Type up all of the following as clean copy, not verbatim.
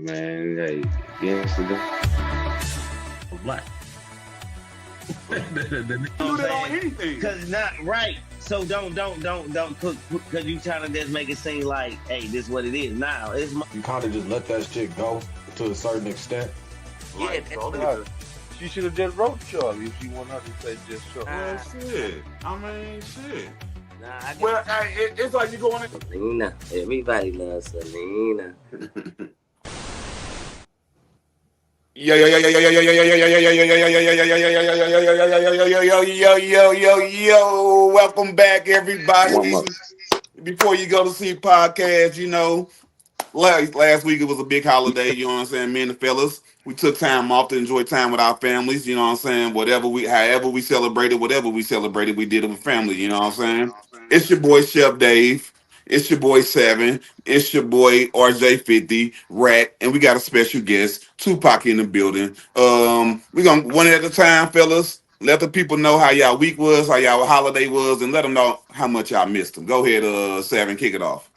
man. Hey, against the Black. You do that on anything. Cause not right. So don't put because you trying to just make it seem like, hey, this is what it is. Now it's my You kind of just let that shit go to a certain extent. Like, yeah. so Right. She should have just wrote Charlie if she wanted her to say just Charlie. well, shit. I mean, shit. Nah, Well, it's like you going in. Selena. Everybody loves Selena. Yo, yo, yo, yo, yo, yo, yo, yo, yo, yo, yo, yo, yo, welcome back, everybody. Before you go to see podcast, you know, last week it was a big holiday, you know what I'm saying? Me and the fellas, we took time off to enjoy time with our families, you know what I'm saying? However we celebrated, we did it with family, you know what I'm saying? It's your boy Chef Dave. It's your boy Seven. It's your boy RJ50, Rack, and we got a special guest, Tupac, in the building. We gonna one at a time, fellas. Let the people know how y'all week was, how y'all holiday was, and let them know how much y'all missed them. Go ahead, Seven, kick it off.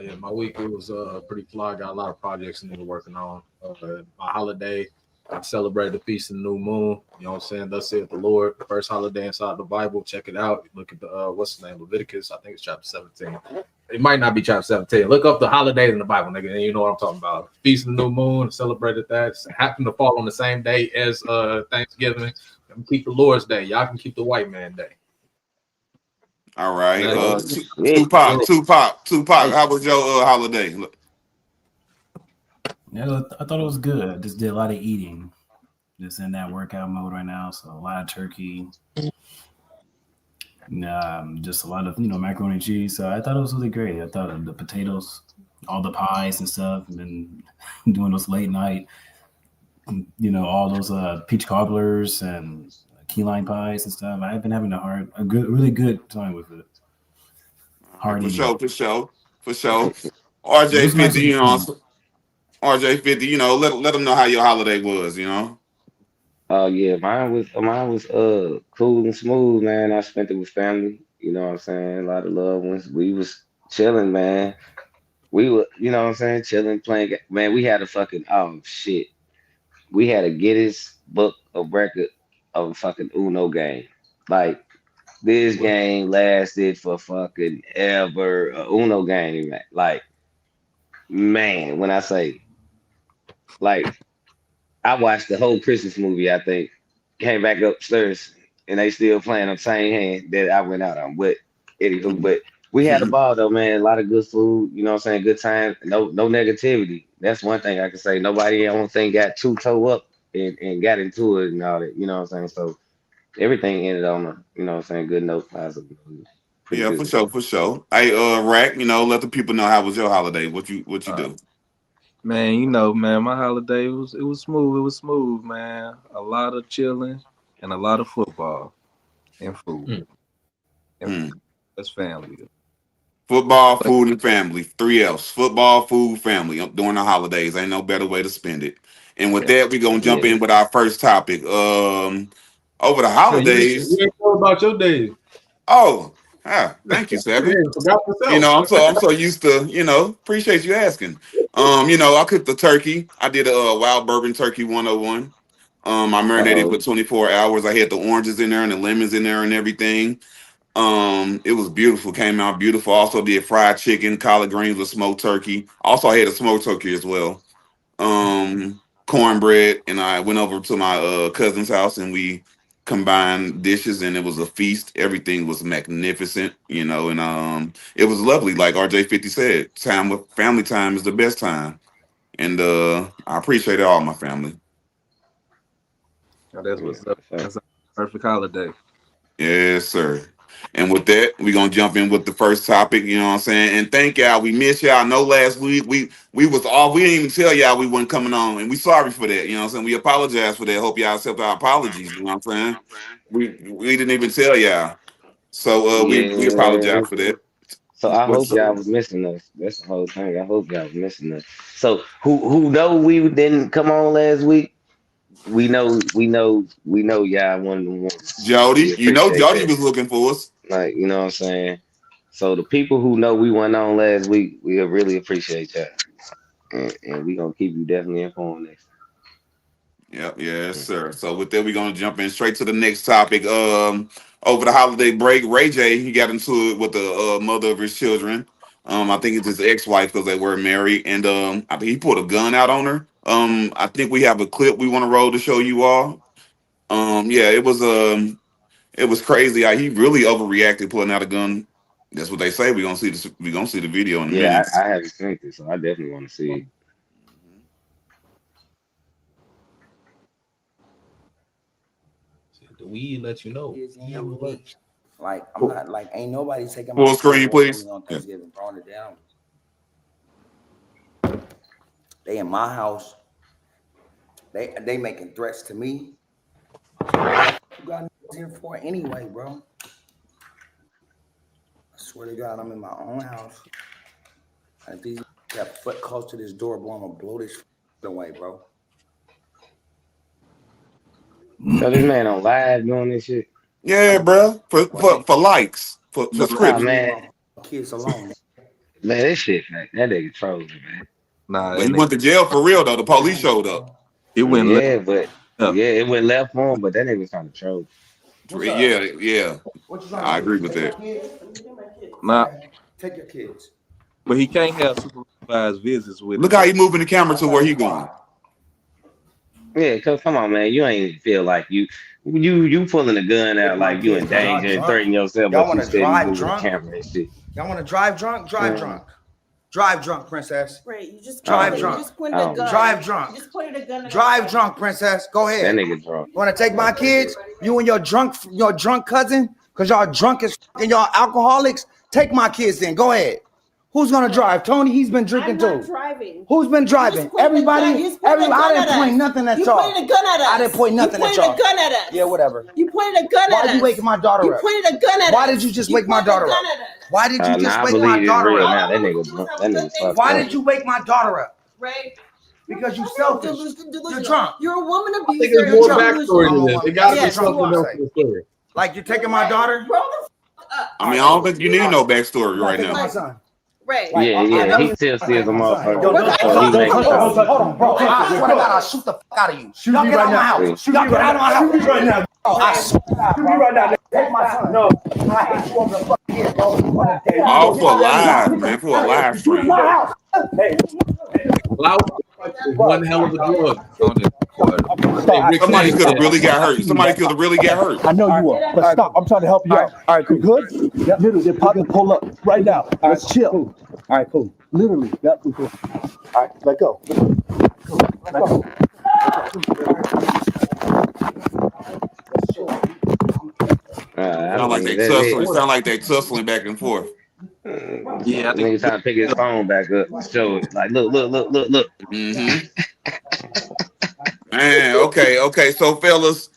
Yeah, my week it was pretty fly. Got a lot of projects I'm working on. My holiday, I celebrated the feast of the new moon. You know what I'm saying? Thus saith the Lord. First holiday inside the Bible. Check it out. Look at the what's the name? Leviticus. I think it's chapter 17. It might not be chapter 17. Look up the holidays in the Bible, nigga, and you know what I'm talking about. Feast of the new moon. Celebrated that. It happened to fall on the same day as Thanksgiving. Keep the Lord's Day. Y'all can keep the white man day. All right. Tupac. Tupac. How was your holiday? Look. Yeah, I thought it was good. I just did a lot of eating. Just in that workout mode right now. So a lot of turkey. Just a lot of macaroni and cheese. So I thought it was really great. I thought the potatoes, all the pies and stuff, and then doing those late night, all those peach cobblers and key lime pies and stuff. I've been having really good time with it. Hard eating. For sure. RJ 50, RJ 50, let them know how your holiday was, Oh yeah, mine was cool and smooth, man. I spent it with family. You know what I'm saying? A lot of loved ones. We was chilling, man. We were, you know what I'm saying, chilling, playing. Man, we had a fucking shit. We had a Guinness Book of Record of a fucking Uno game. Like this game lasted for fucking ever. A Uno game, man. Like man, when I say like I watched the whole Christmas movie, I think, came back upstairs and they still playing the same hand that I went out on. But anywho, but we had a ball though, man. A lot of good food, you know what I'm saying? Good time, no negativity. That's one thing I can say. Nobody I don't think got too toe up and got into it and all that, you know what I'm saying? So everything ended on a, you know what I'm saying, good note, positive. Pretty Yeah, good. for sure. Hey, Rack, let the people know how was your holiday. What you do? Man, man, my holiday was smooth. It was smooth, man. A lot of chilling and a lot of football and food. That's family. Football, food, and family. 3 F's. Football, food, family. During the holidays. Ain't no better way to spend it. And with that, we're gonna jump in with our first topic. Over the holidays. You ain't know about your days. Oh, thank you, Seven. I'm so used to, appreciate you asking. I cooked the turkey. I did a wild bourbon turkey 101. I marinated for 24 hours. I had the oranges in there and the lemons in there and everything. It was beautiful, came out beautiful. Also did fried chicken, collard greens with smoked turkey. Also I had a smoked turkey as well. Cornbread, and I went over to my cousin's house and we combined dishes and it was a feast. Everything was magnificent, and it was lovely. Like RJ50 said, time with family time is the best time. And I appreciate all my family. Oh, that's what's up. That's a perfect holiday. Yes, sir. And with that, we're gonna jump in with the first topic, you know what I'm saying? And thank y'all. We missed y'all. I know last week we was off. We didn't even tell y'all we wasn't coming on. And we sorry for that, you know what I'm saying? We apologize for that. Hope y'all accept our apologies, you know what I'm saying? We didn't even tell y'all. So we apologize for that. So I hope y'all was missing us. That's the whole thing. I hope y'all was missing us. So who know we didn't come on last week? We know y'all one of the ones. Jody, Jody was looking for us. Like, you know what I'm saying? So the people who know we went on last week, we really appreciate y'all. and we gonna keep you definitely informed next Yep, yes, time. sir. So with that, we're gonna jump in straight to the next topic. Over the holiday break, Ray J he got into it with the mother of his children. I think it's his ex-wife because they were married, and I think he pulled a gun out on her. I think we have a clip we want to roll to show you all. Yeah, it was crazy. He really overreacted pulling out a gun. That's what they say. We're gonna see this. We're gonna see the video in a Yeah, minute. I haven't seen it, so I definitely want to see it. The weed let you know. Like I'm not like ain't nobody taking my Full screen, please. on Yeah. Thanksgiving, throwing it down. They in my house. They making threats to me. You got here for anyway, bro. I swear to God, I'm in my own house. And if these got foot close to this door, boy, I'm gonna blow this away, bro. So this man on live doing this shit. Yeah, bro. For likes, for Nah, scripts. man, Kids alone. man, this shit, man, that nigga trolling, man. Nah, But he went to jail for real though. The police showed up. it went left. Yeah, but Up. yeah, it went left for him, but that nigga was trying to troll. Yeah, yeah. What you trying I to do? agree with that. Nah, Take your kids. but he can't have supervised visits with Look him. how he moving the camera to where he going. Yeah, cause come on, man, you ain't feel like you pulling a gun out like you in danger and threatening yourself, Y'all but you wanna steady drive moving the drunk? camera and shit. Y'all want to drive drunk? Drive drunk. Drive drunk, princess. Right, you just Drive pointed, drunk. You just pointed a gun. Drive drunk. You just pointed a gun. Drive drunk, princess. Go That ahead. nigga drunk. You want to take my kids? You and your drunk cousin? Cause y'all drunk as and y'all alcoholics. Take my kids then. Go ahead. Who's gonna drive? Tony. He's been drinking I'm not too. driving. Who's been driving? Everybody. I didn't point nothing at y'all. You pointed a gun at us. I didn't point nothing at y'all. You pointed a gun at us. Yeah, whatever. You pointed a gun at us. Why you waking my daughter up? You pointed a gun at us. Why did you just wake my daughter up? Why did you just Nah, I wake my believe it's daughter real up? now. That nigga drunk. That nigga fucked Why up. did you wake my daughter up? Right? Because you selfish. You're drunk. You're a woman I think abuser. there's more You're backstory to this. It gotta be Yes, something you are. else to the story. Like you're taking my daughter? Grow the fuck up. I mean, I don't think you need no backstory I'm not right taking my now. son. Right. Yeah, he still sees a motherfucker. Yo, So he makes hold on, bro. I swear to God, I'll shoot the fuck out of you. Y'all get out of my house. Y'all get out of my house. right now. Oh, I swear to God, bro. Right now. Take my son. No. I hate you over the fucking head, bro. All for live, man. For a live stream. My house. Hey. Loud is one hell of a drug. On the record. Hey, Rick Somebody James could have said- really got hurt. Somebody could have really got hurt. I know you are, but stop. I'm trying to help you out. All right, cool. You good? Yep. Literally, they're about to pull up right now. Let's chill. All right, cool. Literally. Yep. Cool. All right, let go. Let go. Sound like they tussling. Sound like they tussling back and forth. Yeah, I think nigga trying to pick his phone back up, show it. Like, look. Mm-hmm. Man, okay. So, fellas,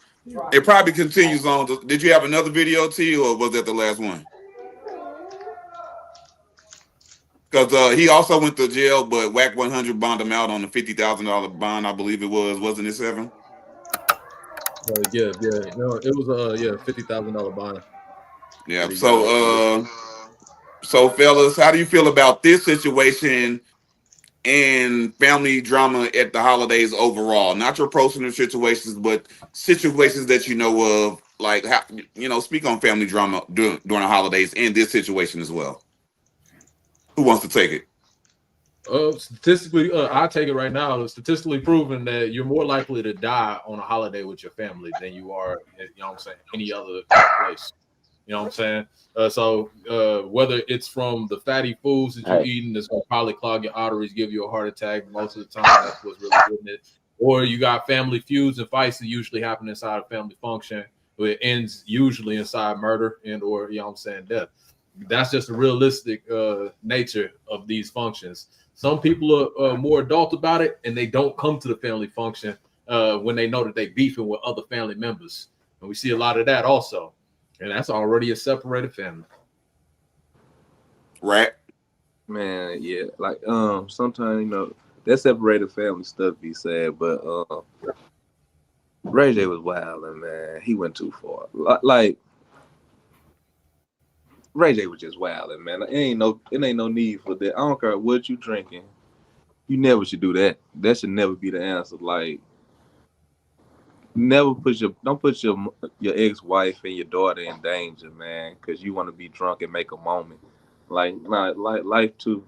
it probably continues on. Did you have another video, T, or was that the last one? Because he also went to jail, but WAC 100 bonded him out on the $50,000 bond, I believe it was. Wasn't it, Seven? Yeah. No, it was $50,000 bond. Yeah. So fellas, how do you feel about this situation and family drama at the holidays overall? Not your personal situations, but situations that you know of, like how speak on family drama during the holidays and this situation as well. Who wants to take it? Statistically, I take it right now. It's statistically proven that you're more likely to die on a holiday with your family than you are, any other place. You know what I'm saying? So whether it's from the fatty foods that you're eating that's gonna probably clog your arteries, give you a heart attack. Most of the time, that's what's really doing it. Or you got family feuds and fights that usually happen inside a family function, but it ends usually inside murder or death. That's just the realistic nature of these functions. Some people are more adult about it, and they don't come to the family function when they know that they're beefing with other family members. And we see a lot of that also. And that's already a separated family. Right. Man, yeah. Like sometimes, that separated family stuff be sad, but Ray J was wilding, man. He went too far. Like Ray J was just wilding, man. It ain't no need for that. I don't care what you drinking. You never should do that. That should never be the answer. Like, never don't put your ex-wife and your daughter in danger, man, because you want to be drunk and make a moment. Like, nah, like life too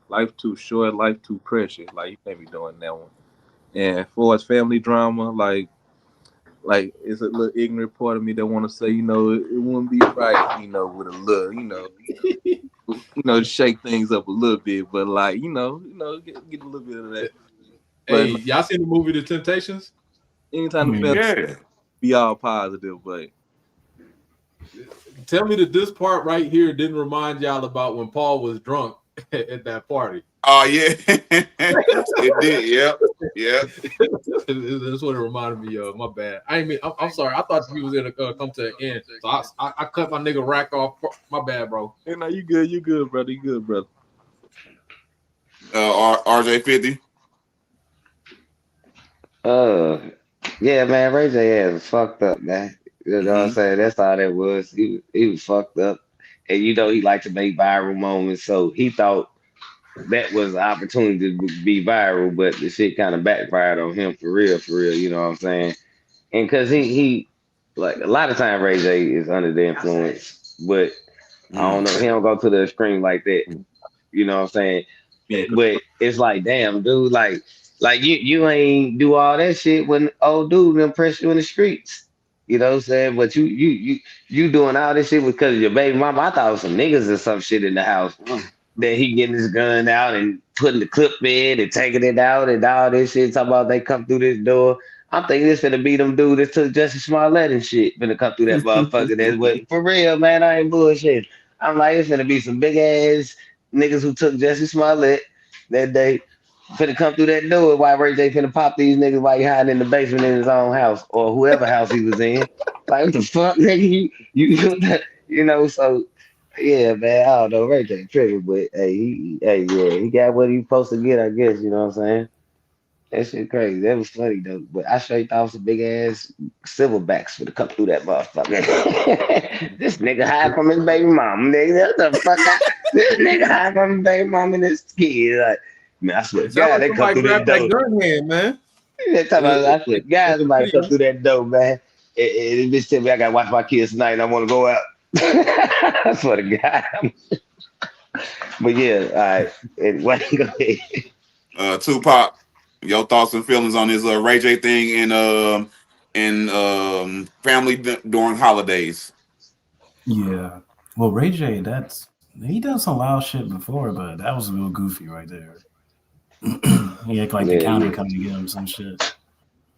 short, life too precious. Like, you can't be doing that one. And for as family drama, like it's a little ignorant part of me that want to say, it wouldn't be right, with a little, to shake things up a little bit, but like, get a little bit of that. Hey, But y'all seen the movie The Temptations? anytime the family Yeah. be all positive, but Tell me that this part right here didn't remind y'all about when Paul was drunk at that party. Oh yeah, it did. Yep, yep. That's what it reminded me of. My bad. I ain't mean. I'm sorry. I thought he was gonna come to an end, so I cut my nigga rack off. My bad, bro. you good, brother. You good, brother. RJ50. Yeah, man, Ray J ass was fucked up, man. You know what I'm saying? That's all that was. He was fucked up. And he liked to make viral moments, so he thought that was an opportunity to be viral, but the shit kind of backfired on him for real, you know what I'm saying? And cause he like a lot of time Ray J is under the influence, but I don't know, he don't go to the extreme like that. You know what I'm saying? Yeah, But it's like, damn, dude, like you ain't do all that shit when old dude done press you in the streets. You know what I'm saying? But you doing all this shit because of your baby mama. I thought it was some niggas or some shit in the house. That he getting his gun out and putting the clip in and taking it out and all this shit. Talking about they come through this door. I'm thinking this finna be them dude that took Jussie Smollett and shit. Finna come through that motherfucker. That's what for real, man. I ain't bullshit. I'm like, it's finna be some big ass niggas who took Jussie Smollett that day. Finna come through that door while Ray J finna pop these niggas while he hiding in the basement in his own house or whoever house he was in. Like what the fuck, nigga? So yeah, man. I don't know, Ray J tripping, but he got what he supposed to get, I guess. You know what I'm saying? That shit crazy. That was funny though. But I straight thought some big ass silverbacks would have come through that motherfucker. This nigga hide from his baby mom, nigga. What the fuck? This nigga hide from his baby mom and his kid. Like, man, I swear, It sounds God, like they come somebody through that grabbed that door. gun hand, man. That time I swear, God, In the somebody come video. through that door, man. And this bitch tell me I gotta watch my kids tonight and I want to go out. I swear to God. But yeah, all right. Anyway, go ahead. Tupac, your thoughts and feelings on this Ray J thing and family during holidays. Yeah. Well, Ray J, he done some wild shit before, but that was real goofy right there. He act like the Yeah, county yeah. coming to get him some shit.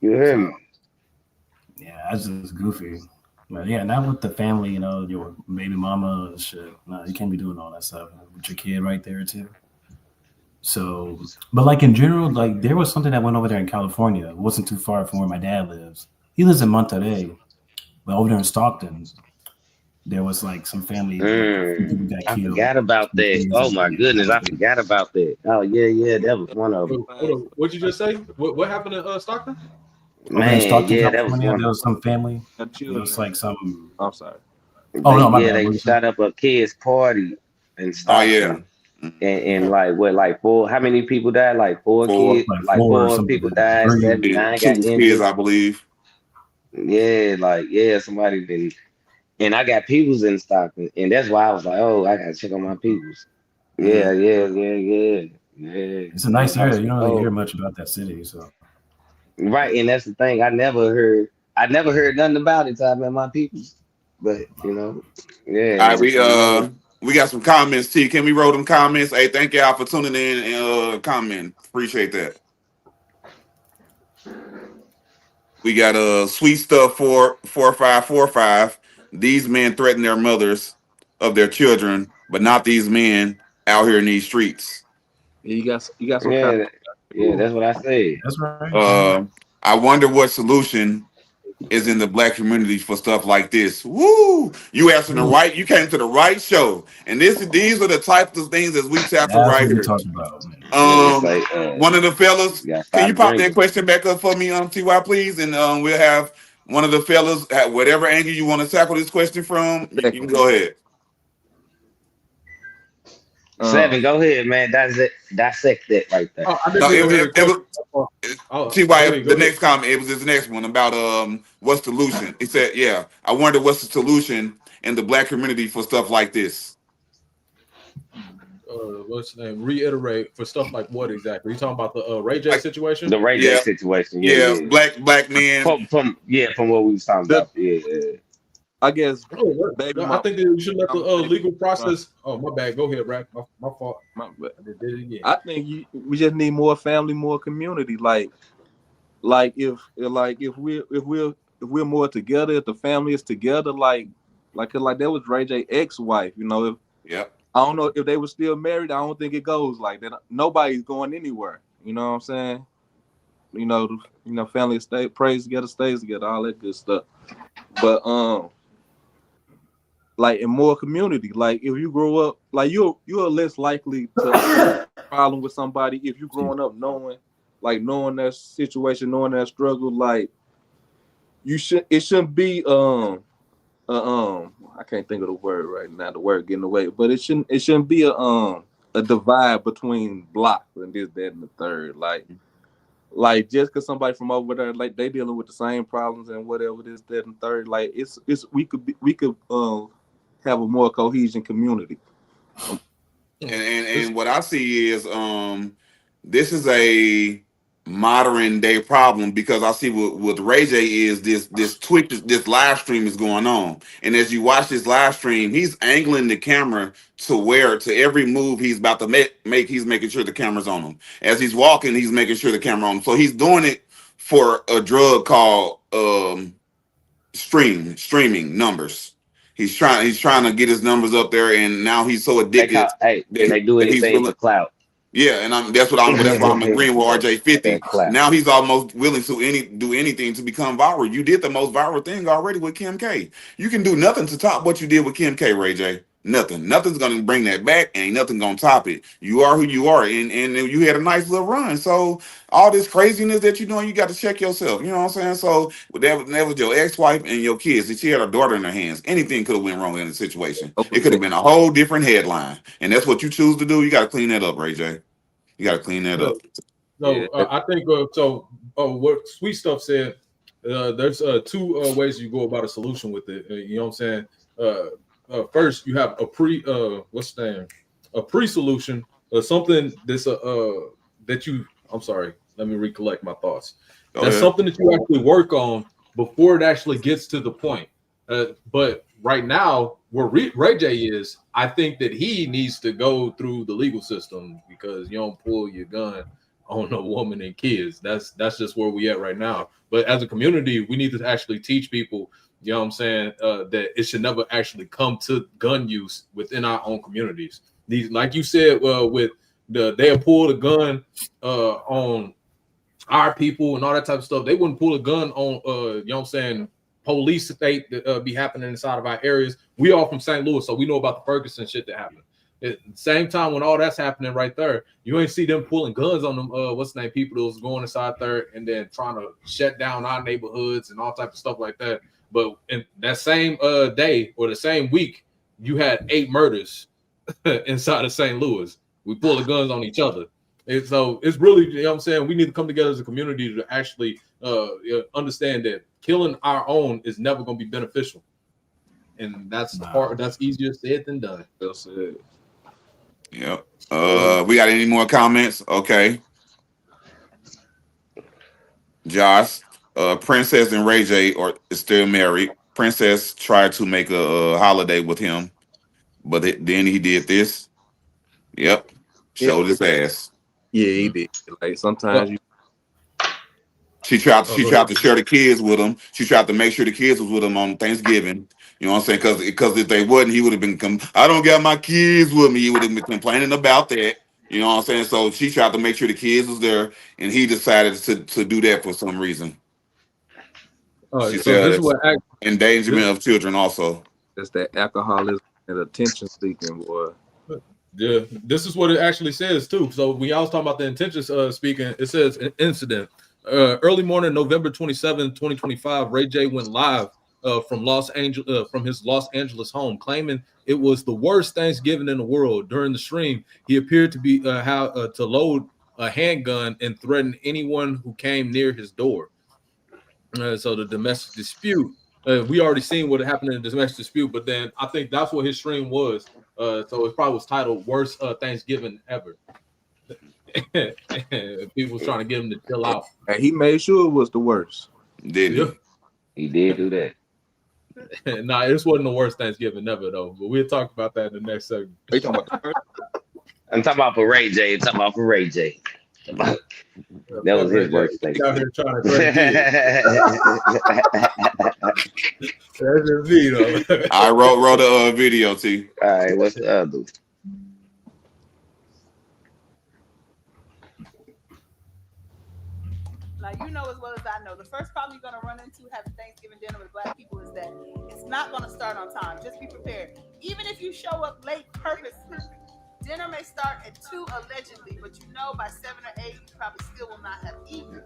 You heard So me. yeah, that's just goofy. But yeah, not with the family, your baby mama and shit. No, you can't be doing all that stuff with your kid right there too. So, but like in general, like there was something that went over there in California. It wasn't too far from where my dad lives. He lives in Monterey, but over there in Stockton, there was like some family, like a few people got I killed. forgot about Some that. kids Oh and my yeah, goodness, I forgot about that. Oh yeah, yeah, that was one of them. Hold on. What'd you just say? What happened to Stockton? over there in Man, Stockton, yeah, that was California, one there of was some family. got It was children. like some. I'm sorry. Oh they no, my yeah, bad. they What you say? shot up a kid's party in Oh yeah, Stockton. And like what, like four? How many people died? Like four for kids, Like like four or four something people like that. died, Three. 79 got two kids, injured. I believe. Yeah, like yeah, somebody been. And I got peoples in Stockton, and that's why I was like, oh, I gotta check on my peoples. Yeah, yeah. It's a nice I was area. You like, don't really hear oh, much about that city, so. right, and that's the thing. I never heard nothing about it till I met my peoples. But yeah, All right, man. So we got some comments. T, can we roll them comments? Hey, thank y'all for tuning in and comment. Appreciate that. We got sweet stuff for 4545. These men threaten their mothers of their children, but not these men out here in these streets. Yeah, you got some kind. yeah, yeah. That's what I said. That's right. Uh, I wonder what solution is in the black community for stuff like this. Woo! You asking the right, you came to the right show. And these are the types of things that we tackle That's right what we here. talking about, man. Yeah, it's like One of the fellas, you gotta can you stop pop that drinking. question back up for me, TY, please? And we'll have one of the fellas at whatever angle you want to tackle this question from. You can Second. go ahead. 7, go ahead, man. Dissect that right there. I No, didn't even hear the it question. was Oh, T.Y. go ahead. The next comment, it was this next one about what's the solution. He said, yeah, I wonder what's the solution in the black community for stuff like this. What's the name? Reiterate for stuff like what exactly? You talking about the Ray J Like, situation? The Ray J yeah, situation, yeah, yeah, yeah. black men. From what we was talking The, about, yeah. I guess Oh, baby I mama. think that you should let the Baby legal mama, process. Oh, my bad. Go ahead, Rack. My fault. I did it again. I think we just need more family, more community. Like if we're more together, if the family is together, like that was Ray J ex-wife. You know, if Yep. I don't know if they were still married, I don't think it goes like that. Nobody's going anywhere. You know what I'm saying? Family prays together, stays together, all that good stuff. But like in more community, like if you grow up, like you're less likely to have a problem with somebody if you growing up knowing that situation, knowing that struggle. Like it shouldn't be I can't think of the word right now. The word getting away, but it shouldn't be a divide between blocks and this, that, and the third. Like just because somebody from over there, like they dealing with the same problems and whatever this, that, and third. Like we could have a more cohesion community. And what I see is this is a modern day problem because I see what Ray J is this Twitch, this live stream is going on, and as you watch this live stream, he's angling the camera to every move he's about to make he's making sure the camera's on him. As he's walking, he's making sure the camera on him. So he's doing it for a drug called streaming numbers. He's trying to get his numbers up there, and now he's so addicted They do that he's anything willing. for clout. Yeah, and that's why I'm agreeing with RJ50. That clout. Now he's almost willing to do anything to become viral. You did the most viral thing already with Kim K. You can do nothing to top what you did with Kim K, Ray J. Nothing. Nothing's gonna bring that back. Ain't nothing gonna top it. You are who you are, and you had a nice little run. So all this craziness that you're doing, you got to check yourself. You know what I'm saying? So that was your ex-wife and your kids. If she had a daughter in her hands, anything could have went wrong in the situation. It could have been a whole different headline. And that's what you choose to do. You got to clean that up, Ray J. You got to clean that up. No, I think so. What Sweet Stuff said, there's two ways you go about a solution with it. You know what I'm saying? First, you have a pre-solution, something that's that you. I'm sorry. Let me recollect my thoughts. That's something that you actually work on before it actually gets to the point. But right now, where Ray J is, I think that he needs to go through the legal system because you don't pull your gun on a woman and kids. That's just where we at right now. But as a community, we need to actually teach people, you know what I'm saying, that it should never actually come to gun use within our own communities. These, like you said, with they'll pull the gun on our people and all that type of stuff. They wouldn't pull a gun on you know what I'm saying, police state that be happening inside of our areas. We all from St. Louis, so we know about the Ferguson shit that happened. At the same time, when all that's happening right there, you ain't see them pulling guns on them. What's the name? People that was going inside there and then trying to shut down our neighborhoods and all type of stuff like that. But in that same day or the same week, you had 8 murders inside of St. Louis. We pull the guns on each other. And so it's really, you know what I'm saying, we need to come together as a community to actually understand that killing our own is never going to be beneficial. And that's that's easier said than done. That's it. Yep. We got any more comments? Okay. Josh, Princess and Ray J are still married. Princess tried to make a holiday with him, but then he did this. Yep. Showed his ass. Yeah, he did. Like sometimes She tried to share the kids with him. She tried to make sure the kids was with him on Thanksgiving. You know what I'm saying? Because if they wouldn't, he would have been I don't got my kids with me. He would have been complaining about that. You know what I'm saying? So she tried to make sure the kids was there, and he decided to do that for some reason. She So this is what endangerment of children also. That's that alcoholism and attention seeking, boy. Yeah, this is what it actually says too. So when y'all was talking about the intentions speaking, it says an incident. Early morning, November 27, 2025, Ray J went live from his Los Angeles home, claiming it was the worst Thanksgiving in the world. During the stream, he appeared to be to load a handgun and threaten anyone who came near his door. So the domestic dispute, we already seen what happened in the domestic dispute, but then I think that's what his stream was. So it probably was titled "Worst Thanksgiving Ever." People was trying to get him to chill out, and he made sure it was the worst. Didn't He did do that. Nah, this wasn't the worst Thanksgiving ever though. But we'll talk about that in the next segment. Are you talking about the first? I'm talking about for Ray J. I'm talking about for Ray J. That was his worst thing. Out here trying to That's just me though. I wrote a video to you. All right, what's the other? Now, you know as well as I know, the first problem you're going to run into having Thanksgiving dinner with Black people is that it's not going to start on time. Just be prepared. Even if you show up late purposely, dinner may start at 2 allegedly, but you know by 7 or 8, you probably still will not have eaten.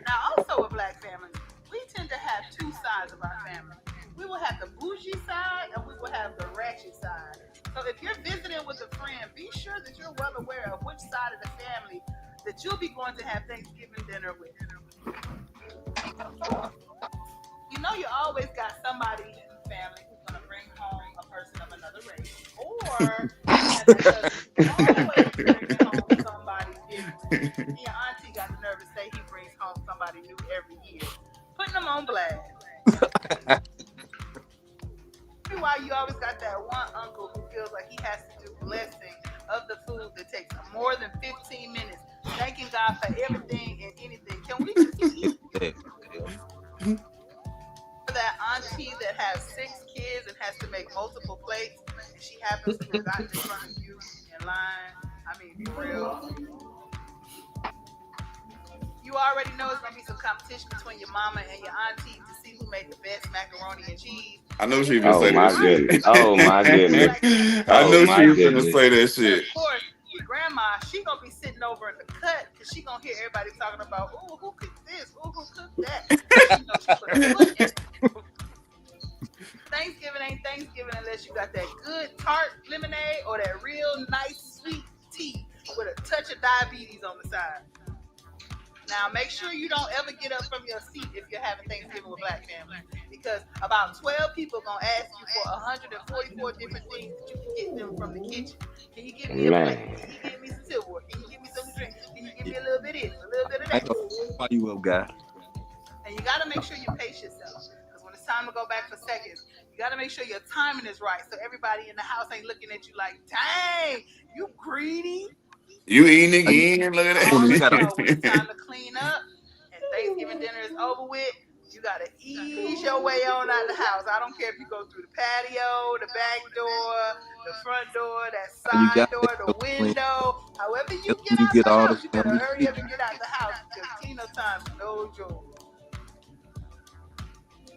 Now, also with Black families, we tend to have 2 sides of our family. We will have the bougie side and we will have the ratchet side. So if you're visiting with a friend, be sure that you're well aware of which side of the family that you'll be going to have Thanksgiving dinner with. You know you always got somebody in the family who's going to bring home a person of another race. Or always bringing home somebody different. And your auntie got the nerve to say he brings home somebody new every year. Putting them on blast. Why you always got that one uncle who feels like he has to do blessing of the food that takes more than 15 minutes, thanking God for everything and anything. Can we just eat? That auntie that has 6 kids and has to make multiple plates, and she happens to have gotten in front of you in line. I mean, be real. You already know it's gonna be some competition between your mama and your auntie to see who made the best macaroni and cheese. I know she was gonna say that shit. Oh my goodness. I know she was gonna say that shit. Of course, your grandma, she gonna be sitting over in the cut because she gonna hear everybody talking about, ooh, who cooked this? Ooh, who cooked that? She knows she put her foot in it. Thanksgiving ain't Thanksgiving unless you got that good tart lemonade or that real nice sweet tea with a touch of diabetes on the side. Now, make sure you don't ever get up from your seat if you're having Thanksgiving with Black family, because about 12 people are going to ask you for 144 different things that you can get them from the kitchen. Can you give me a plate? Can you give me some silverware? Can you give me some drinks? Can you give me a little bit of this, a little bit of that? Why you up, guy? And you got to make sure you pace yourself, because when it's time to go back for seconds, you got to make sure your timing is right so everybody in the house ain't looking at you like, dang, you greedy. You eating again? Look at that. When it's time to clean up and Thanksgiving dinner is over with, you gotta ease your way on out the house. I don't care if you go through the patio, the back door, the front door, that side door, the window. However you get out the house, you better hurry up and get out the house because Kino time's no joke.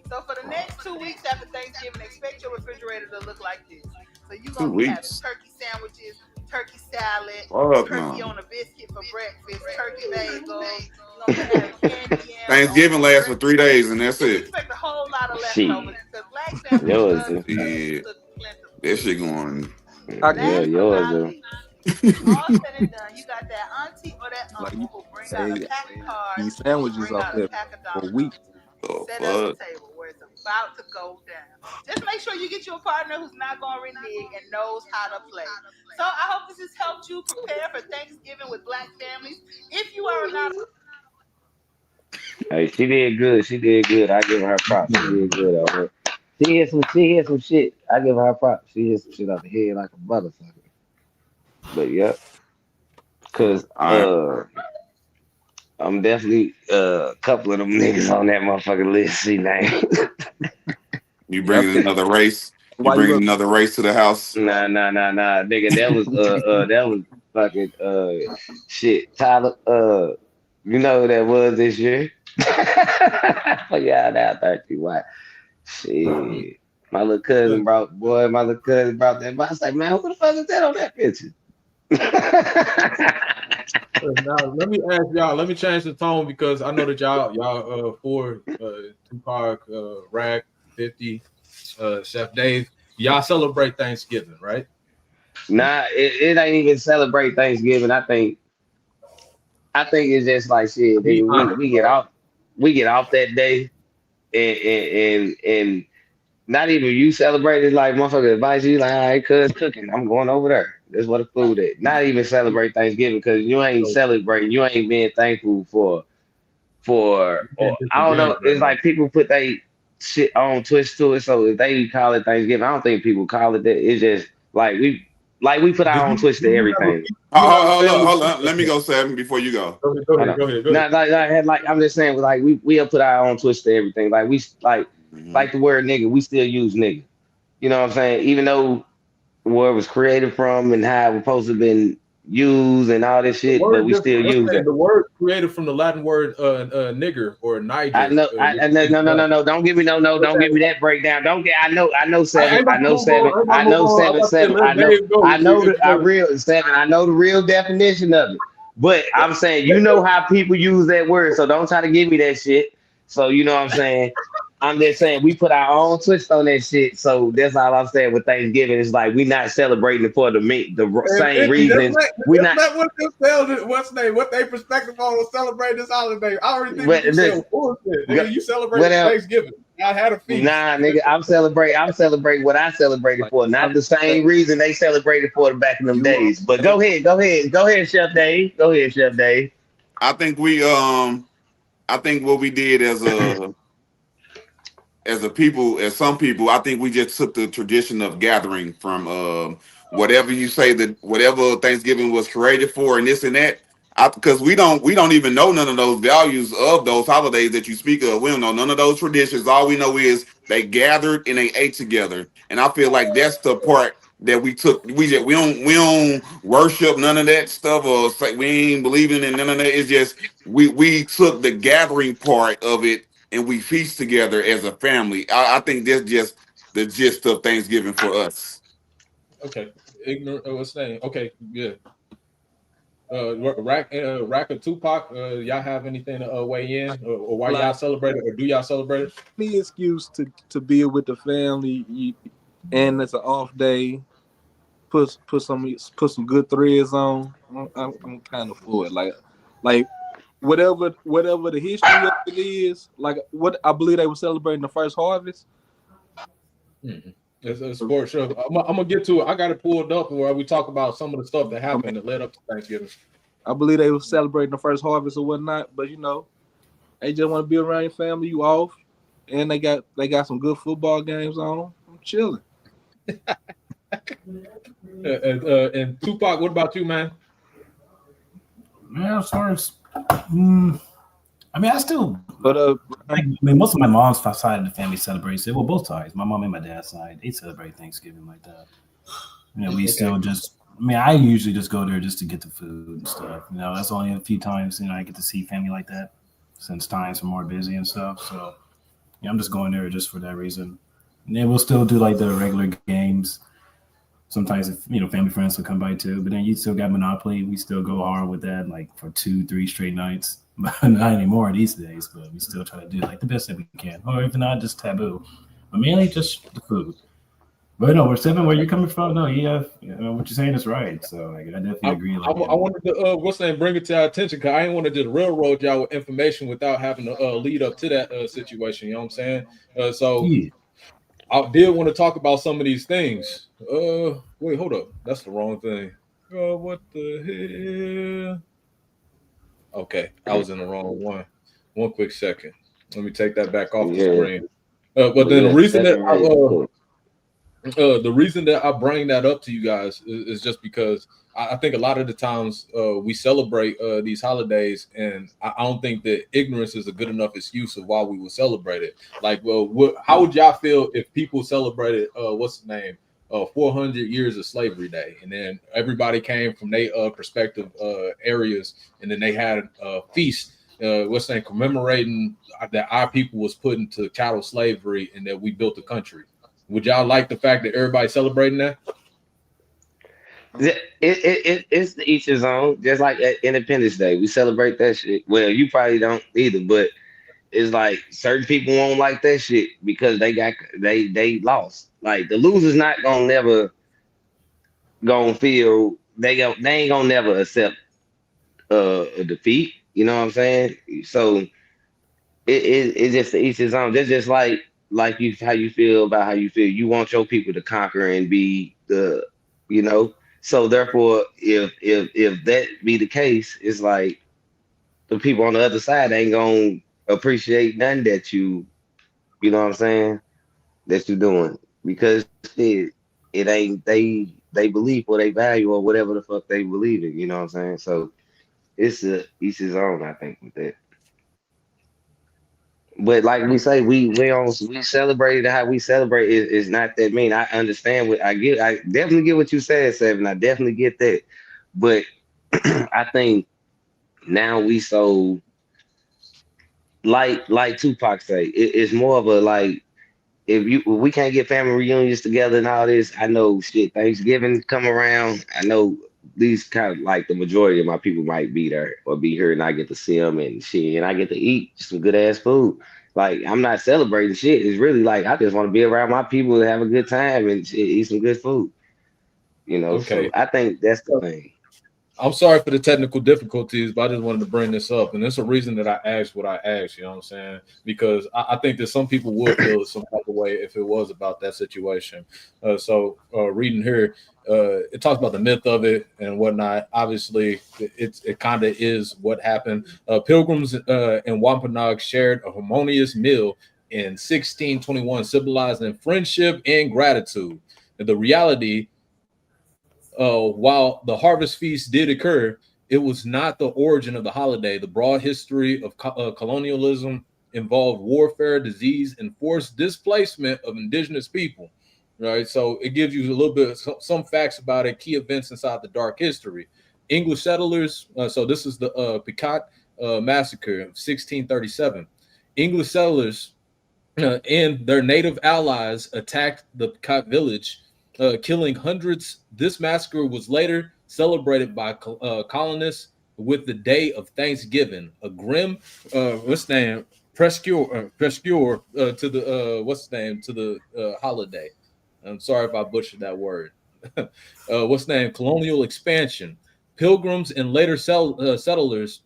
So for the next 2 weeks after Thanksgiving, expect your refrigerator to look like this. So you're gonna be having turkey sandwiches, turkey salad, turkey on a biscuit for breakfast, turkey bagels. Thanksgiving lasts for 3 days and that's it. Expect a whole lot of leftovers because Black families that shit going. Yours. All said and done, you got that auntie or that uncle who bring out a pack of cards. These sandwiches out there for weeks. Set up the table where it's about to go down. Just make sure you get you a partner who's not going to renege and knows how to play. So I hope this has helped you prepare for Thanksgiving with Black families. If you are not... Hey, she did good. I give her props. She did good out here. She had some shit. I give her props. She hit some shit out the head like a motherfucker. But yeah. Cause I'm definitely a couple of them niggas on that motherfucking list. See, name. You bringing another race? You bringing another race to the house? Nah, nigga. That was fucking shit. Tyler, you know who that was this year? For y'all now 30. Why? Shit. My little cousin brought that. I was like, man, who the fuck is that on that picture? Now let me ask y'all. Let me change the tone because I know that y'all for Tupac, Rack, 50, Chef Dave. Y'all celebrate Thanksgiving, right? Nah, it ain't even celebrate Thanksgiving. I think it's just like shit, Be nigga. honest, bro. We get off that day, and not even you celebrate it like motherfucker advise you like, all right, cuz cooking. I'm going over there. That's what the food is. Not even celebrate Thanksgiving because you ain't So celebrating. You ain't being thankful for you or can't I don't disagree know. right It's now. like people put they shit on twist to it. So if they call it Thanksgiving, I don't think people call it that. It's just like we put Did our own you twist do to you have a everything. Hold up, family? hold up. Let me go 7 before you go. Go I ahead, know. go ahead, go ahead. Not like I'm just saying like we'll put our own twist to everything. Like we Hmm. like the word nigga, we still use nigga. You know what I'm saying? Even though where it was created from and how it was supposed to have been used and all this The shit, but word we just still what's use the name? that. The word created from the Latin word nigger or I Niger, know. which means No, no, black. no, no. Don't give me no. What's Don't give that? me that breakdown. Don't get. I know I seven. ain't I about to know move on. seven. I ain't about I to move know on. I'm seven. about to say Seven. let Dave go I know the. I because real seven. I know the real definition of it. But I'm saying you know how people use that word, so don't try to give me that shit. So you know what I'm saying. I'm just saying we put our own twist on that shit. So that's all I'm saying with Thanksgiving. It's like we not celebrating it for the and same 50, reasons. We that's not. not what they tell what's name, what they perspective on celebrate this holiday. I already think what But you said was bullshit. Nigga, you celebrated whatever. Thanksgiving. I had a feast. Nah, nigga, I'm celebrating what I celebrated Like for, not the same reason they celebrated for it back in them you days. But go ahead, Chef Dave. Go ahead, Chef Dave. I think I think what we did as a people, as some people, I think we just took the tradition of gathering from whatever you say that whatever Thanksgiving was created for and this and that. Because we don't even know none of those values of those holidays that you speak of. We don't know none of those traditions. All we know is they gathered and they ate together. And I feel like that's the part that we took. We don't worship none of that stuff or say we ain't believing in none of that. It's just we took the gathering part of it and we feast together as a family. I think that's just the gist of Thanksgiving for us. Okay. Ignorant what's name? Okay, yeah. Rack or Tupac, y'all have anything to weigh in or why y'all like celebrate it or do y'all celebrate it? any excuse to be with the family, and it's an off day. Put some good threads on. I'm kind of for it. Like whatever the history of it is. Like what I believe they were celebrating the first harvest. Mm-hmm. It's a sports show. I'm gonna get to it. I got it pulled up where we talk about some of the stuff that I mean, happened that led up to Thanksgiving. I believe they were celebrating the first harvest or whatnot. But they just want to be around your family. You off, and they got some good football games on. I'm chilling. And Tupac, what about you, man? Yeah, as far as I mean, I still But like. I mean, most of my mom's side of the family celebrates it. Well, both sides, my mom and my dad's side, they celebrate Thanksgiving like that. We Okay. still just. I mean, I usually just go there just to get the food and stuff. That's only a few times I get to see family like that, since times are more busy and stuff. So yeah, I'm just going there just for that reason. And then we'll still do like the regular games. Sometimes if family friends will come by too, but then you still got Monopoly. We still go hard with that, like for 2, 3 straight nights. Not anymore these days, but we still try to do like the best that we can, or if not, just taboo. But mainly just the food. But no, we're seven. Where you coming from? No, yeah, what you're saying is right. So like, I definitely agree. Like, I wanted to what's the name, bring it to our attention because I didn't want to just railroad y'all with information without having to lead up to that situation. You know what I'm saying? So yeah, I did want to talk about some of these things. Wait, hold up, that's the wrong thing. What the hell? Okay, I was in the wrong one. One quick second. Let me take that back off the Yeah, screen. But but then yeah, seven really cool. the reason that I bring that up to you guys is just because I think a lot of the times we celebrate these holidays, and I don't think that ignorance is a good enough excuse of why we would celebrate it. Like, well, how would y'all feel if people celebrated what's the name? 400 years of slavery day, and then everybody came from their perspective areas, and then they had a feast. What's saying commemorating that our people was put into chattel slavery and that we built the country. Would y'all like the fact that everybody's celebrating that? It's the each his own. Just like at Independence Day, we celebrate that shit. Well, you probably don't either, but it's like certain people won't like that shit because they lost. Like the loser's not gonna never gonna feel they ain't gonna never accept a defeat. You know what I'm saying? So it's just to each his own. That's just like you how you feel about how you feel. You want your people to conquer and be the you know. So therefore, if that be the case, it's like the people on the other side ain't gonna appreciate none that you know what I'm saying, that you're doing because it ain't they believe or they value or whatever the fuck they believe in. You know what I'm saying? So it's each his own. I think with that. But like we say, we celebrate how we celebrate is not that mean. I understand what I get. I definitely get what you said, Seven. I definitely get that. But I think now we so like Tupac say, it's more of a like if we can't get family reunions together and all this, I know shit. Thanksgiving come around. I know these kind of like the majority of my people might be there or be here, and I get to see them and shit, and I get to eat some good ass food. Like I'm not celebrating shit. It's really like I just want to be around my people and have a good time and shit, eat some good food. You know, so Okay. I think that's the thing. I'm sorry for the technical difficulties, but I just wanted to bring this up. And there's a reason that I asked what I asked, you know what I'm saying? Because I think that some people would feel some type of way if it was about that situation. Reading here, it talks about the myth of it and whatnot. Obviously, it kind of is what happened. Pilgrims and Wampanoag shared a harmonious meal in 1621, symbolizing friendship and gratitude. And the reality, while the harvest feast did occur, it was not the origin of the holiday. The broad history of colonialism involved warfare, disease, and forced displacement of indigenous people. Right, so it gives you a little bit of some facts about it, key events inside the dark history. English settlers. So this is the Picot massacre of 1637. English settlers and their native allies attacked the Picot village, killing hundreds. This massacre was later celebrated by colonists with the Day of Thanksgiving, a grim, what's the name, prescure to the what's the name to the holiday. I'm sorry if I butchered that word. What's the name? Colonial expansion. Pilgrims and later settlers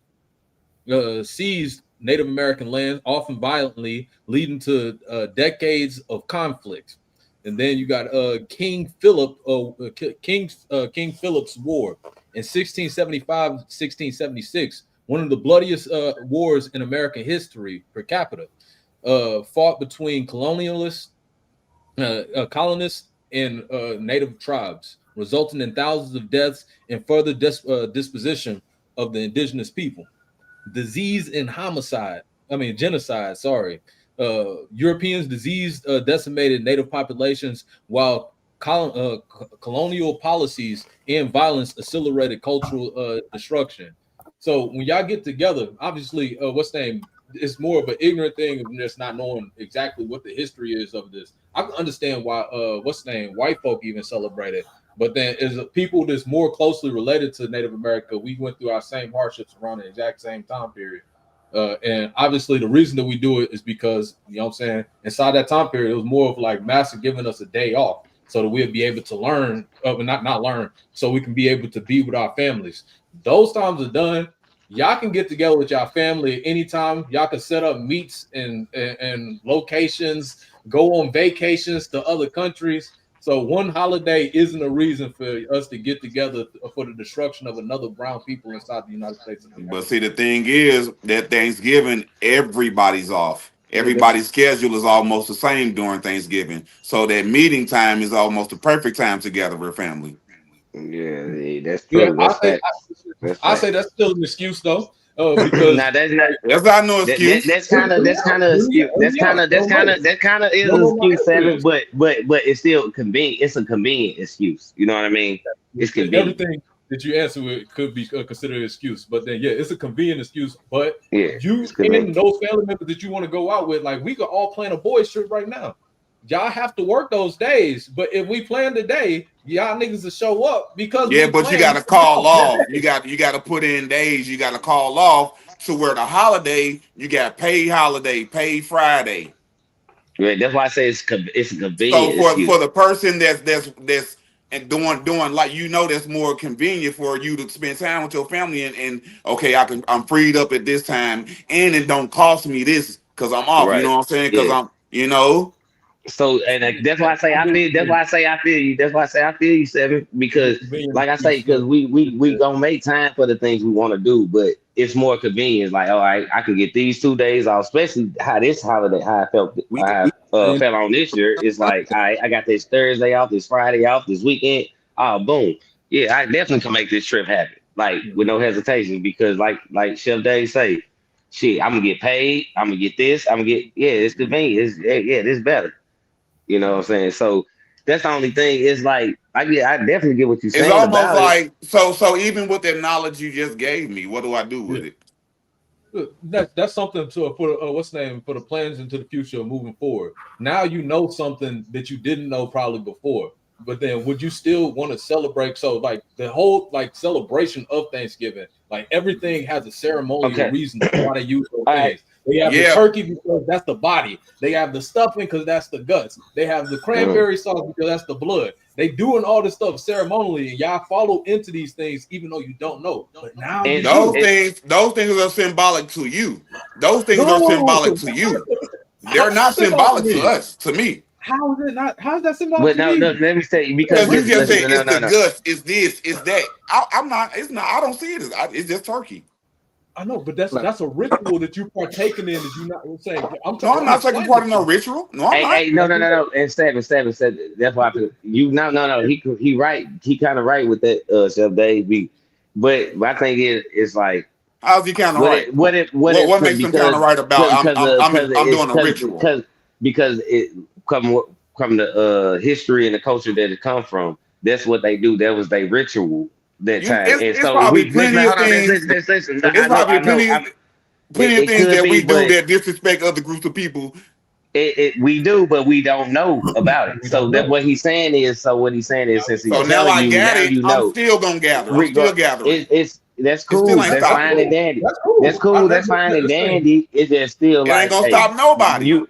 seized Native American lands, often violently, leading to decades of conflict. And then you got King Philip's War in 1675-1676, one of the bloodiest wars in American history per capita, fought between colonists and native tribes, resulting in thousands of deaths and further disposition of the indigenous people. Disease and genocide. Sorry, Europeans diseased, decimated native populations, while colonial policies and violence accelerated cultural destruction. So when y'all get together, obviously, what's the name? It's more of an ignorant thing of just not knowing exactly what the history is of this. I can understand why what's the name? White folk even celebrate it. But then, as a people that's more closely related to Native America, we went through our same hardships around the exact same time period. And obviously, the reason that we do it is because, you know what I'm saying, inside that time period, it was more of like Master giving us a day off so that we'll be able to learn, not learn, so we can be able to be with our families. Those times are done. Y'all can get together with y'all family anytime. Y'all can set up meets and locations, go on vacations to other countries. So one holiday isn't a reason for us to get together for the destruction of another brown people inside the United States of But America. see, the thing is that Thanksgiving, everybody's off. Yeah, but Everybody's schedule is almost the same during Thanksgiving. So that meeting time is almost the perfect time together with family. Yeah, that's yeah, true. That's facts. That's I say facts. that's still an excuse though, because Now that's not like, That's not no excuse. that's kind of excuse. That kind of is an excuse, Seven. But it's still convenient. It's a convenient excuse. You know what I mean? It's convenient. everything that you answer with could be considered an excuse. But then, yeah, it's a convenient excuse. But Yeah, you it's and convenient. those family members that you want to go out with, like we could all plan a boys trip right now. Y'all have to work those days, but if we plan today, y'all niggas to show up because Yeah, we but you plan. got to call off. You got to put in days. You got to call off to where the holiday you got paid holiday, paid Friday. Right, that's why I say it's a So convenient for excuse. the person that's and doing like that's more convenient for you to spend time with your family and okay, I'm freed up at this time and it don't cost me this because I'm off. You Right. know what I'm saying? Because Yeah. I'm you know. So and that's why I say I feel. That's why I say I feel you. That's why I say I feel you, Seven. Because like I say, because we gonna make time for the things we want to do, but it's more convenient. Like, all right, I can get these 2 days off. Especially how this holiday, how I felt, We how we I saying felt on this year. It's like, all right, I got this Thursday off, this Friday off, this weekend. Oh, boom. Yeah, I definitely can make this trip happen. Like with no hesitation, because like Chef Dave say, shit, I'm gonna get paid. I'm gonna get this. I'm gonna get it's convenient. Yeah, this better. You know what I'm saying? So that's the only thing. Is like I definitely get what you're It's saying almost about it. like so even with that knowledge you just gave me, what do I do with it? That's something to for what's the name for the plans into the future moving forward. Now you know something that you didn't know probably before. But then would you still want to celebrate? So like the whole like celebration of Thanksgiving, like everything has a ceremonial Okay. reason why they use those All right. things. They have the Yeah. turkey because that's the body. They have the stuffing because that's the guts. They have the cranberry sauce because that's the blood. They doing all this stuff ceremonially, and y'all follow into these things even though you don't know. But now you And Those do. it, things, those things are symbolic to you. Those things are No, symbolic to you. how They're is that not symbolic to symbolic to me? us, to me. How is it not? How is that symbolic but to no, no. me? Let me say because Because you just listen. say No, it's no, the no. guts, it's this, it's that. I'm not. It's not. I don't see it as. It's just turkey. I know, but that's a ritual that you partaking in. That you not saying. No, I'm I'm not taking explaining part it in to no you. ritual. No, I'm not. Hey, no, no, no, no. And seven said that's why I feel you. No. He right. He kind of right with that. Chef Dave. But my thing is like How's he kind of what right? it what it what it What makes him kind of right about? I'm doing a ritual. because it come the history and the culture that it come from. That's what they do. That was their ritual that time. And It's so probably we listen. plenty of Hold on. things. Listen. It's I probably know. plenty of It things could that be, we do but that disrespect other groups of people. we do, but we don't know about it. We So don't that know. what he's saying is, so what he's saying is, since he's So now telling I you, got now it. you I'm know. still gonna gather. I'm still Regard, gathering. it's that's It still cool. ain't That's That's stopping fine and me. cool. dandy. That's That's cool. cool. That's fine and This thing, dandy. It's just still It ain't like, gonna hey, stop nobody. you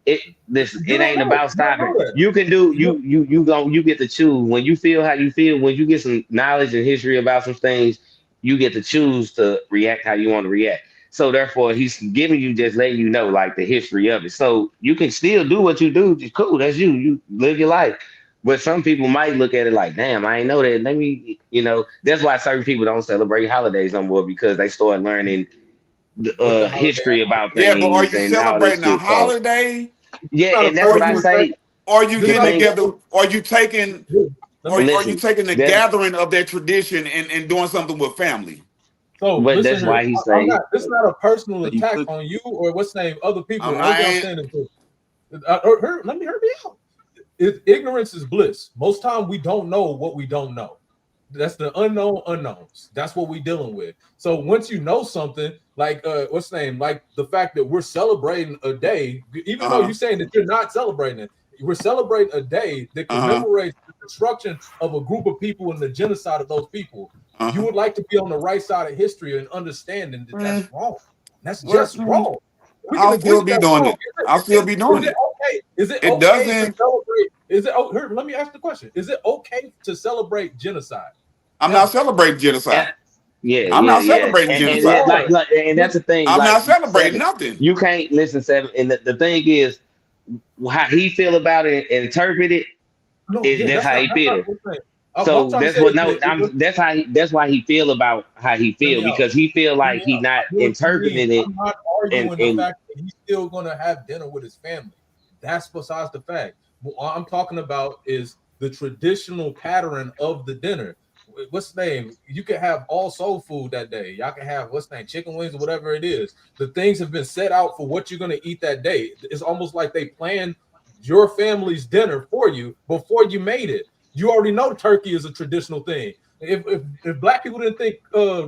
it this you it don't ain't know. about You don't stopping. know that. You can do You you get to choose when you feel how you feel. When you get some knowledge and history about some things, you get to choose to react how you want to react. So therefore, he's giving you just letting you know like the history of it. So you can still do what you do. It's cool. That's you. You live your life. But some people might look at it like, damn, I ain't know that. Let me, that's why certain people don't celebrate holidays no more because they start learning the what the holiday? history about Yeah, but are things you and all this celebrating a shit. So holiday? yeah, Not a and that's Or what I personal attack. say. are you This is The getting not a thing, together? personal. Are you taking? Let me. Are you listen, taking the that's gathering of that tradition and doing something with family? So but listen that's here. why he I'm say not. This is not a personal so you attack cook. on you or what's the name other people. I'm All not. y'all Ain't, saying is this. Let me hear me out. Ignorance is bliss. Most time we don't know what we don't know. That's the unknown unknowns. That's what we're dealing with. So once you know something, like what's the name, like the fact that we're celebrating a day, even though uh-huh. you're saying that you're not celebrating it, we're celebrating a day that Uh-huh. commemorates the destruction of a group of people and the genocide of those people. You Uh-huh. would like to be on the right side of history and understanding that that's Mm, wrong. That's well, just wrong. We can I'll agree still that be that's doing wrong. it. I'll still be Is doing it it. okay? Is it It okay to doesn't. celebrate? Is it? Oh, here, let me ask the question. Is it okay to celebrate genocide? I'm not Ever? celebrating yeah, genocide. yeah, I'm yeah, not yeah. celebrating And You that, genocide. are. and that's the thing, I'm like not celebrating seven. nothing. You can't listen, seven. And the thing is, how he feel about it and interpret it No, is yeah, that's how he that's not feel. what I'm saying. What I'm So trying to that's say what is no, that that's how that's why he feel about how he hear feel me out. because he feel Hear like me he out. not I get what you mean. interpreting it I'm not arguing the and fact that he's still gonna have dinner with his family. That's besides the fact. What I'm talking about is the traditional pattern of the dinner. What's the name? You can have all soul food that day. Y'all can have what's the name, chicken wings or whatever it is. The things have been set out for what you're gonna eat that day. It's almost like they planned your family's dinner for you before you made it. You already know turkey is a traditional thing. If black people didn't think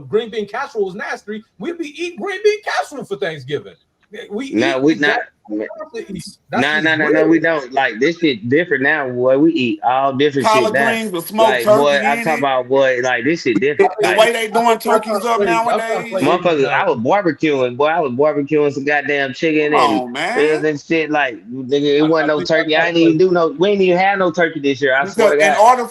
green bean casserole was nasty, we'd be eating green bean casserole for Thanksgiving. We No, eat we not. exactly what we have to eat. That's Nah, just nah, nah, no, we real. don't. Like this shit different now, boy. We eat all different shit Collard now. greens with smoked Like, boy, I turkey in talk it. about boy, like this shit different. The Like way they doing turkeys up Y'all trying to play nowadays. ignorant motherfuckers, now. I was barbecuing, boy. I was barbecuing some goddamn chicken Come and on, man. ribs and shit. Like, nigga, it I wasn't no think y'all turkey. trying I to ain't play. even do no. We ain't even have no turkey this year. I swear Because to God, I in ain't order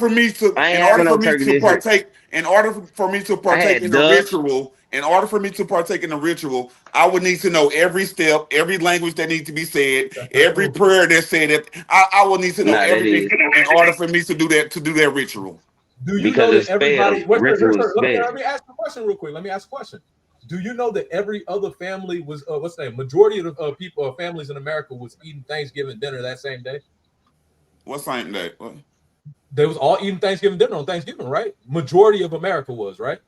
having for no me turkey to this year. partake, in order for me to I partake had in the duck. ritual, in order for me to partake in the ritual, I would need to know every step, every language that needs to be said, every prayer that's said. I will need to know Nah, that everything is in order for me to do that ritual. Do you because know that it's everybody? spelled. Ritual is Let spelled. me ask you a question real quick. Let me ask a question. Do you know that every other family was what's the name? Majority of the people, families in America was eating Thanksgiving dinner that same day. What same day? What? They was all eating Thanksgiving dinner on Thanksgiving, right? Majority of America was, right?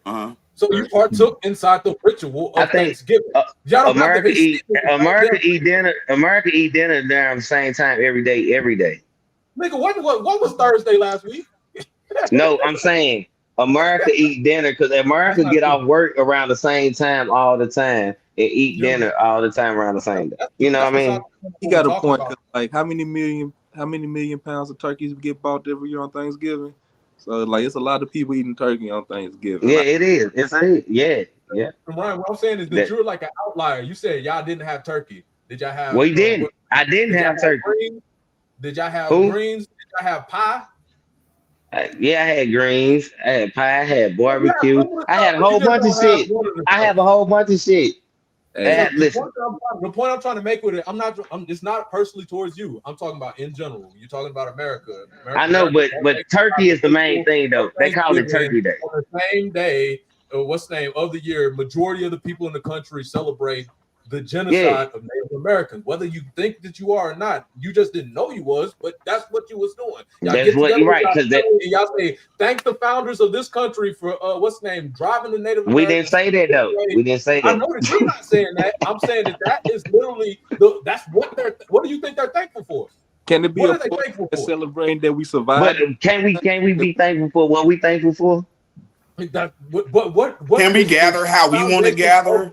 Uh-huh. So you partook inside the ritual I of think Thanksgiving. Y'all don't have to America conceive eat it right America there. eat dinner. America eat dinner around the same time every day. Every day. Nigga, what was Thursday last week? No, I'm saying America eat dinner because That's America not get true. off work around the same time all the time and eat You know, dinner all the time around the same day. You know that's what I beside mean? what He we're got a talking point. about. 'Cause, like, how many million pounds of turkeys get bought every year on Thanksgiving? So, like, it's a lot of people eating turkey on Thanksgiving. Yeah, Like, it is. Yeah, yeah. Ryan, what I'm saying is that That you're like an outlier. You said y'all didn't have turkey. Did y'all have we didn't. what? I didn't Did y'all have have turkey. greens? Did y'all have Who? greens? Did y'all have pie? Yeah, I had greens. I had pie. I had So you have barbecue. some of the I stuff, had a but you whole just bunch of don't have shit. one of the I stuff. have a whole bunch of shit. hey, So Listen, the point I'm trying to make with it, it's not personally towards you. I'm talking about in general. You're talking about America. I know, America but don't turkey is the main ritual thing of though. They call it Thanksgiving Turkey Day. on the same day. What's the name of the year? Majority of the people in the country celebrate the Yeah, genocide of Native Americans. Whether you think that you are or not, you just didn't know you was, but that's what you was doing. Y'all that's get what together you're with right. Because y'all and y'all say, thank the founders of this country for what's the name, driving the Native we didn't Americans say that this though. way. We didn't say I that. know that you're not saying that. I'm saying that is literally that's what they're. What do you think they're thankful for? can it be What a are they point thankful of for? celebrating that we But survived? can we be thankful for what we thankful for? That what Can we is the gather how we want to foundation of gather?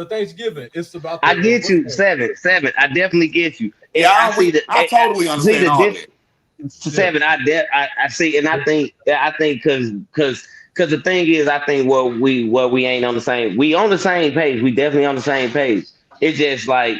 Thanksgiving? It's about I the get what's you, the name? seven. I definitely get you, and I Yeah, see the I totally see understand the all diff that. Yeah. seven. I see, and I think because the thing is, I think what we ain't on the same. We on the same page. We definitely on the same page. It's just like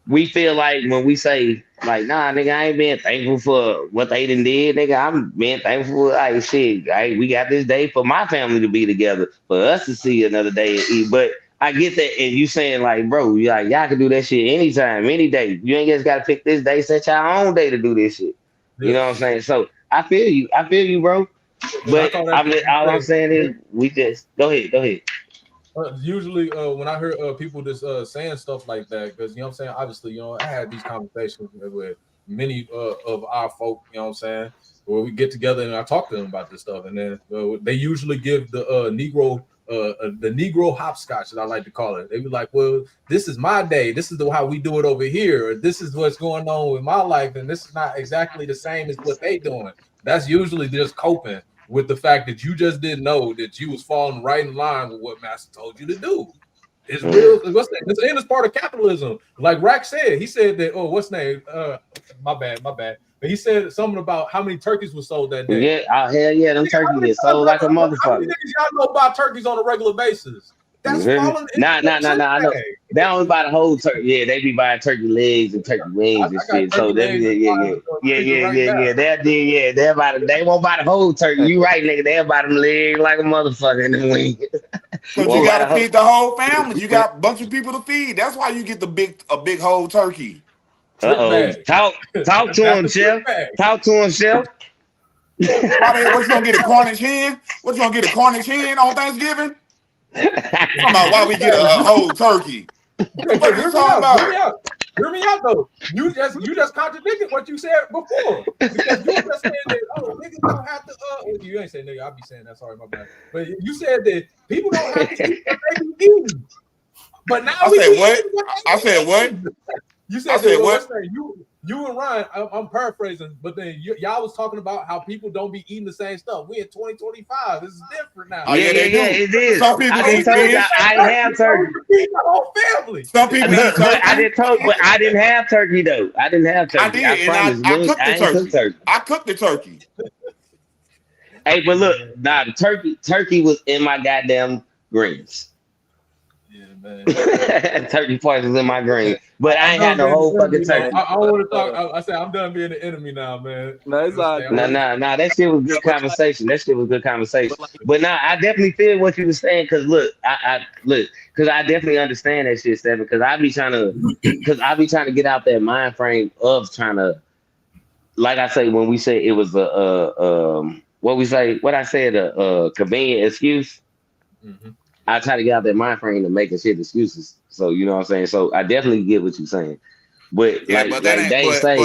we feel like when we say like, nah, nigga, I ain't being thankful for what they done did, nigga. I'm being thankful for like shit. We got this day for my family to be together, for us to see another day and eat. But I get that, and you saying like, bro, you like y'all can do that shit anytime, any day. You ain't just gotta pick this day, set your own day to do this shit. You know what I'm Yes. saying? So I feel you. I feel you, bro. And I But thought that all I'm saying is we just go ahead, go ahead. usually when I hear people just saying stuff like that, because you know what I'm saying, obviously, I had these conversations with many of our folk, you know what I'm saying, where we get together and I talk to them about this stuff, and then they usually give the Negro hopscotch, that I like to call it. They be like, well, this is my day, this is how we do it over here, or this is what's going on with my life, and this is not exactly the same as what they doing. That's usually just coping with the fact that you just didn't know that you was falling right in line with what Master told you to do. It's real. What's that? It's part of capitalism. Like Rack said, he said that. Oh, what's name? My bad. But he said something about how many turkeys were sold that day. Yeah, hell yeah, them Nigga, turkeys get sold like a how many motherfucker. niggas y'all know buy turkeys on a regular basis? You That's hear me? falling into Nah, the nah, nah, trick nah. I know bag. they only buy the whole turkey. Yeah, they be buying turkey legs and turkey wings and I got shit. So turkey that legs yeah, in yeah, my yeah, yeah, freezer yeah, right yeah, now. yeah. They won't buy the whole turkey. Hey, You right, nigga. They'll buy them legs like a motherfucker and the wing. we Because you Won't put buy got the to whole. feed the whole family. we You put got a bunch of people to feed. That's why you get a big whole turkey. Trick Uh-oh. bag. Talk to That's him, the trick chef. bag. Talk to him, chef. What you gonna get a Cornish hen? What you gonna get a Cornish hen on Thanksgiving? Talking about why we get a whole turkey. Okay, What are you hear me talking out. Hear me about? out. Hear me out though. You just contradicted what you said before, because you were just saying that niggas don't have to you ain't saying nigga, I'll be saying that, sorry, my bad. But you said that people don't have to eat what they be eating. But now I we said be what? eating what I they said be what? eating. You I said that said what? what's that? you and Ryan, I'm paraphrasing, but then y'all was talking about how people don't be eating the same stuff. We in 2025. This is different now. Oh yeah, they do. It is. Some people I just eat told you fish. I ain't have turkey. The whole family. Some people eat But I turkey. just told, but I didn't have turkey though. I didn't have I turkey. did, and promise. I Look, cooked the I ain't cooked turkey. turkey. I cooked the turkey. Hey, but look, nah, the turkey was in my goddamn greens. Yeah, man. Turkey parts was in my greens, but I ain't I'm had no done whole being fucking the enemy, turkey. though. I want to talk. I said I'm done being the enemy now, man. No, it's all Nah, good. nah. That shit was good But like, conversation. That shit was good conversation. but like, But nah, I definitely feel what you were saying. Cause look, I look, cause I definitely understand that shit, Stephen. Cause I be trying to get out that mind frame of trying to, like I say, when we say it was what I said, a convenient excuse. Mhm. I try to get out that mind frame of making shit excuses. So you know what I'm saying. So I definitely get what you're saying. But Yeah, but that like ain't. Dave say,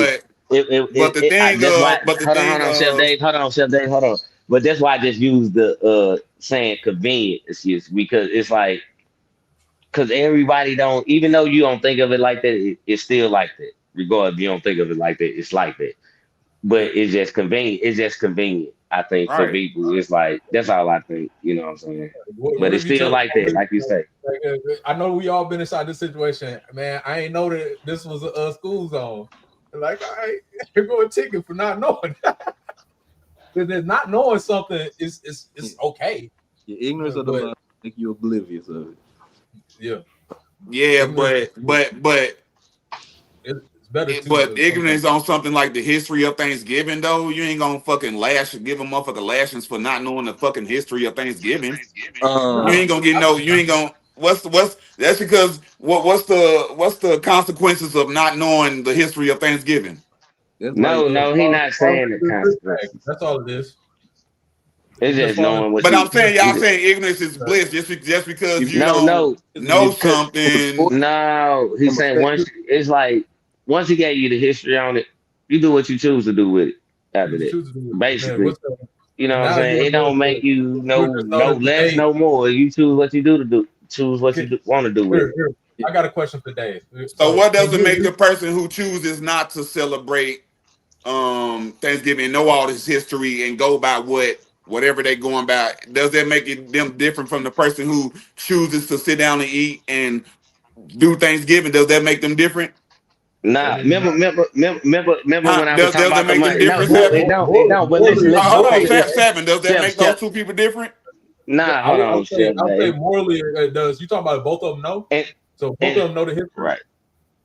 But the thing that's why. of but the Hold thing on, Chef of Dave. Chef Dave. Hold on. But that's why I just use the saying convenient excuse because it's like because everybody don't even though you don't think of it like that, it's still like that. Regardless, if you don't think of it like that, it's like that. But Yeah. it's just convenient. It's just convenient. I think for right. people, it's like that's all I think. You know what I'm saying? What But it's if you still tell like that, like you say. I know we all been inside this situation, man. I ain't know that this was a school zone. Like, all right, you're going ticket for not knowing. Because not knowing something is okay. your ignorance of the But law make you oblivious of it. yeah, Yeah, ignorance, it's better but to sometimes. ignorance on something like the history of Thanksgiving though, you ain't gonna fucking give a motherfucker lashings for not knowing the fucking history of Thanksgiving. You Um, ain't gonna get no. You ain't gonna. What's that's because what's the consequences of not knowing the history of Thanksgiving? that's like No, he not saying the consequences. That's all it is. It's It's just just falling. knowing what But I'm you. saying y'all saying ignorance is bliss just because if you No, don't no, know because something. no, he's from saying once effective. it's like once he gave you the history on it, you do what you choose to do with it You after that. choose to do it. Man, Basically, you know what I'm now saying? It don't make you you just know no that less, today. no more. You choose what you do to do. Choose what you Okay, want to do with it. here. I got a question for Dave. So So what can does it you make agree? the person who chooses not to celebrate Thanksgiving, know all this history and go by whatever they going by? Does that make them different from the person who chooses to sit down and eat and do Thanksgiving? Does that make them different? Nah, That means remember Huh? when I was talking Does that about the make them money? No, different, no, it Seven? don't, it don't. But listen, morally, listen, Hold on, okay, morally, listen, Seven. Does that make those chef. two people different? Nah, I hold would, on, chef, I would say Dave. morally it does. You talking about both of them know? And So both of and them know the history. right,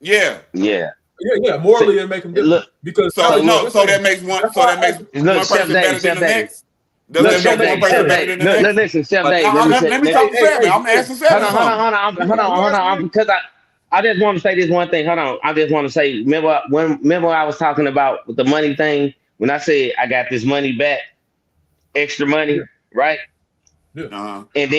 Yeah. yeah. Yeah. So, Morally, it make them different look, because So so now what look, you're so saying. that makes one. That's So why that I makes asked. one person better than Chef the Dave. next. Does Look, that Chef make one Dave, person Chef better Dave. than the Look, next? listen, Chef Dave. Let me say, Let me talk to Seven. I'm asking hold Seven on, something. hold on, because I just want to say this one thing. Hold on, I just want to say, remember I was talking about the money thing when I said I got this money back, extra Yeah, money, right? yeah. Uh-huh. And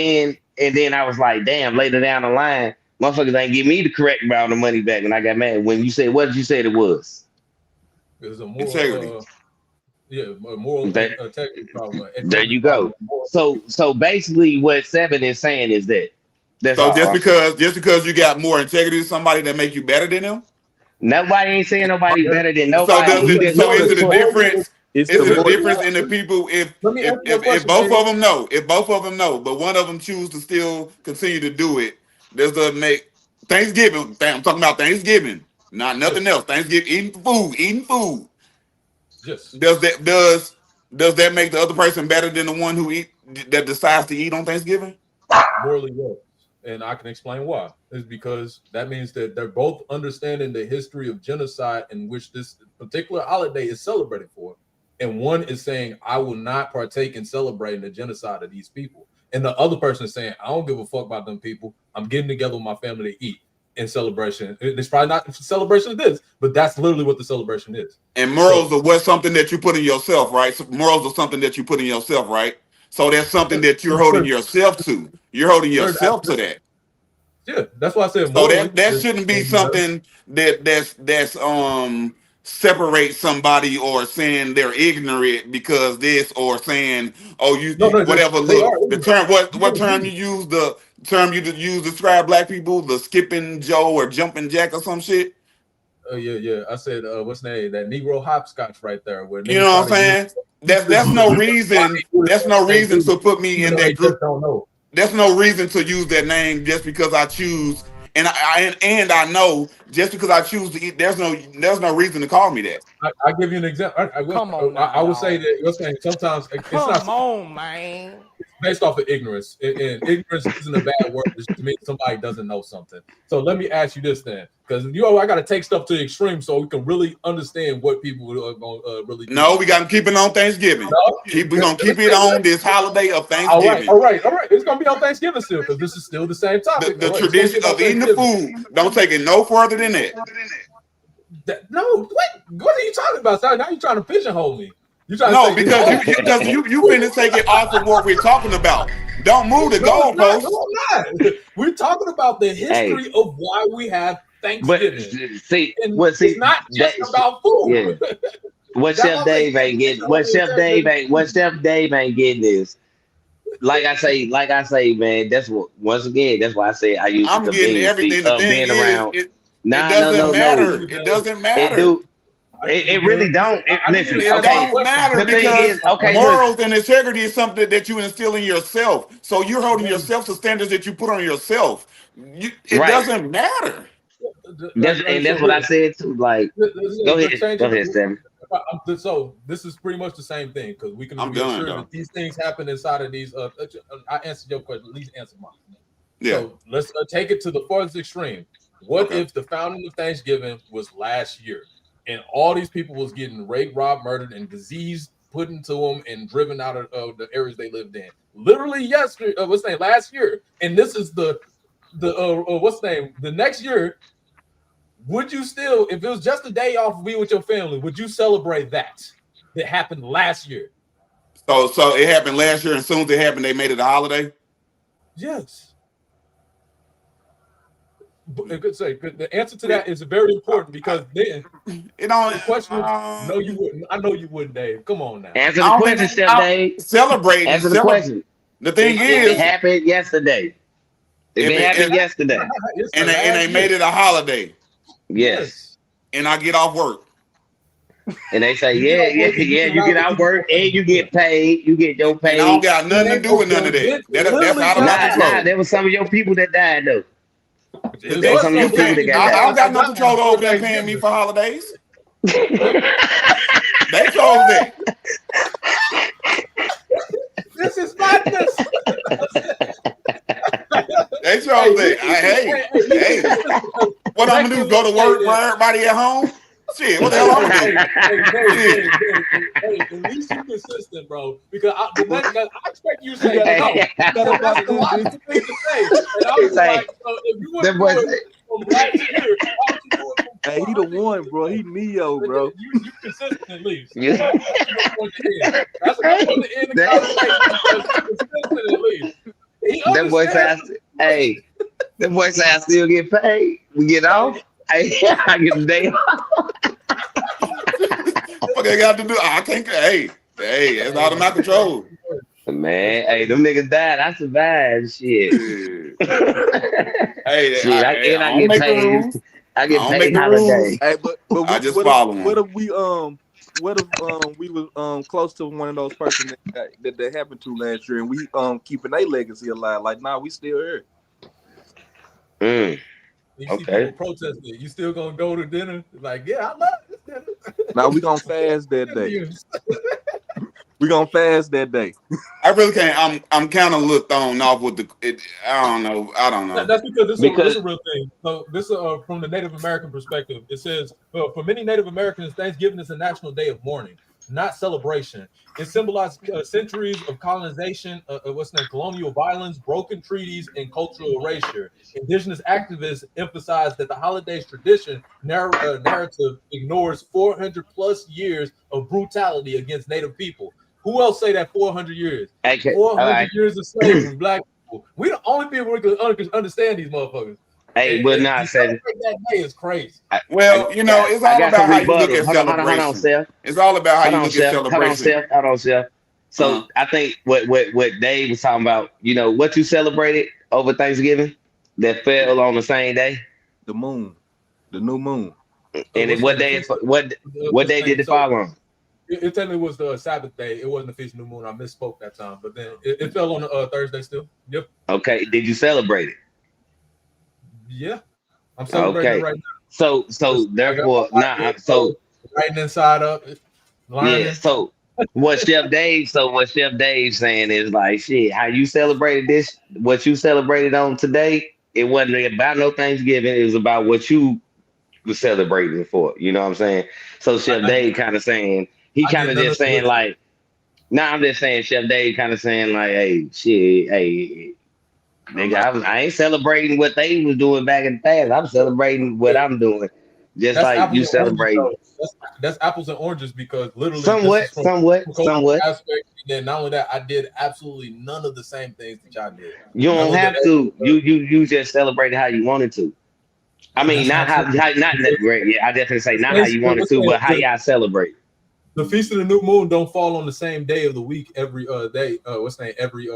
then I was like, damn, later down the line, motherfuckers ain't give me the correct amount of money back, and I got mad when you said, what did you say it was? There's a Integrity. moral, a moral That integrity problem, there integrity you problem. go. So basically, what Seven is saying is that that's So all. just because you got more integrity than somebody that make you better than them. Nobody ain't saying nobody better than So nobody. He just so knowing is the it a choice. difference? It's Is the it a more difference in the people Let me answer your if question, both Dave. of them know, but one of them choose to still continue to do it? Does that make Thanksgiving? I'm talking about Thanksgiving, not nothing Yes, else. Thanksgiving, eating food. yes. Does that make the other person better than the one who that decides to eat on Thanksgiving? Morally, yes. And I can explain why. It's because that means that they're both understanding the history of genocide in which this particular holiday is celebrated for. And one is saying, I will not partake in celebrating the genocide of these people. And the other person is saying, I don't give a fuck about them people. I'm getting together with my family to eat in celebration. It's probably not a celebration of this, but that's literally what the celebration is. And So morals are what something that you put in yourself, right? So morals are something that you put in yourself, right? So that's something that you're holding yourself to. You're holding yourself to that. yeah, that's why I said So morally. that shouldn't be something that's separate somebody or saying they're ignorant because this or saying No, no, whatever. they are Look, the ignorant. term You what can term agree. you use, the term you use to describe black people, the skipping Joe or jumping Jack or some shit. Yeah. I said, what's the name? That Negro hopscotch right there. Where You know niggas what I'm try to use saying? That's no reason. That's no reason to put me in even though they that group. just don't know. There's no reason to use that name just because I choose, and I know just because I choose to eat. There's no reason to call me that. I give you an example. Come on now, I would say dog. that you're saying sometimes it's not Come on, man. based off of ignorance, and ignorance isn't a bad word. It just means somebody doesn't know something. So let me ask you this then, because I got to take stuff to the extreme so we can really understand what people are going to really do. No, we got to keep it on Thanksgiving. We're gonna keep it on this holiday of Thanksgiving. All right. It's gonna be on Thanksgiving still, because this is still the same topic. The tradition of eating the food. Don't take it no further than that. No, what are you talking about? Now you're trying to pigeonhole me. No, because you finna take it off of what we're talking about. Don't move the goalposts. No, I'm not. We're talking about the history of why we have Thanksgiving. It's not just about food. Yeah. What Chef Dave ain't getting? What Chef Dave ain't getting is, like I say, man. That's what. Once again, that's why I say I use I'm the getting everything. The thing being around. is, it doesn't matter. It doesn't matter. It really don't. Listen, it don't matter because morals and integrity is something that you instill in yourself. So you're holding yourself to standards that you put on yourself. It doesn't matter. That's what I said too. Like, go ahead, Sam. So this is pretty much the same thing, because we can be sure that these things happen inside of these. I answered your question. At least answer mine. Yeah. So let's take it to the farthest extreme. What if the founding of Thanksgiving was last year, and all these people was getting raped, robbed, murdered, and disease put into them and driven out of the areas they lived in? Literally yesterday, last year, and this is the next year. Would you still, if it was just a day off of being with your family, would you celebrate that happened last year? So it happened last year, and as soon as it happened, they made it a holiday? Yes. The answer to that is very important, because then the question is, no, you wouldn't. I know you wouldn't, Dave. Come on now. Answer the question, Chef Dave. Celebrate. Answer the question. The thing is, it happened yesterday. It happened yesterday, and they made it a holiday. Yes. And I get off work. And they say, yeah, you get out work and you get paid. You get your pay. And I don't got nothing to do with none of that. That's out of my control. There was some of your people that died, though. I don't got no control over them paying me for holidays. They chose that. This is madness. They chose that. Hey. What I'm gonna do? Go to work for everybody at home? Shit, what the hell I'm gonna do? Hey, at least you're consistent, bro. Because I expect you to say no. Because that's a lot of things to say. And I was like, so if you want to do it from last year, why would you do it from Hey, he the one, bro. He Neo, bro. You consistent at least. Yeah. That's a good one to end the conversation. Consistent at least. That boy said, hey, that boy said I still get paid. We get off. I get a day off. What they got to do? I can't. Hey, it's out of my control. Man, hey, them niggas died. I survived. Shit. Hey, shit. I get paid. I get paid holiday. Hey, but I just follow them. What if we we was close to one of those persons that happened to last year, and we keeping their legacy alive? Like, nah, we still here. You see people protesting. You still gonna go to dinner? Like, yeah, I love this dinner. Now we gonna fast that day. We gonna fast that day. I really can't. I'm kind of looked on off with I don't know. That's because this is a real thing. So this from the Native American perspective. It says for many Native Americans, Thanksgiving is a national day of mourning, not celebration. It symbolizes centuries of colonization, colonial violence, broken treaties, and cultural erasure. Indigenous activists emphasize that the holiday's tradition narrative ignores 400 plus years of brutality against Native people. Who else say that 400 years? 400 years of slavery, black people. We the only people who can understand these motherfuckers. Hey, we're not saying that day is crazy. It's all about how you look at celebration. Hold on, Seth. It's all about how you look at celebration. Hold on, Seth. So I think what Dave was talking about, what you celebrated over Thanksgiving that fell on the same day? The moon, the new moon. And then What's what the day? feast? What What's day the did name? it So fall on? it technically was the Sabbath day. It wasn't the feast of new moon. I misspoke that time, but then it fell on a Thursday still. Yep. Okay, did you celebrate it? Yeah. I'm celebrating it Okay, right now. so I got my therefore, wife so writing inside up, yeah, learning. so what Chef Dave saying is like shit. How you celebrated this? What you celebrated on today? It wasn't about no Thanksgiving. It was about what you was celebrating for. You know what I'm saying? So Chef I Dave kind of saying he I kind did of none just of the saying ritual. like, nah, I'm just saying Chef Dave kind of saying like, hey, shit, hey, nigga, I ain't celebrating what they was doing back in the past. I'm celebrating what I'm doing, just That's like apples you and oranges, celebrating. though. That's apples and oranges because literally this Somewhat, is from somewhat, a cultural somewhat. aspect. And then not only that, I did absolutely none of the same things that y'all did. You None don't of the have to. You just celebrated how you wanted to. I mean, that's not not true. not great. Yeah, I definitely say not how you wanted What's to, saying, but how y'all celebrate. the feast of the new moon don't fall on the same day of the week every day. What's the name every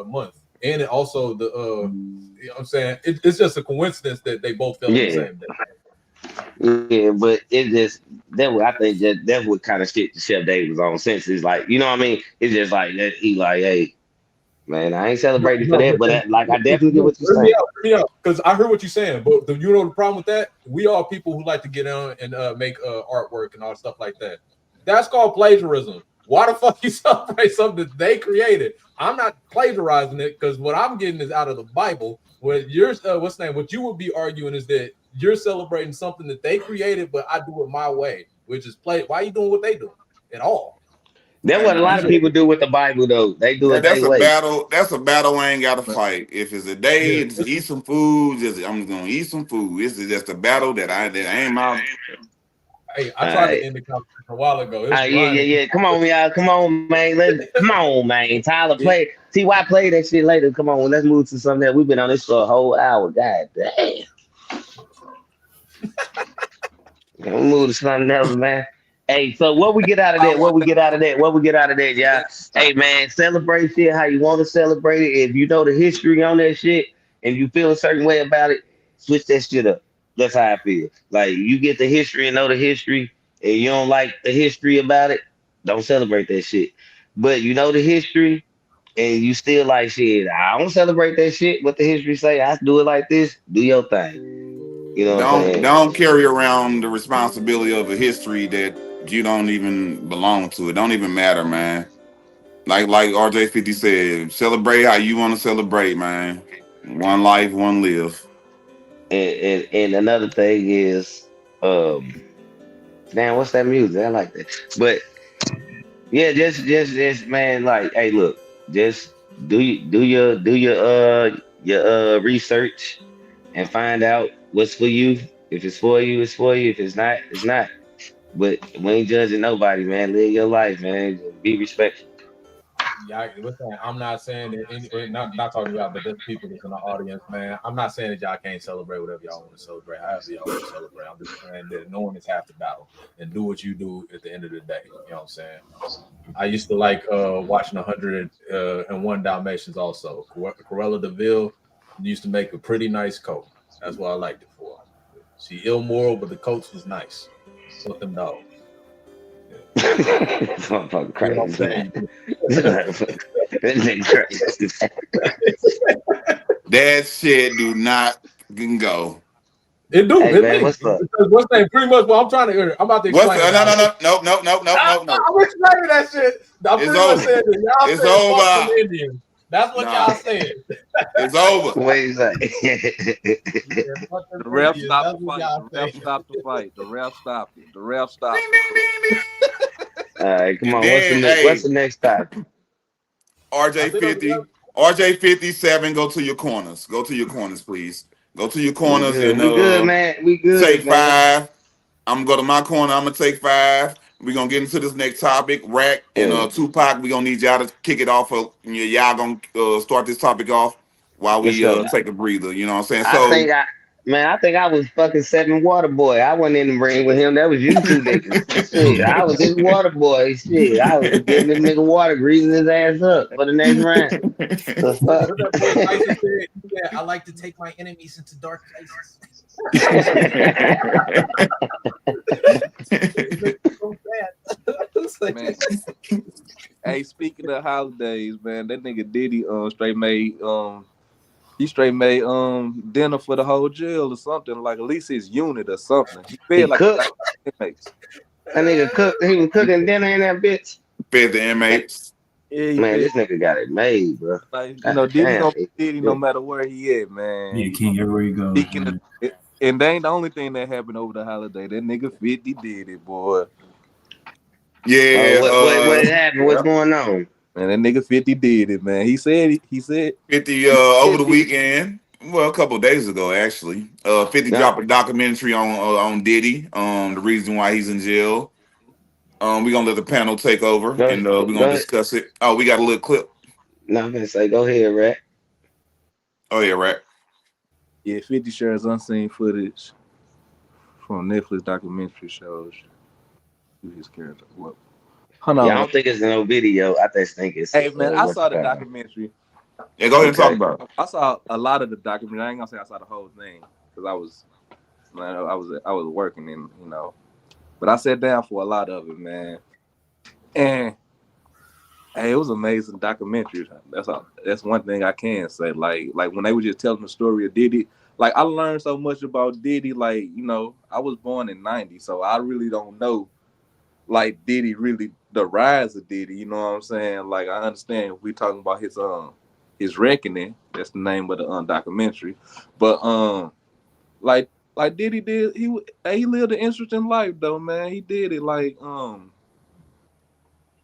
month, and it also the you know what I'm saying it's just a coincidence that they both fell on the Yeah, same day. yeah, but it just I think that's what kind of shit the Chef Dave was on. Since it's like, you know what I mean? It's just like that. He like, hey, man, I ain't celebrating for No, that, but but then, like, I definitely get what you're saying. hear me out, because I heard what you're saying. But you know the problem with that, we are people who like to get on and make artwork and all stuff like that. That's called plagiarism. Why the fuck you celebrate something that they created? I'm not plagiarizing it because what I'm getting is out of the Bible. What yours, what's the name? What you would be arguing is that you're celebrating something that they created, but I do it my way, which is play. Why are you doing what they do at all? That's Hey what a man, lot of people do with the Bible, though. They do it that's their a way. battle. That's a battle I ain't got to fight. If it's a day Yeah. to eat some food, I'm gonna eat some food. This is just a battle that ain't my. Hey, I All tried to right. end the conversation a while ago. It was Ah, yeah, Brian yeah, that yeah. Come on, y'all. Come on, man. Come on, man. Tyler, play. Ty, play that shit later. Come on, let's move to something that we've been on this for a whole hour. God damn. Can we move to something else, man? Hey, so what we get out of I that? What want we that get out of that? What we get out of that, y'all? next Hey, time. man, celebrate shit how you want to celebrate it. If you know the history on that shit and you feel a certain way about it, switch that shit up. That's how I feel. Like, you get the history and know the history, and you don't like the history about it, don't celebrate that shit. But you know the history, and you still like shit. I don't celebrate that shit. What the history say? I do it like this. Do your thing. You know what I'm saying? Don't carry around the responsibility of a history that you don't even belong to. It don't even matter, man. Like RJ50 said, celebrate how you want to celebrate, man. One life, one live. And another thing is, um, damn, what's that music? I like that. But yeah, just man, like, hey, look, just do your research and find out what's for you. If it's for you, it's for you. If it's not, it's not. But we ain't judging nobody, man. Live your life, man. Just be respectful. Yeah, I'm not saying that not talking about, but there's people that's in the audience, man. I'm not saying that y'all can't celebrate whatever y'all want to celebrate, however y'all want to celebrate. I'm just saying that knowing is half the battle, and do what you do at the end of the day. You know what I'm saying? I used to like watching 101 Dalmatians also. Corella Deville used to make a pretty nice coat. That's what I liked it for. She immoral, but the coats was nice. Fuck them dogs. Yeah. This motherfucker You know crazy, what man. I'm saying? This motherfucker, this nigga crazy. That shit do not can go. It do. Hey, It man, may. what's up? Because what's name? Pretty much what I'm trying to. I'm about to What's explain the, it no now. no no no no no no no no. I'm explaining that shit. I'm It's pretty much over. saying that y'all It's said fuck them over. Indians. That's what Nah, y'all said. it's over. What you say? Yeah, fuck them The ref Indians. stopped That's the what fight. y'all The ref said. stopped the fight. The ref stopped it. The ref Ding stopped it. ding ding ding. All right, come And on. What's the then next? What's hey, the next topic? RJ I said, 50, RJ 57. Go to your corners. Go to your corners, please. Go to your We corners good. and We good, man. We take good, man. five. I'm gonna go to my corner. I'm gonna take five. We're gonna get into this next topic. Rack and Yeah, Tupac. We're gonna need y'all to kick it off. Y'all gonna start this topic off while let's we go. take a breather. You know what I'm saying? I So think I Man, I think I was fucking 7 water boy. I wasn't in the ring with him. That was you two niggas. Shit, I was his water boy. Shit, I was giving this nigga water, greasing his ass up for the next round. The fuck? What that boy Tyson said? Yeah, I like to take my enemies into dark places. Man. Hey, speaking of holidays, man, that nigga Diddy straight made dinner for the whole jail or something, like at least his unit or something. He He fed like cooked. inmates. That nigga cooked. He was cooking dinner in that bitch. Fed the inmates. Yeah, he Man, fed. this nigga got it made, bro. Like, God Diddy damn. gonna be Diddy no matter where he at, man. Yeah, king everywhere he goes. And they ain't the only thing that happened over the holiday. That nigga 50 did it, boy. Yeah. What happened? What's going on? Man, that nigga 50 did it, man. He said 50 over the weekend. Well, a couple of days ago, actually. 50 dropped a documentary on Diddy. The reason why he's in jail. We're gonna let the panel take over and we're gonna discuss it. Oh, we got a little clip. No, I'm gonna say, go ahead, Rat. Oh yeah, Rat. Yeah, 50 shares unseen footage from Netflix documentary shows who his character. What? Hold on. Yeah, I don't think it's no video. I just think it's. Hey man, I saw the documentary. Yeah, go ahead and talk about it. I saw a lot of the documentary. I ain't gonna say I saw the whole thing because I was working and but I sat down for a lot of it, man. And hey, it was amazing documentary. That's one thing I can say. Like when they were just telling the story of Diddy, like I learned so much about Diddy. Like I was born in '90, so I really don't know like Diddy really the rise of Diddy. You know what I'm saying? Like I understand we talking about his reckoning. That's the name of the documentary. But like Diddy did, he lived an interesting life though, man. He did it like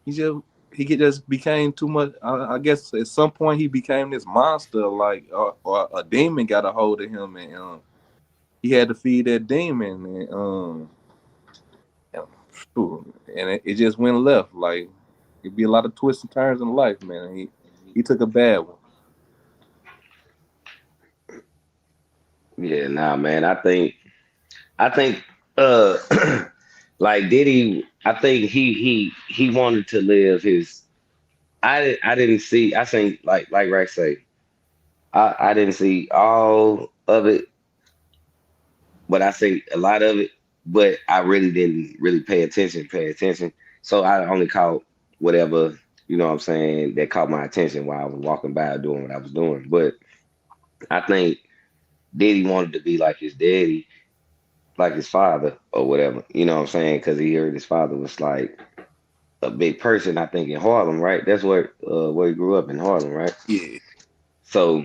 he just became too much. I guess at some point he became this monster, like or a demon got a hold of him, and he had to feed that demon, and it just went left. Like it'd be a lot of twists and turns in life, man. He took a bad one. Yeah, nah, man. I think like Diddy, I think he wanted to live his. I didn't see. I think like Rex say, I didn't see all of it, but I think a lot of it. But I really didn't really pay attention. So I only caught whatever, what I'm saying, that caught my attention while I was walking by doing what I was doing. But I think Diddy wanted to be like his daddy, like his father or whatever. You know what I'm saying? Because he heard his father was like a big person, I think, in Harlem, right? That's where he grew up, in Harlem, right? Yeah. So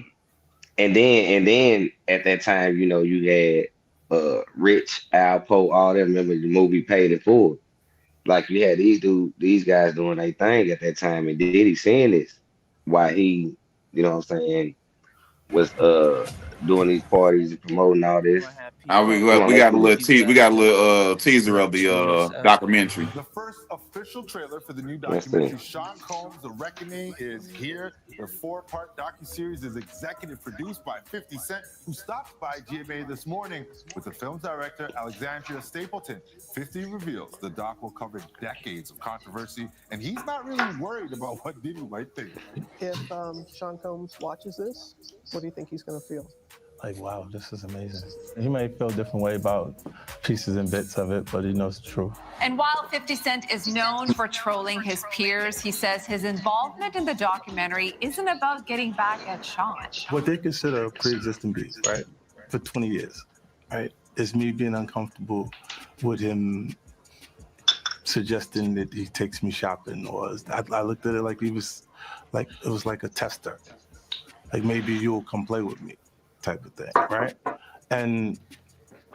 and then at that time, you had Rich, Alpo, all them. Remember the movie Paid in Full? Like you had these guys doing their thing at that time, and Diddy seeing this while he, you know what I'm saying, was doing these parties and promoting all this. We got a little teaser of the documentary. The first official trailer for the new documentary, Sean Combs: The Reckoning, is here. The 4-part docuseries is executive produced by 50 Cent, who stopped by GMA this morning with the film's director, Alexandria Stapleton. 50 reveals the doc will cover decades of controversy, and he's not really worried about what Diddy might think. If Sean Combs watches this, what do you think he's going to feel? Like, wow, this is amazing. He may feel a different way about pieces and bits of it, but he knows the truth. And while 50 Cent is known for trolling his peers, he says his involvement in the documentary isn't about getting back at Sean. What they consider a pre-existing beef, right, for 20 years, right, is me being uncomfortable with him suggesting that he takes me shopping, or I looked at it like it was like a tester. Like, maybe you'll come play with me, type of thing, right? And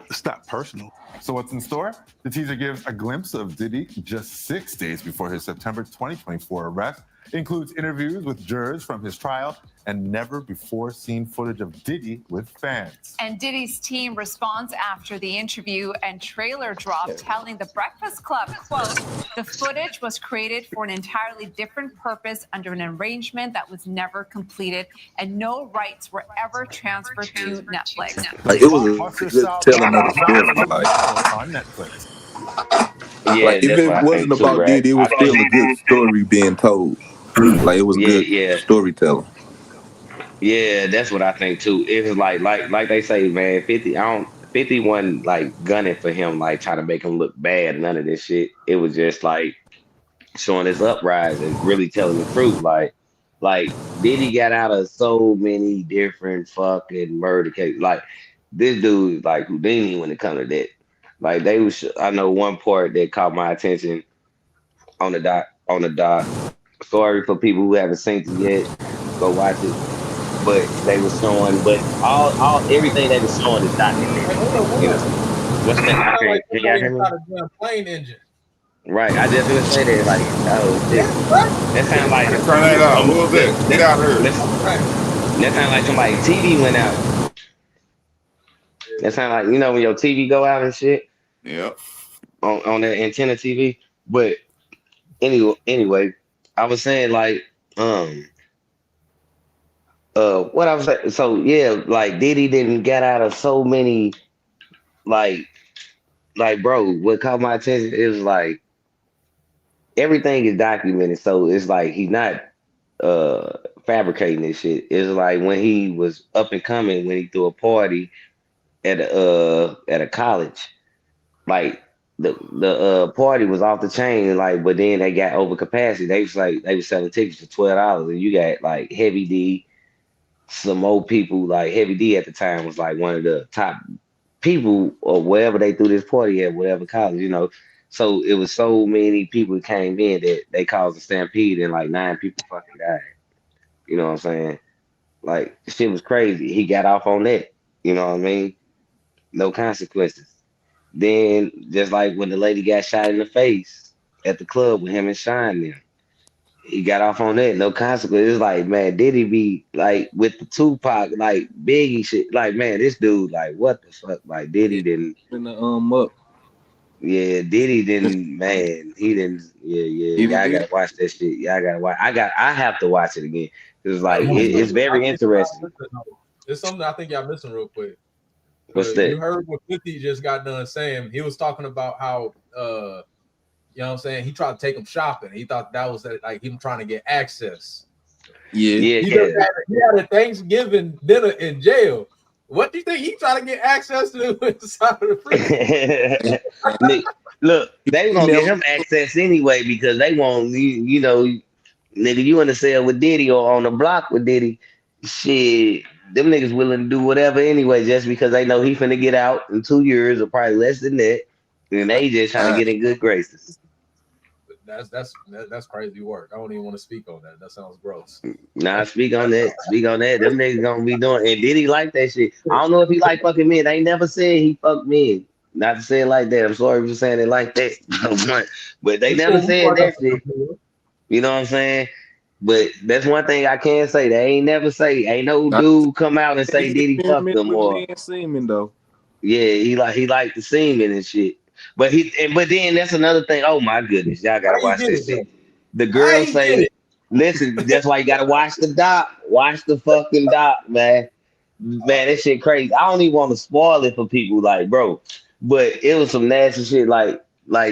it's not personal. So what's in store? The teaser gives a glimpse of Diddy just 6 days before his September 2024 arrest. Includes interviews with jurors from his trial and never before seen footage of Diddy with fans. And Diddy's team responds after the interview and trailer drop, telling The Breakfast Club, quote, "The footage was created for an entirely different purpose under an arrangement that was never completed, and no rights were ever transferred to Netflix." Like it was a good telling of the story. Like on Netflix. Yeah, Like if that's it what I wasn't think too, about right? Diddy, it was I still a think, good story being told. Like it was yeah, good yeah, storytelling. yeah, that's what I think too. It was like they say, man, 50, I don't 50 wasn't like gunning for him, like trying to make him look bad, none of this shit. It was just like showing his uprise and really telling the truth. Like Diddy got out of so many different fucking murder cases. Like this dude, like Houdini when it comes to that. Like they was, I know one part that caught my attention on the doc. On the doc. Sorry for people who haven't seen it yet. Go watch it. But they were showing, but all everything they were showing is Hey, documented. hold You know up. what's that? It I sound like can't. Can y'all somebody hear me? inside a damn plane engine. Right. I just gonna say that. Like, oh shit. What? That sound like Hey, turn that off. um. Who was That that? Get that out of here. that's that sound like somebody TV went out. That sound like when your TV go out and shit Yep. on that antenna TV. But anyway, I was saying like um what I was saying. So yeah, like Diddy didn't get out of so many like bro. What caught my attention is like everything is documented. So it's like he's not uh fabricating this shit. It's like when he was up and coming when he threw a party at a college. Like the party was off the chain, like, but then they got over capacity. They was selling tickets for $12, and you got like Heavy D, some old people like Heavy D at the time was like one of the top people or wherever they threw this party at, whatever college. So it was so many people came in that they caused a stampede and like 9 people fucking died. You know what I'm saying? Like shit was crazy. He got off on that. You know what I mean? No consequences. Then just like when the lady got shot in the face at the club with him and Shine there, he got off on that, no consequences. It's like, man, Diddy be like with the Tupac, like Biggie shit. Like, man, this dude, like, what the fuck? Like, Diddy Yeah. didn't, In the up. yeah, Diddy didn't, man, he didn't, yeah. Diddy Y'all did. gotta watch that shit. Y'all gotta watch. I have to watch it again. It's like, Hey, it's very interesting. It's something I think y'all missing real quick. What's You that? heard what 50 just got done saying. He was talking about how you know what I'm saying, he tried to take him shopping. He thought that was like him trying to get access. Yeah. He had a Thanksgiving dinner in jail. What do you think he trying to get access to inside of the prison? Nick, look, they gonna get never- him access anyway because they want nigga, you in the cell with Diddy or on the block with Diddy. Shit, them niggas willing to do whatever anyway, just because they know he finna get out in 2 years or probably less than that. And they just trying to get in good graces. That's crazy work. I don't even want to speak on that. That sounds gross. Nah, speak on that. Speak on that. Them niggas gonna be doing. And Diddy like that shit. I don't know if he like fucking men. They ain't never said he fucked men. Not to say it like that. I'm sorry for saying it like that. But they never said that shit. You know what I'm saying? But that's one thing I can say. They ain't never say. Ain't no dude come out and say He Diddy fucked experimented them with or men semen though. yeah, he like the semen and shit. But then that's another thing. Oh my goodness, y'all How gotta you watch get this it, shit. though? The How girls you get say, it? listen, that's why you gotta watch the doc. Watch the fucking doc, man. Man, that shit crazy. I don't even want to spoil it for people, like, bro. But it was some nasty shit. The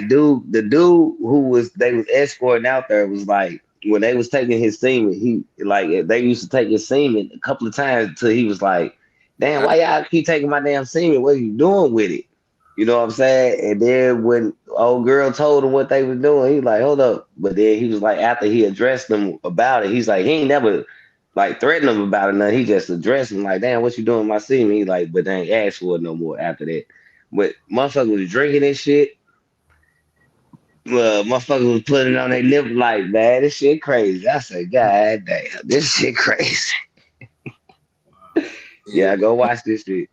dude who they was escorting out there was like, when they was taking his semen, they used to take his semen a couple of times until he was like, damn, why y'all keep taking my damn semen? What are you doing with it? You know what I'm saying? And then when old girl told him what they was doing, he was like, hold up. But then he was like, after he addressed them about it, he's like, he ain't never like threaten them about it. Nothing. He just addressed them like, damn, what you doing with my semen? He like, but they ain't asked for it no more after that. But motherfucker was drinking this shit. Motherfucker was putting it on their lip like, man, this shit crazy. I said, God damn, this shit crazy. Yeah, go watch this shit.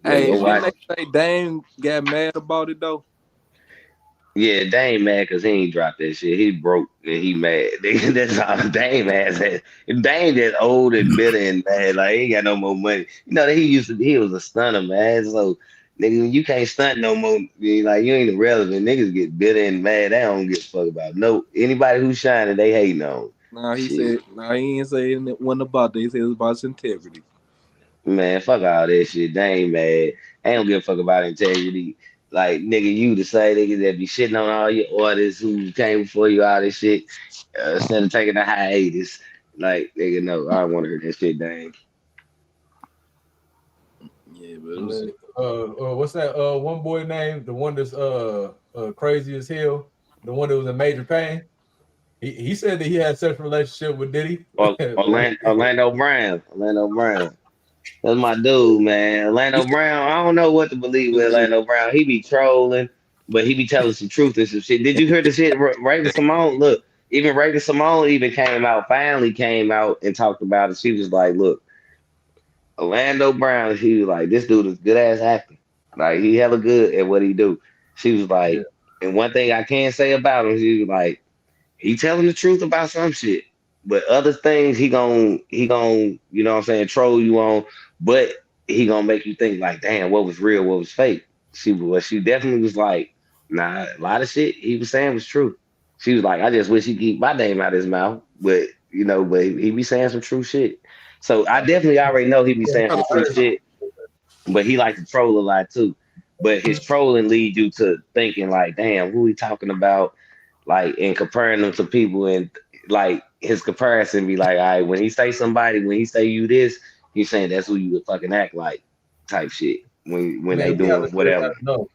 Yeah, Hey, go didn't watch they it. say Dame got mad about it though? Yeah, they ain't mad because he ain't dropped that shit. He broke and he mad. That's all Dame has. Dame just old and bitter and mad. Like he ain't got no more money. You know he was a stunner, man. So nigga, when you can't stunt no more, like you ain't irrelevant. Niggas get bitter and mad. They don't give a fuck about no anybody who's shining. They hating on Nah, he shit. said. Nah, he ain't saying it wasn't about that. He said it was about his integrity. Man, fuck all that shit. They ain't mad. They don't give a fuck about integrity. Like, nigga, you the same nigga that be shitting on all your artists who came before you, all this shit, instead of taking a hiatus. Like, nigga, no, I don't want to hear that shit, dang. Yeah, but it And was. then, what's that? One boy name, the one that's crazy as hell, the one that was in major pain. He said that he had a sexual relationship with Diddy. Orlando Brown. Orlando Brown. That's my dude, man. Orlando Brown. I don't know what to believe with Orlando Brown. He be trolling, but he be telling some truth and some shit. Did you hear the shit? Raven Simone. Look, even Raven Simone even came out. Finally came out and talked about it. She was like, "Look, Orlando Brown." He was like, "This dude is good ass actor. Like he hella good at what he do." She was Yeah. like, and one thing I can't say about him, she was like, he telling the truth about some shit, but other things he gon' you know what I'm saying, troll you on, but he gonna make you think like, damn, what was real, what was fake. She definitely was like, nah, a lot of shit he was saying was true. She was like, I just wish he keep my name out his mouth, but but he be saying some true shit. So I definitely already know he be saying some true shit, but he like to troll a lot too. But his trolling leads you to thinking like, damn, who he talking about? Like and comparing them to people and like his comparison be like, all right, when he say you this, he's saying that's who you would fucking act like type shit when they Man, we doing gotta whatever. know.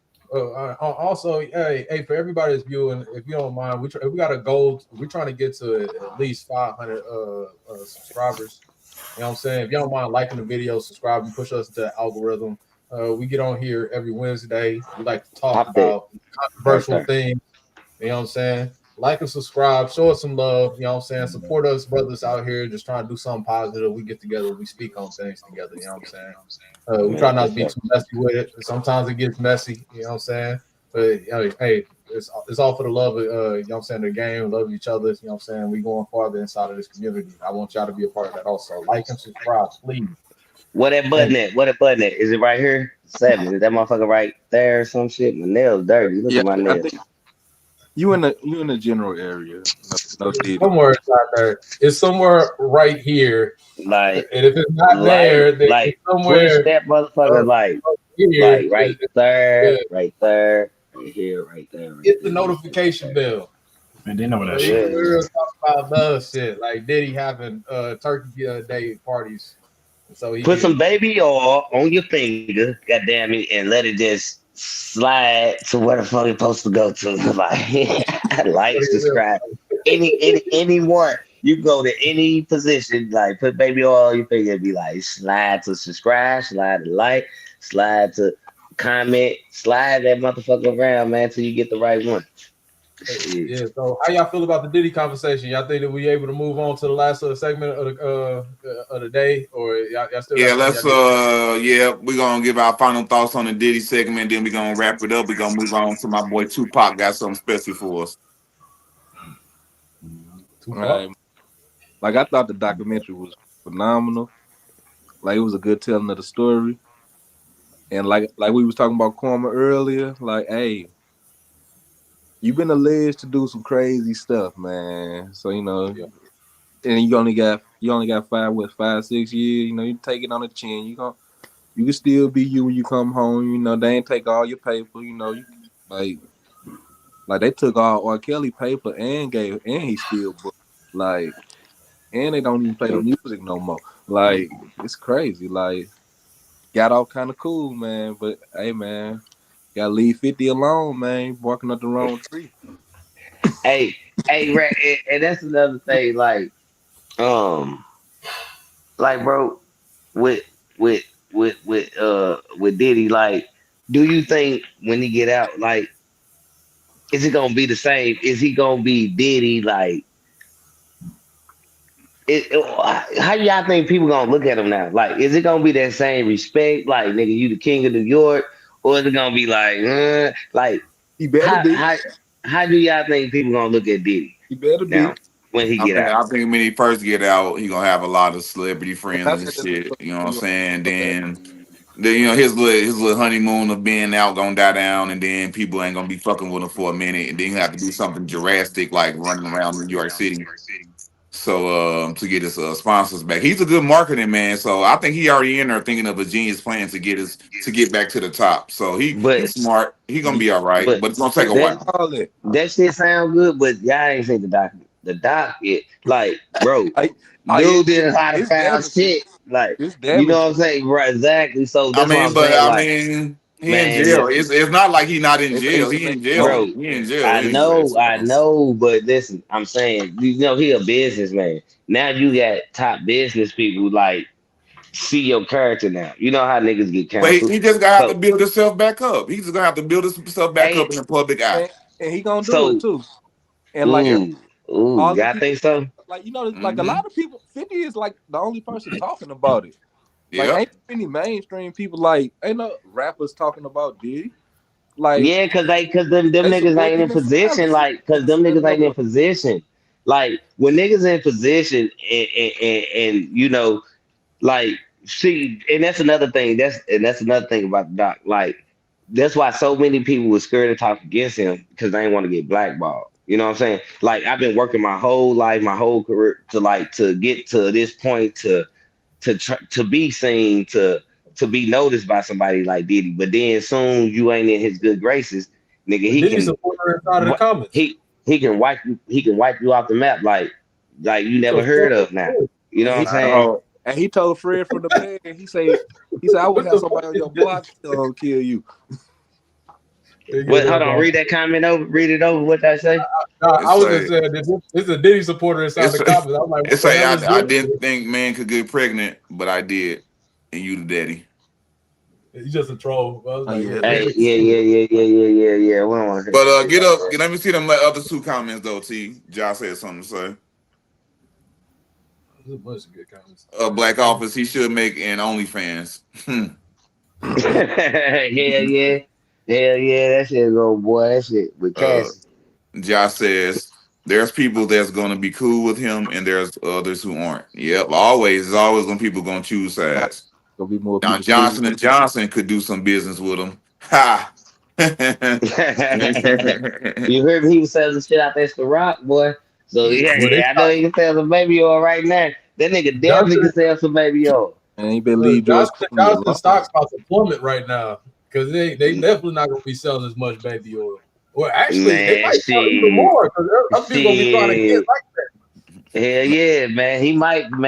Also, hey, for everybody that's viewing, if you don't mind, we got a goal. We're trying to get to at least 500 subscribers. You know what I'm saying? If you don't mind liking the video, subscribing, push us to the algorithm. We get on here every Wednesday. We like to talk Pop that. about Yes, controversial sir. things. You know what I'm saying? Like and subscribe, show us some love. You know what I'm saying? Support us, brothers out here, just trying to do something positive. We get together, we speak on things together. You know what I'm saying? We try Man, not for to be sure. too messy with it. Sometimes it gets messy. You know what I'm saying? But hey, it's all for the love of you know what I'm saying, the game, love of each other. You know what I'm saying? We going farther inside of this community. I want y'all to be a part of that also. Like and subscribe, please. What that button Thank at? What that button at? Is it right here? 7. Is that motherfucker right there or some shit? My nails dirty. Look Yeah, at my I nails. think you in the general area. No, no you. Diddy. Somewhere it's out there. It's somewhere right here. And Like if it's not there, then it's push somewhere that motherfucker here. like right there, right there, right here, right there, right Hit the there, right there, right notification there. bell. Man, they know where that So you shit can is. Yeah. real talk about love shit like Diddy having turkey day parties, so he Put can. some baby oil on your finger, goddamn it, and let it just slide to where the fuck it's supposed to go to. Like, subscribe. Any more. You go to any position, like put baby oil on your finger and be like, slide to subscribe, slide to like, slide to comment, slide that motherfucker around, man, till you get the right one. Shit. Yeah. So how y'all feel about the Diddy conversation? Y'all think that we able to move on to the last segment of the day, or y'all still got Yeah, something let's y'all need? we're gonna give our final thoughts on the Diddy segment, then we're gonna wrap it up. We're gonna move on to my boy Tupac got something special for us. Tupac? Right. Like I thought the documentary was phenomenal. Like it was a good telling of the story. And like we was talking about Karma earlier, like, hey, you've been alleged to do some crazy stuff, man. So, Yeah. and you only got 5, 6 years, you take it on the chin. You can still be you when you come home, they ain't take all your paper, like like they took all R. Kelly paper and he still booked. Like, and they don't even play the music no more. Like, it's crazy. Like, got all kind of cool, man. But hey, man, gotta leave 50 alone, man. Barking up the wrong tree. Hey, and that's another thing, um, bro, with with with Diddy, do you think when he get out, is it gonna be the same? Is he gonna be Diddy how y'all think people gonna look at him now? Like, is it gonna be that same respect? Like, nigga, you the king of New York, or is it gonna be like He better how be. how? how do y'all think people gonna look at Diddy He better now be. when he I get think out? I think when he first get out, he gonna have a lot of celebrity And friends I and said that shit. You know what I'm he gonna saying? come back. Then his little honeymoon of being out gonna die down, and then people ain't gonna be fucking with him for a minute, and then he have to do something drastic like running around New York City. So to get his sponsors back, he's a good marketing man. So I think he already in there thinking of a genius plan to get back to the top. So But he's smart. He gonna be all right, but but it's gonna take He a that while. all that. that shit sound good, but y'all ain't seen the doc. The doc, it like, bro, It, dude did a lot of it's foul damaging. shit. Like, It's you know what damaging. I'm saying? Right, exactly. So I that's what mean, I'm but saying. I Like, mean, he in man, jail. It's not like he not in They jail. made He in jail. bro, He in jail I anyway. know, I So. know, but listen, I'm saying, he a businessman. Now you got top business people like see your character now. You know how niggas get But he, canceled. he just gonna have to So, build himself back up. He's just gonna have to build himself back hey, up in the public eye. and he gonna do it so, too. And like ooh, ooh, all the y'all people, think so? like like a Hmm. lot of people, 50 is like the only person talking about it. Like Yep. ain't many mainstream people, like ain't no rappers talking about Diddy. Like Yeah, cause them they niggas support ain't in him in position. silence. Like, cause them niggas ain't in position. Like, when niggas in position and like, see, and that's another thing. That's another thing about the doc. Like, that's why so many people were scared to talk against him because they ain't want to get blackballed. You know what I'm saying? Like, I've been working my whole life, my whole career to get to this point to be seen to be noticed by somebody like Diddy. But then soon you ain't in his good graces, nigga. The He Diddy can supporter inside of the comments. he can wipe you off the map like you So never heard of now. You know And what I'm he saying? Oh, and he told Fred from the bed, he said I will what have the somebody on your fuck? block kill you. They get What? Hold that on. going. Read that comment over. Read it over. What I say? I it's was just like saying this is a Diddy supporter inside it's the comments. I'm like, what it's the like hell is I this? didn't think man could get pregnant, but I did, and you the daddy. He's just a troll. I was Oh like, yeah, man, that this Hey, nigga yeah, stupid. yeah, yeah, yeah, yeah, yeah, yeah. We don't want to hear But that shit get like up. that. Let me see them other two comments though. T. Josh had something to say. There's a bunch of good comments. Black Office. He should make an OnlyFans. Yeah, yeah. Hell yeah, that shit go, boy. That shit with uh, Cass. Josh says there's people that's gonna be cool with him, and there's others who aren't. Yep, always. There's always when people gonna choose sides. gonna be more Now people cool. Johnson and Johnson could do some business with him. Ha. You heard me? He was selling shit out there to Rock, boy. So yeah, Well, they yeah. I know he can sell some baby oil right now. That nigga definitely Johnson, can sell some baby oil. And he better leave George Clooney Johnson alone. stocks about to plummet right now because they definitely not gonna be selling as much baby oil. Well, actually, they Man, might sell even shit, more because other people gonna be trying to get shit. like that. Hell yeah, man.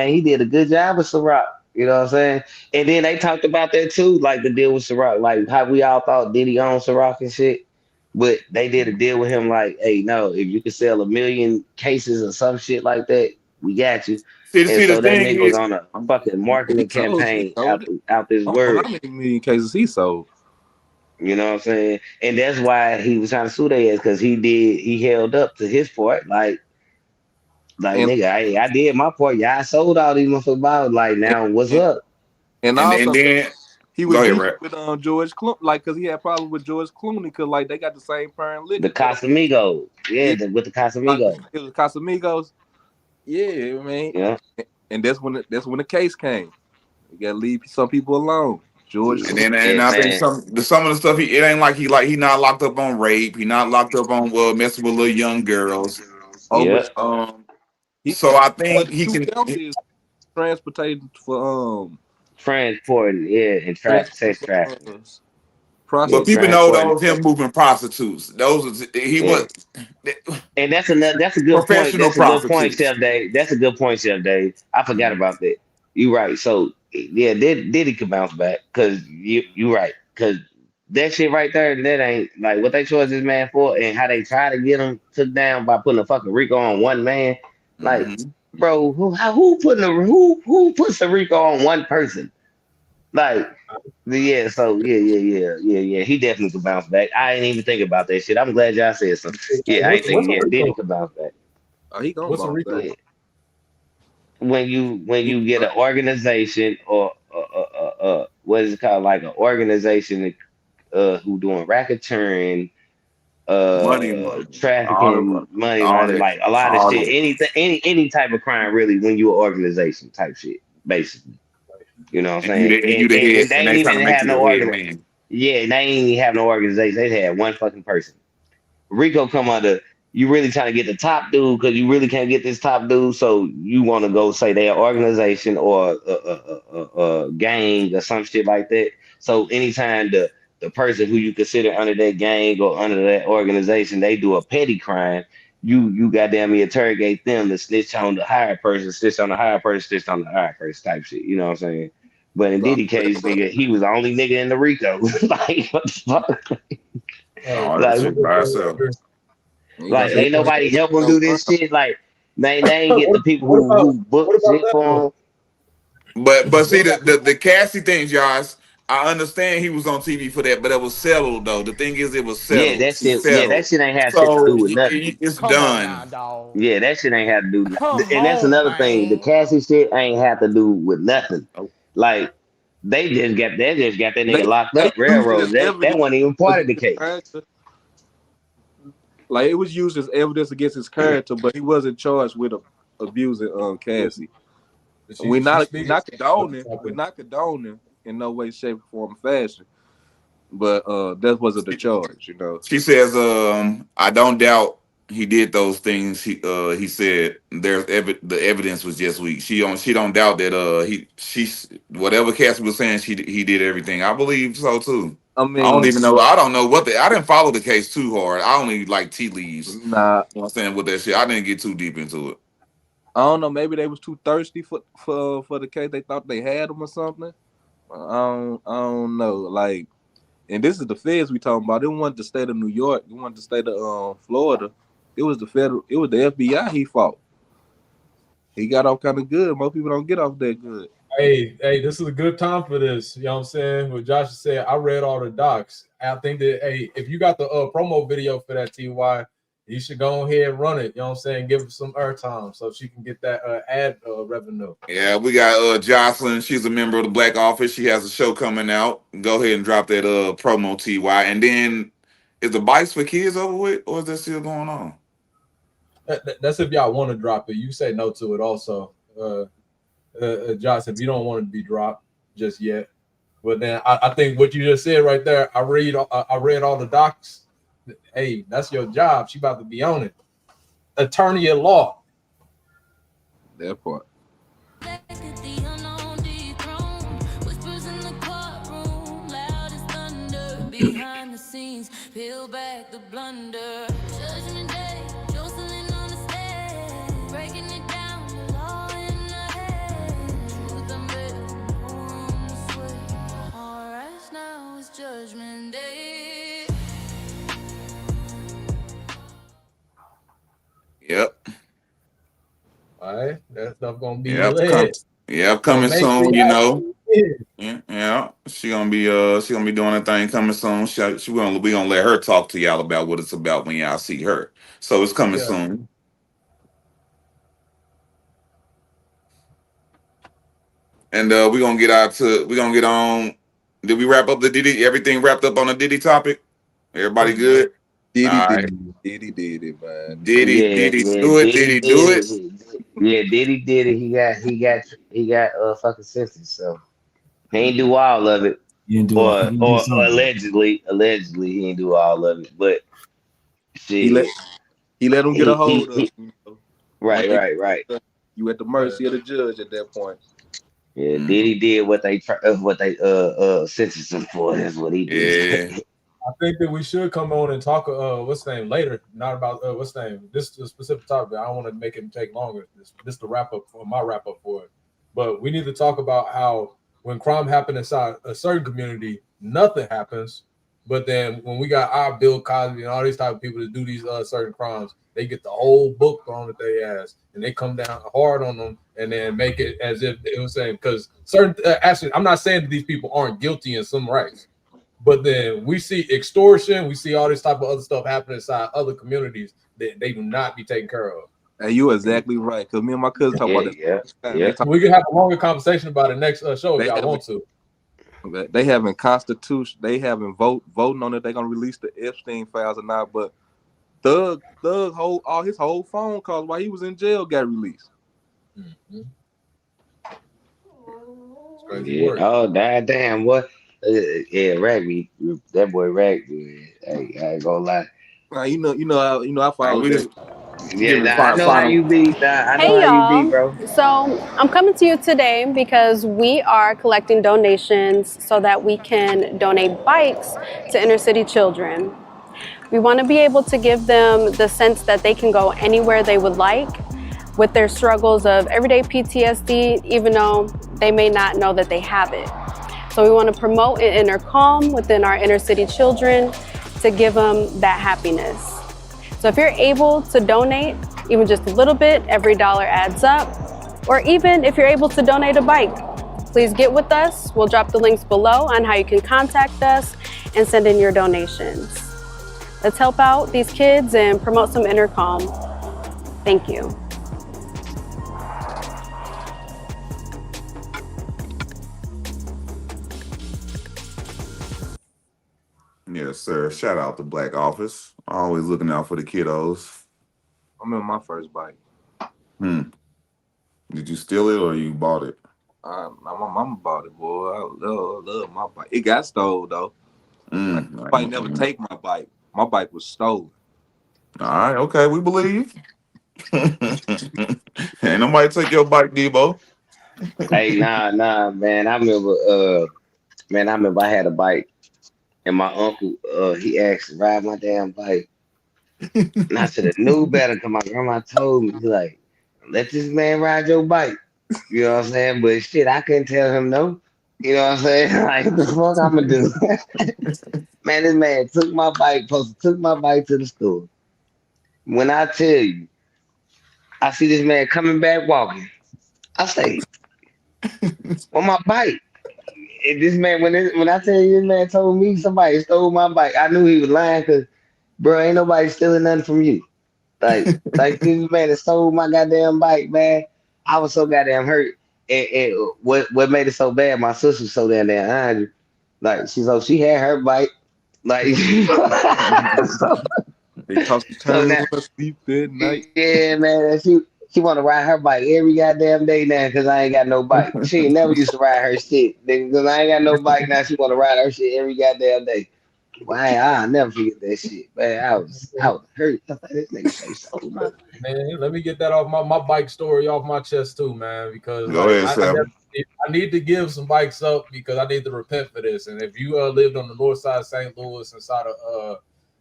He did a good job with Ciroc. You know what I'm saying? And then they talked about that too, like the deal with Ciroc, like how we all thought Diddy owned Ciroc and shit. But they did a deal with him, like, hey, no, if you could sell 1 million cases or some shit like that, we got you. And see, the so that thing nigga was is, on a fucking He marketing he campaign sold it. out this I don't know word. how many million cases he sold. You know what I'm saying? And that's why he was trying to sue their ass because he held up to his part. Like And nigga, I did my part. Yeah, I sold all these motherfuckers bottles. Like and, now, what's and, up? and and also then he was go ahead, beefing Rat. with George Clooney, like because he had problems with George Clooney because like they got the same parent The liquor. Casamigos, yeah, Yeah, with the like Casamigos, it was Casamigos. Yeah, man. yeah, And that's when the case came. You gotta leave some people alone. George And Clooney. then and yeah, I think man. some of the stuff it ain't like he not locked up on rape. He not locked up on messing with little young girls. Oh, Yeah, but he So I but think the he two can. counts is transportation for transporting, yeah, and transporting sex trafficking, for yeah, But people prostitutes. know transporting. those him moving prostitutes. He Yeah, was and that's another. That's a good point. professional That's a good point, prostitutes. Chef Dave. That's a good point, Chef Dave. I forgot Mhm. about that. You right. So yeah, Diddy could bounce back because you right because that shit right there, that ain't like what they chose this man for, and how they try to get him took down by putting a fucking Rico on one man. Like, Mhm. bro, who puts a Rico on one person? Like, yeah. So yeah. He definitely could bounce back. I ain't even think about that shit. I'm glad y'all said so. Yeah, I ain't What's thinking. a Yeah, Diddy Rico? could bounce back. Oh, he gonna What's a bounce back. Rico? Yeah, when He, you get an organization or what is it called, like an organization who doing racketeering, trafficking, money all laundering, that, like a lot of all shit. that. Anything, any type of crime, really, when you're an organization type shit, basically. You know what I'm And you saying? the, and you the And head, they and ain't they trying to even make have you the no head organ. man. Yeah, they ain't even have no organization. They had one fucking person. Rico come under, you really trying to get the top dude because you really can't get this top dude. So you want to go say they're organization or a gang or some shit like that. So anytime the person who you consider under that gang or under that organization, they do a petty crime, you goddamn me interrogate them to snitch on the higher person, snitch on the higher person, snitch on the higher person type shit. You know what I'm saying? But in Diddy case, nigga, he was the only nigga in the Rico. Like, what the fuck? Hey, All that Like, shit by itself. You got like, some ain't nobody help him do this shit. Like, they ain't get the people who what book about shit that for though? him. But What see about the Cassie things, Josh. I understand he was on TV for that, but it was settled though. The thing is, it was Yeah, settled. that She shit. Yeah, that settled, shit ain't have shit to so do with nothing. it's Come on now, done. dog. Yeah, that shit ain't have to do. Come And that's on, another thing. The man. Cassie shit ain't have to do with nothing. Oh. Like, they just got that nigga locked they up. used it Railroad. as That evidence wasn't even part of against the his case. character. Like it was used as evidence against his character, but he wasn't charged with abusing Cassie. We're she not speaking? we're not condoning in no way, shape, form, or fashion. But that wasn't the charge, you know. She says, I don't doubt he did those things. He said the evidence was just weak. She don't doubt that whatever Cassie was saying, he did everything. I believe so too. I I don't mean, even know. I don't know I didn't follow the case too hard. I only like tea leaves. nah, You know what I'm saying with that shit. I didn't get too deep into it. I don't know. Maybe they was too thirsty for the case. They thought they had him or something. I don't know. Like, and this is the feds we talking about. They want the state of New York. They want the state of Florida. It was the federal. It was the FBI. He fought. He got off kind of good. Most people don't get off that good. Hey, this is a good time for this. You know what I'm saying? What Josh said, I read all the docs. I think that, hey, if you got the promo video for that TY, you should go ahead and run it. You know what I'm saying? Give her some airtime so she can get that ad revenue. Yeah, we got Jocelyn. She's a member of the Black Office. She has a show coming out. Go ahead and drop that promo TY. And then is the Bikes for Kids over with, or is that still going on? That's if y'all want to drop it. You say no to it also. Josh, if you don't want it to be dropped just yet. But then I think what you just said right there, I read all the docs. Hey, that's your job. She about to be on it. Attorney at law. That part. Behind the scenes, peel back the blunder. Judgment Day, Jocelyn on the stage, breaking it down, the law in the head. Truth I'm ready, no room to sway. All right, now it's Judgment Day. Yep. All right, that stuff gonna be Yep. lit. Coming Make soon. You know. reality. Yeah. She gonna be doing a thing coming soon. We gonna let her talk to y'all about what it's about when y'all see her. So it's coming Yeah. soon. And we gonna get on. Did we wrap up the Diddy? Everything wrapped up on the Diddy topic? Everybody good? All right. Diddy, man. Diddy, Yeah, Diddy, yeah, do it. Diddy Diddy, do did it. it. Yeah, Diddy did it. He got fucking sentenced. So he ain't do all of it, He didn't do. or He didn't do or something. allegedly he ain't do all of it. But He let shit, him get a hold of. he You know, once right, they, right, right. you at the mercy of the judge at that point. Yeah, Mhm. Diddy did what they sentenced him for. That's what he did. Yeah. I think that we should come on and talk what's the name later, not about what's the name. This is a specific topic. I don't want to make it take longer. This the wrap up for my wrap up for it. But we need to talk about how when crime happened inside a certain community, nothing happens. But then when we got our Bill Cosby and all these type of people that do these certain crimes, they get the whole book thrown at their ass, and they come down hard on them, and then make it as if it was saying because certain. Actually, I'm not saying that these people aren't guilty in some rights. But then we see extortion, we see all this type of other stuff happening inside other communities that they do not be taken care of. And you exactly right. Because me and my cousin talk about this all the time. They talk. We can have a longer conversation about it next show if They y'all want to. They having constitution. They having voting on it. They're gonna release the Epstein files or not. But Thug all his whole phone calls while he was in jail got released. Mm-hmm. Yeah. Oh, damn, what? Yeah, Raggy. That boy Raggy. Hey, I ain't gonna lie. I followed that. Yeah, nah, I know how you be. I know Hey how you be, bro. y'all. So I'm coming to you today because we are collecting donations so that we can donate bikes to inner city children. We want to be able to give them the sense that they can go anywhere they would like with their struggles of everyday PTSD, even though they may not know that they have it. So we want to promote an inner calm within our inner city children to give them that happiness. So if you're able to donate, even just a little bit, every dollar adds up. Or even if you're able to donate a bike, please get with us. We'll drop the links below on how you can contact us and send in your donations. Let's help out these kids and promote some inner calm. Thank you. Yes, sir. Shout out to Black Office. Always looking out for the kiddos. I remember my first bike. Did you steal it or you bought it? My mama bought it, boy. I love my bike. It got stolen though. Nobody never take my bike. My bike was stolen. All right, okay, we believe. Ain't nobody take your bike, Debo. Hey, nah, man. I remember I had a bike, and my uncle, he asked to ride my damn bike, and I should have knew better because my grandma told me, like, let this man ride your bike. You know what I'm saying? But shit, I couldn't tell him no. You know what I'm saying? Like, what the fuck I'm gonna do? Man, this man took my bike to the store. When I tell you, I see this man coming back walking. I say, on my bike. And this man, when I tell you this man told me somebody stole my bike, I knew he was lying because, bro, ain't nobody stealing nothing from you. Like this man that stole my goddamn bike, man. I was so goddamn hurt. And what made it so bad? My sister was so damn angry. Like she had her bike. Like so, They toss the so turn now, when I sleep at night. yeah, man. She want to ride her bike every goddamn day now because I ain't got no bike. She ain't never used to ride her shit. Because I ain't got no bike now. She want to ride her shit every goddamn day. Why? I'll never forget that shit, man. I was hurt. I was like, this nigga say so, man. Man, let me get that off my bike story off my chest too, man. Because Go like ahead, Sam. I need to give some bikes up because I need to repent for this. And if you lived on the north side of St. Louis, inside of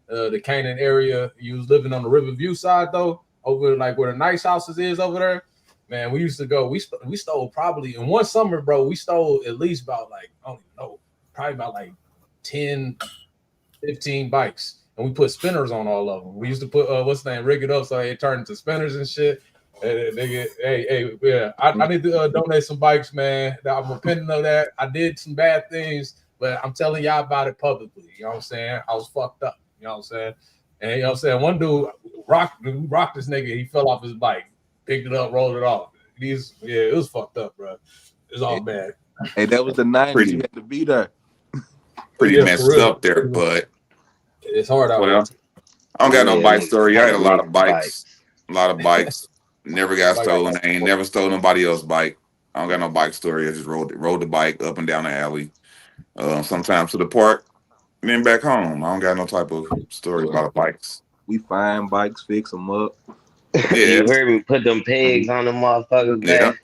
the Canaan area, you was living on the Riverview side though, over like where the nice houses is over there. Man, we used to go. We stole probably in one summer, bro. We stole at least about like I don't even know, probably about like 10, 15 bikes. And we put spinners on all of them. We used to put rig it up so it turned into spinners and shit. Yeah, I need to donate some bikes, man. I'm repenting of that. I did some bad things, but I'm telling y'all about it publicly. You know what I'm saying? I was fucked up. You know what I'm saying? And you know what I'm saying? One dude rocked this nigga. He fell off his bike, picked it up, rolled it off. It was fucked up, bro. It's all bad. Hey, that was the 90s. You had to be there. Pretty messed up there, but it's hard out there. I don't got no Yeah, bike story. I had a lot of bikes. bikes. Never got stolen. I ain't never stole nobody else's bike. I don't got no bike story. I just rode the bike up and down the alley. Sometimes to the park, and then back home. I don't got no type of story about bikes. We find bikes, fix them up. Yeah. You heard me put them pegs on the motherfuckers, man.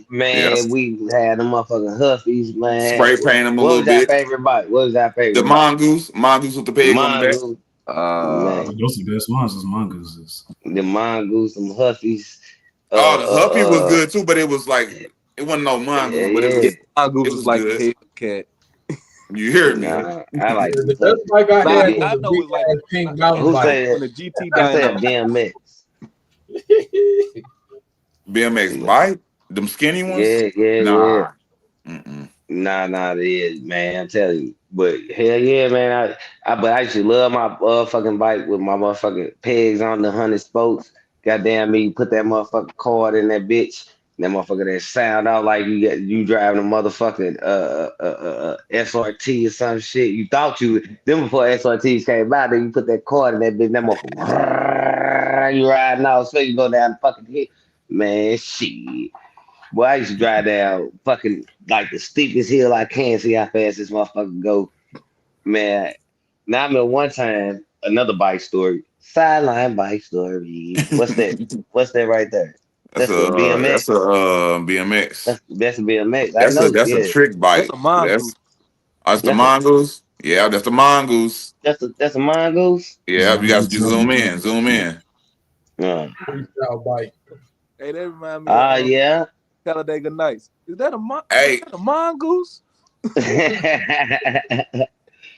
Man, we had them motherfucking Huffies, man. Spray paint them a What little was that bit. favorite bike? What was that favorite The bike? mongoose with the pegs on the back. Mongoose. Man. Those are the best ones. Those mongooses. The mongoose, them Huffies. The Huffy was good too, but it was like it wasn't no mongoose, but it was mongoose it was was like good. a Hellcat. You hear me? Nah, I like the the best bike I had I was know it's like a pink mountain Who bike. said on the GT I said dyno. BMX. BMX bike, them skinny ones. Yeah. Nah. Mm-mm. Nah, yeah, man. I'm telling you. But hell yeah, man. But I used to love my fucking bike with my motherfucking pegs on the 100 spokes. Goddamn me, put that motherfucking cord in that bitch. That motherfucker that sound out like you driving a motherfucking SRT or some shit. You thought them before SRTs came out, then you put that cord in that bitch, that motherfucker you riding out, so you go down the fucking hill. Man, shit. Boy, I used to drive down fucking like the steepest hill I can, see how fast this motherfucker go. Man, now I remember one time, another bike story. Sideline bike story. What's that? What's that right there? That's the BMX. That's a BMX. That's a BMX. I That's know. a Yeah. trick That's bike. a mongoose. That's the That's a mongoose. Yeah, that's the mongoose. that's a mongoose. Yeah, you guys just zoom in, zoom in. Freestyle bike. Hey, that remind me of Yeah. Talladega Nights. Is that a Hey, mongoose?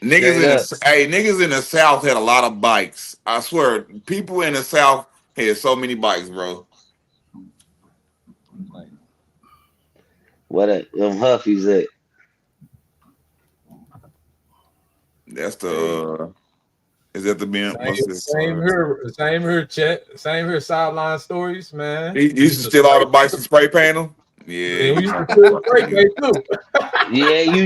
Niggas in the South had a lot of bikes. I swear, people in the South had so many bikes, bro. What them Huffies at? That's the is that the BM? What's this? Same here, Chet. Same here, sideline stories, man. He used to steal all the bikes and spray paint them. Yeah, And we used to steal spray paint too. Yeah, you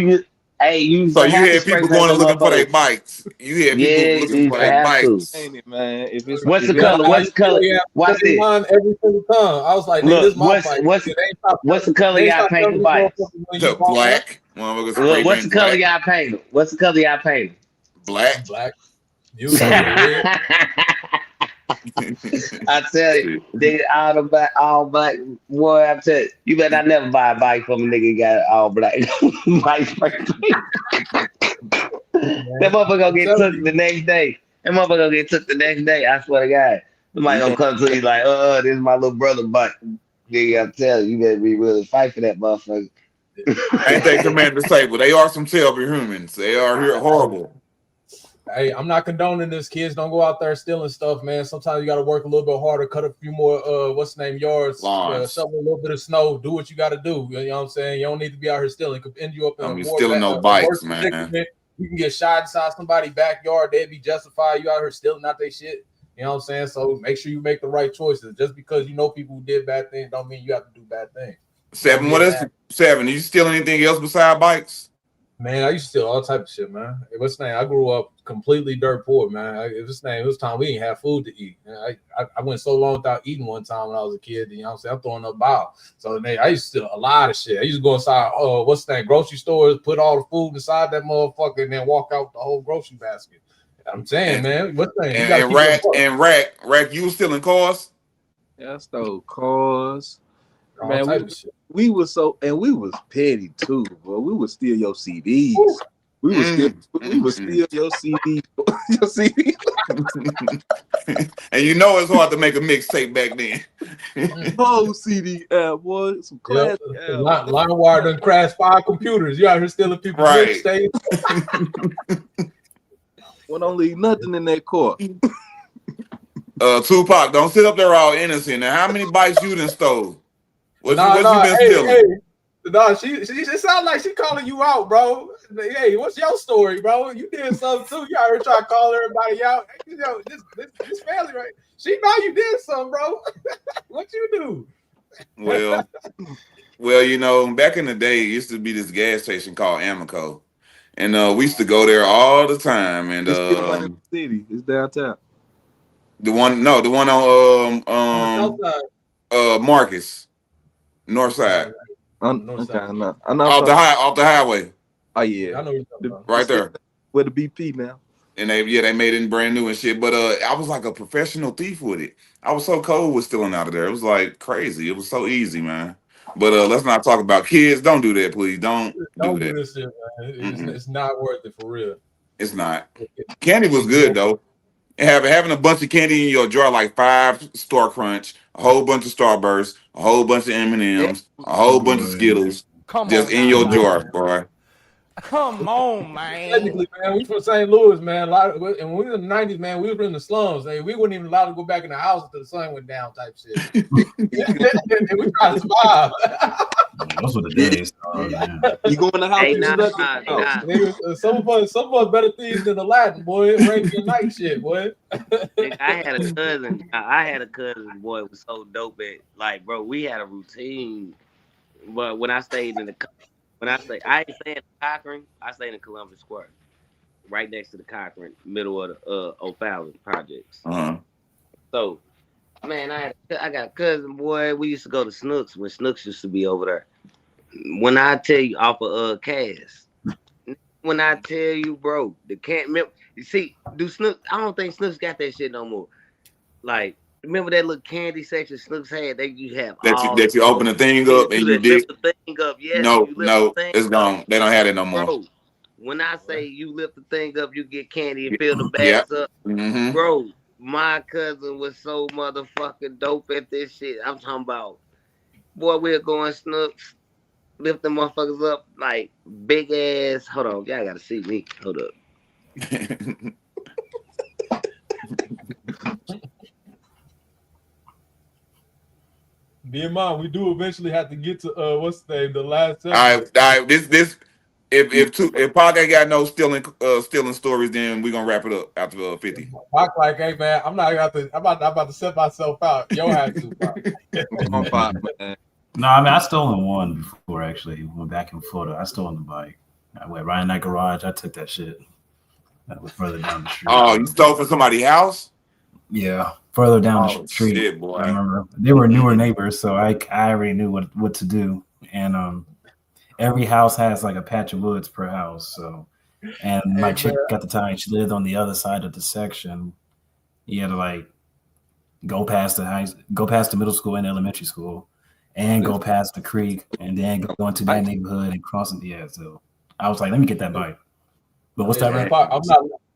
used so to you have to had spray people paint going and them looking for their motherfuckers. bikes. You had Yeah, people you looking used for to their have to. bikes. Ain't it, man? What's the color? What's the color? Watch this. Every single time. I was like, nigga, Look, this is my bike. what's the color y'all paint the bikes? Black. Motherfuckers Look, spray what's the paint color black. y'all paint them? What's the color y'all paint them? Black. Usually red. I tell you, they all black. Boy, I tell you, you better not never buy a bike from a nigga who got all black bike spray paint. That motherfucker gonna get took the next day. That motherfucker gonna get took the next day. I swear to God. Somebody gonna come to you like, this is my little brother bike. Nigga, I tell you, you better be willing to fight for that motherfucker. Ain't they Commander Sable? They are some tailby humans. They are here horrible. Hey, I'm not condoning this. Kids, don't go out there stealing stuff, man. Sometimes you got to work a little bit harder, cut a few more, yards, shovel a little bit of snow, do what you got to do. You know what I'm saying? You don't need to be out here stealing. It could end you up in Don't be a more stealing no bikes, man. predicament. You can get shot inside somebody's backyard. They'd be justified. You out here stealing out their shit. You know what I'm saying? So make sure you make the right choices. Just because you know people who did bad things don't mean you have to do bad things. Seven, what is 7? You steal anything else besides bikes? Man, I used to steal all type of shit, man. What's the name? I grew up completely dirt poor, man. It was time we didn't have food to eat. I went so long without eating one time when I was a kid. You know what I'm saying? I'm throwing up bowel. So I used to steal a lot of shit. I used to go inside, grocery stores, put all the food inside that motherfucker, and then walk out with the whole grocery basket. I'm saying, man, what's the name? Rack, you was stealing cars? Yeah, I stole cars. All Man, type of shit. we was petty too, bro. We would steal your CDs. We would steal your CDs. Your CDs. And you know it's hard to make a mixtape back then. Whole CD boy. Some classic LimeWire done crashed 5 computers. You out here stealing people's mixtapes. Well, don't leave nothing in that car. Tupac, don't sit up there all innocent. Now, how many bikes you done stole? What you been stealing? It sounds like she calling you out, bro. Hey, what's your story, bro? You did something too. You out here trying to call everybody out. You know, this family, right? She know you did something, bro. What you do? Well, you know, back in the day, it used to be this gas station called Amoco. And we used to go there all the time. And it's still in the city. It's downtown. The one on Marcus, North Side. Off the highway. Oh yeah, I know what you're talking right there. With the BP now. And they made it brand new and shit. But I was like a professional thief with it. I was so cold with stealing out of there. It was like crazy. It was so easy, man. But let's not talk about kids. Don't do that, please. Don't do that. This shit, man. It's not worth it for real. It's not. Candy was good though. And having a bunch of candy in your jar, like 5 Star Crunch, a whole bunch of Starburst, a whole bunch of M&Ms, a whole bunch of Skittles, just in your jar, boy. Come on, man. Technically, man, we from St. Louis, man. And when we were in the 90s, man, we were in the slums. We weren't even allowed to go back in the house until the sun went down, type shit. And we tried to survive. Those were the days. Oh, man. You go in the house, Hey, you nah, stuck nah, in the house. nah. Nigga, some of us better thieves than Aladdin, boy. Arabian Night shit, boy. Nigga, I had a cousin. I had a cousin, boy, it was so dope at like, bro, we had a routine. But when I stayed in the I ain't staying in Cochran, I stayed in Columbus Square, right next to the Cochran, middle of the O'Fallon projects. So, man, I got a cousin, boy. We used to go to Snooks when Snooks used to be over there. When I tell you off of Cass, when I tell you, bro, the can't remember. You see, do Snooks? I don't think Snooks got that shit no more. Like, remember that little candy section Snooks had? You have all That you open the thing you up and you lift dig. the thing up. Yes, No, you lift the no, thing it's up, gone. They don't have it no more. bro. When I say you lift the thing up, you get candy and fill the Yeah. bags up, bro. My cousin was so motherfucking dope at this shit. I'm talking about, boy, we're going Snooks, lift the motherfuckers up like big ass. Hold on, y'all gotta see me. Hold up. Be in mind, we do eventually have to get to what's the name, the last segment. All right. This if Pac ain't got no stealing stories, then we're gonna wrap it up after 50. Pac like, hey man, I'm about to set myself out. Yo had to, Pac. No, I mean I stolen one before actually. Went back in Florida. I stolen the bike. I went right in that garage. I took that shit. That was further down the street. Oh, you stole from somebody's house? Yeah, further down the street. Shit, boy. I remember they were newer neighbors, so I already knew what to do. And every house has like a patch of woods per house. So, and my chick at the time, she lived on the other side of the section. You had to like go past the middle school and elementary school, and go past the creek, and then go into that neighborhood and crossing. Yeah, so I was like, let me get that bike. But what's that? Right?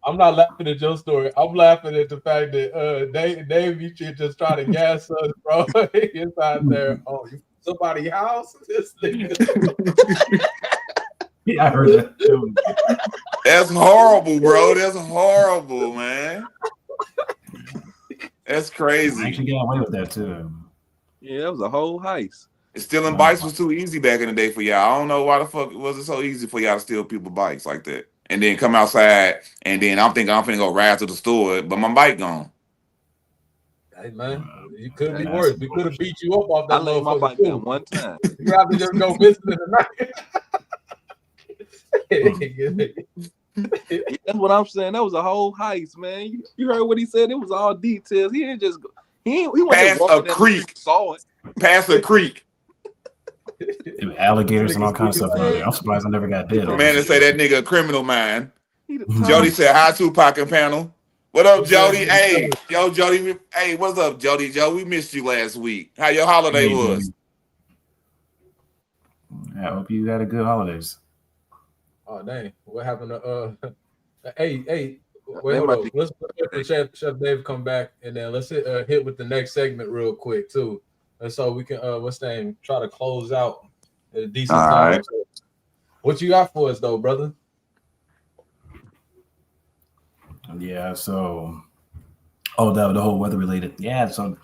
I'm not laughing at your story. I'm laughing at the fact that Dave, you should just try to gas us, bro. Inside there. Oh, you somebody's house? This nigga. Yeah, I heard that. That's horrible, bro. That's horrible, man. That's crazy. I actually got away with that too. Yeah, that was a whole heist. Stealing bikes was too easy back in the day for y'all. I don't know why the fuck was it so easy for y'all to steal people's bikes like that. And then come outside, and then I'm thinking I'm finna go ride to the store, but my bike gone. Hey man, you could be worse. We could have beat you up off that. I laid my bike down one time. You have to just go missing in the night. That's what I'm saying. That was a whole heist, man. You heard what he said? It was all details. He didn't just go. He went past a creek. Saw it. Past a creek. Alligators and all kinds of stuff around there. I'm surprised I never got bit. Man, to say that nigga a criminal man. Jody said hi to Pocket Panel. What up, Jody? Hey, yo, Jody. Hey, what's up, Jody? Joe, we missed you last week. How your holiday was? I hope you had a good holidays. Oh dang! What happened to Hey, wait, hold on. Let's let Chef Dave come back, and then let's hit with the next segment real quick too, and so we can what's the name? Try to close out at a decent time. Right. So, what you got for us though, brother? Yeah, so the whole weather related. Yeah, so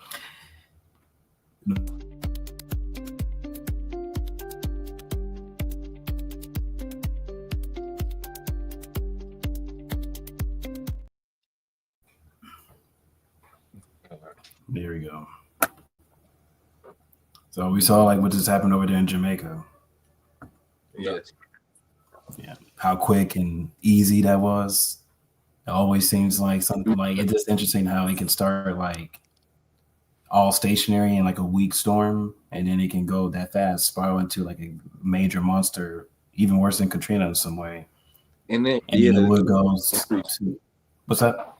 there we go. So we saw like what just happened over there in Jamaica. Yes. Yeah, how quick and easy that was. It always seems like something like it's just interesting how it can start like all stationary and like a weak storm, and then it can go that fast, spiral into like a major monster, even worse than Katrina in some way. And then the wood goes to, what's that?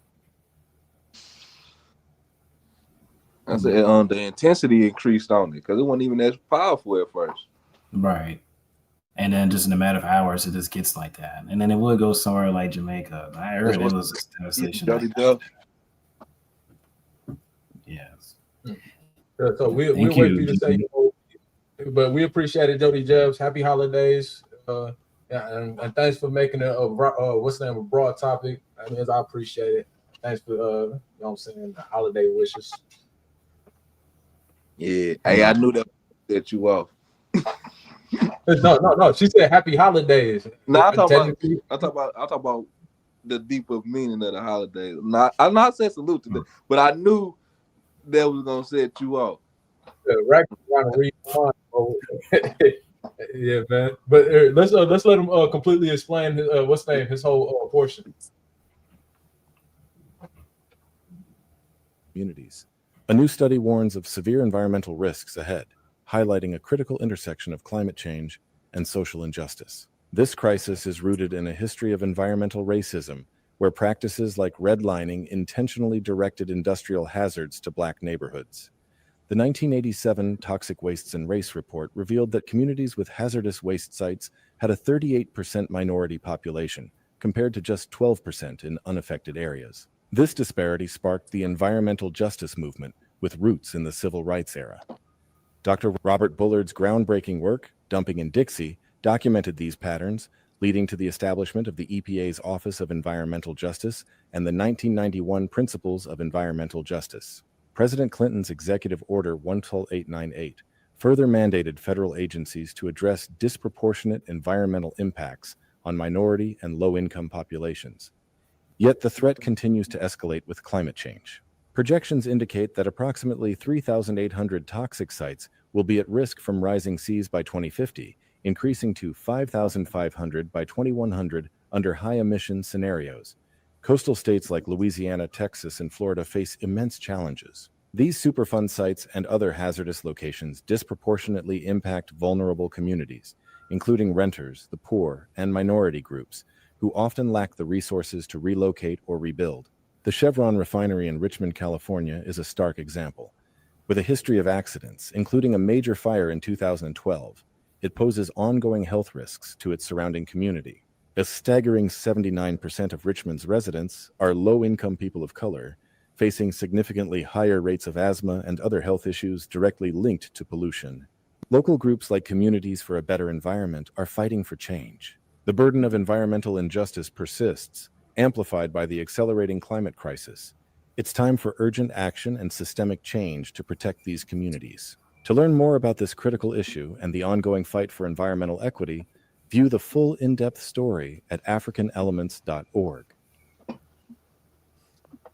I said the intensity increased on it because it wasn't even as powerful at first. Right. And then just in a matter of hours, it just gets like that. And then it would go somewhere like Jamaica. I heard it was a devastation. Yes. So we'll wait for you to say, but we appreciate it, Jody Jebs. Happy holidays. And thanks for making it a broad topic. I mean, I appreciate it. Thanks for you know what I'm saying, the holiday wishes. Yeah. Hey, I knew that you off. No. She said happy holidays. No, I talk about the deeper meaning of the holiday. I'm not saying salute to them, but I knew that was gonna set you off. Rack trying to read my mind. Yeah, man. But let's let him completely explain his whole portion. Communities. A new study warns of severe environmental risks ahead, highlighting a critical intersection of climate change and social injustice. This crisis is rooted in a history of environmental racism, where practices like redlining intentionally directed industrial hazards to Black neighborhoods. The 1987 Toxic Wastes and Race report revealed that communities with hazardous waste sites had a 38% minority population, compared to just 12% in unaffected areas. This disparity sparked the environmental justice movement, with roots in the civil rights era. Dr. Robert Bullard's groundbreaking work, Dumping in Dixie, documented these patterns, leading to the establishment of the EPA's Office of Environmental Justice and the 1991 Principles of Environmental Justice. President Clinton's Executive Order 12898 further mandated federal agencies to address disproportionate environmental impacts on minority and low-income populations. Yet the threat continues to escalate with climate change. Projections indicate that approximately 3,800 toxic sites will be at risk from rising seas by 2050, increasing to 5,500 by 2100 under high-emission scenarios. Coastal states like Louisiana, Texas, and Florida face immense challenges. These Superfund sites and other hazardous locations disproportionately impact vulnerable communities, including renters, the poor, and minority groups, who often lack the resources to relocate or rebuild. The Chevron refinery in Richmond, California is a stark example. With a history of accidents, including a major fire in 2012, it poses ongoing health risks to its surrounding community. A staggering 79% of Richmond's residents are low-income people of color, facing significantly higher rates of asthma and other health issues directly linked to pollution. Local groups like Communities for a Better Environment are fighting for change. The burden of environmental injustice persists, amplified by the accelerating climate crisis. It's time for urgent action and systemic change to protect these communities. To learn more about this critical issue and the ongoing fight for environmental equity, view the full in-depth story at africanelements.org.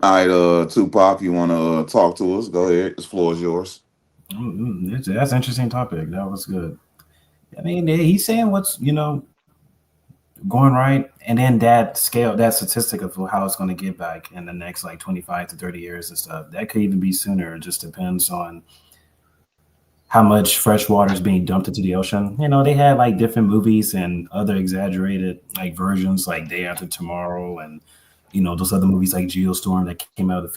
All right, Tupac, you want to talk to us? Go ahead. This floor is yours. That's an interesting topic. That was good. I mean, he's saying what's, going right, and then that scale, that statistic of how it's going to get back in the next like 25 to 30 years and stuff, that could even be sooner. It just depends on how much fresh water is being dumped into the ocean. They had like different movies and other exaggerated like versions, like Day After Tomorrow, and those other movies like Geostorm that came out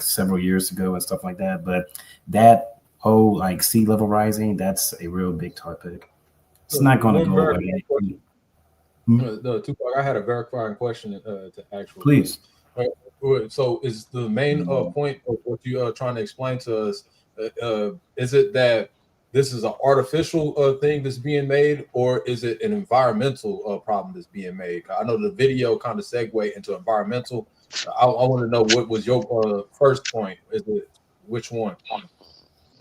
several years ago and stuff like that. But that whole like sea level rising, that's a real big topic. It's not going to go away. Tupac, I had a verifying question to ask. Please. So, is the main point of what you trying to explain to us? Is it that this is an artificial thing that's being made, or is it an environmental problem that's being made? I know the video kind of segue into environmental. I want to know what was your first point. Is it which one?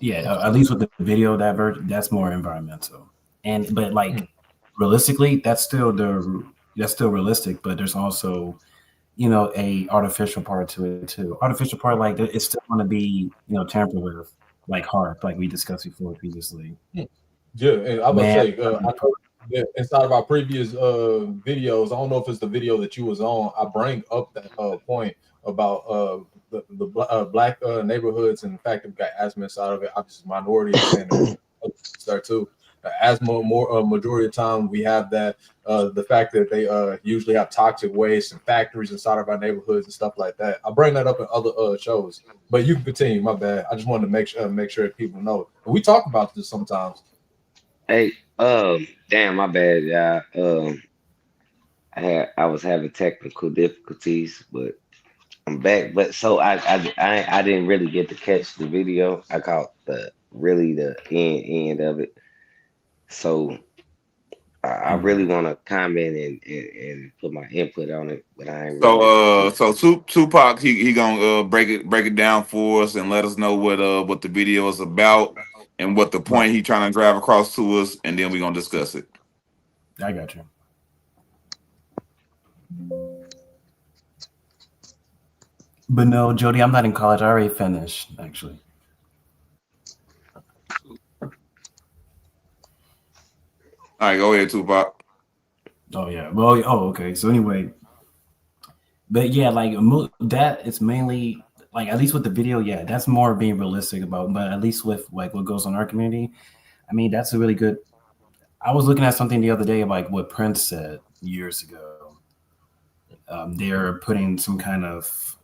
Yeah, at least with the video, that's more environmental, but like. Realistically, that's still realistic, but there's also, a artificial part to it too. Artificial part, like it's still going to be, tampered with, like HARP, like we discussed before previously. Yeah, and I would say, I know inside of our previous videos, I don't know if it's the video that you was on. I bring up that point about the black neighborhoods and the fact that we got asthma inside of it. Obviously, minorities and there too. Asthma, majority of the time we have that the fact that they usually have toxic waste and factories inside of our neighborhoods and stuff like that. I bring that up in other shows, but you can continue. My bad. I just wanted to make sure that people know. We talk about this sometimes. Hey, damn, my bad, y'all. I was having technical difficulties, but I'm back. But so I didn't really get to catch the video. I caught the end of it. So I really want to comment and put my input on it, but I ain't. So Tupac, he gonna break it down for us and let us know what the video is about and what the point he trying to drive across to us, and then we gonna discuss it. I got you. But no, Jody, I'm not in college. I already finished, actually. All right, go ahead, Tupac. Oh yeah. Well, oh okay. So anyway, but yeah, like that is mainly like at least with the video, yeah, that's more being realistic about. But at least with like what goes on in our community, I mean, that's a really good. I was looking at something the other day, like what Prince said years ago. They're putting some kind of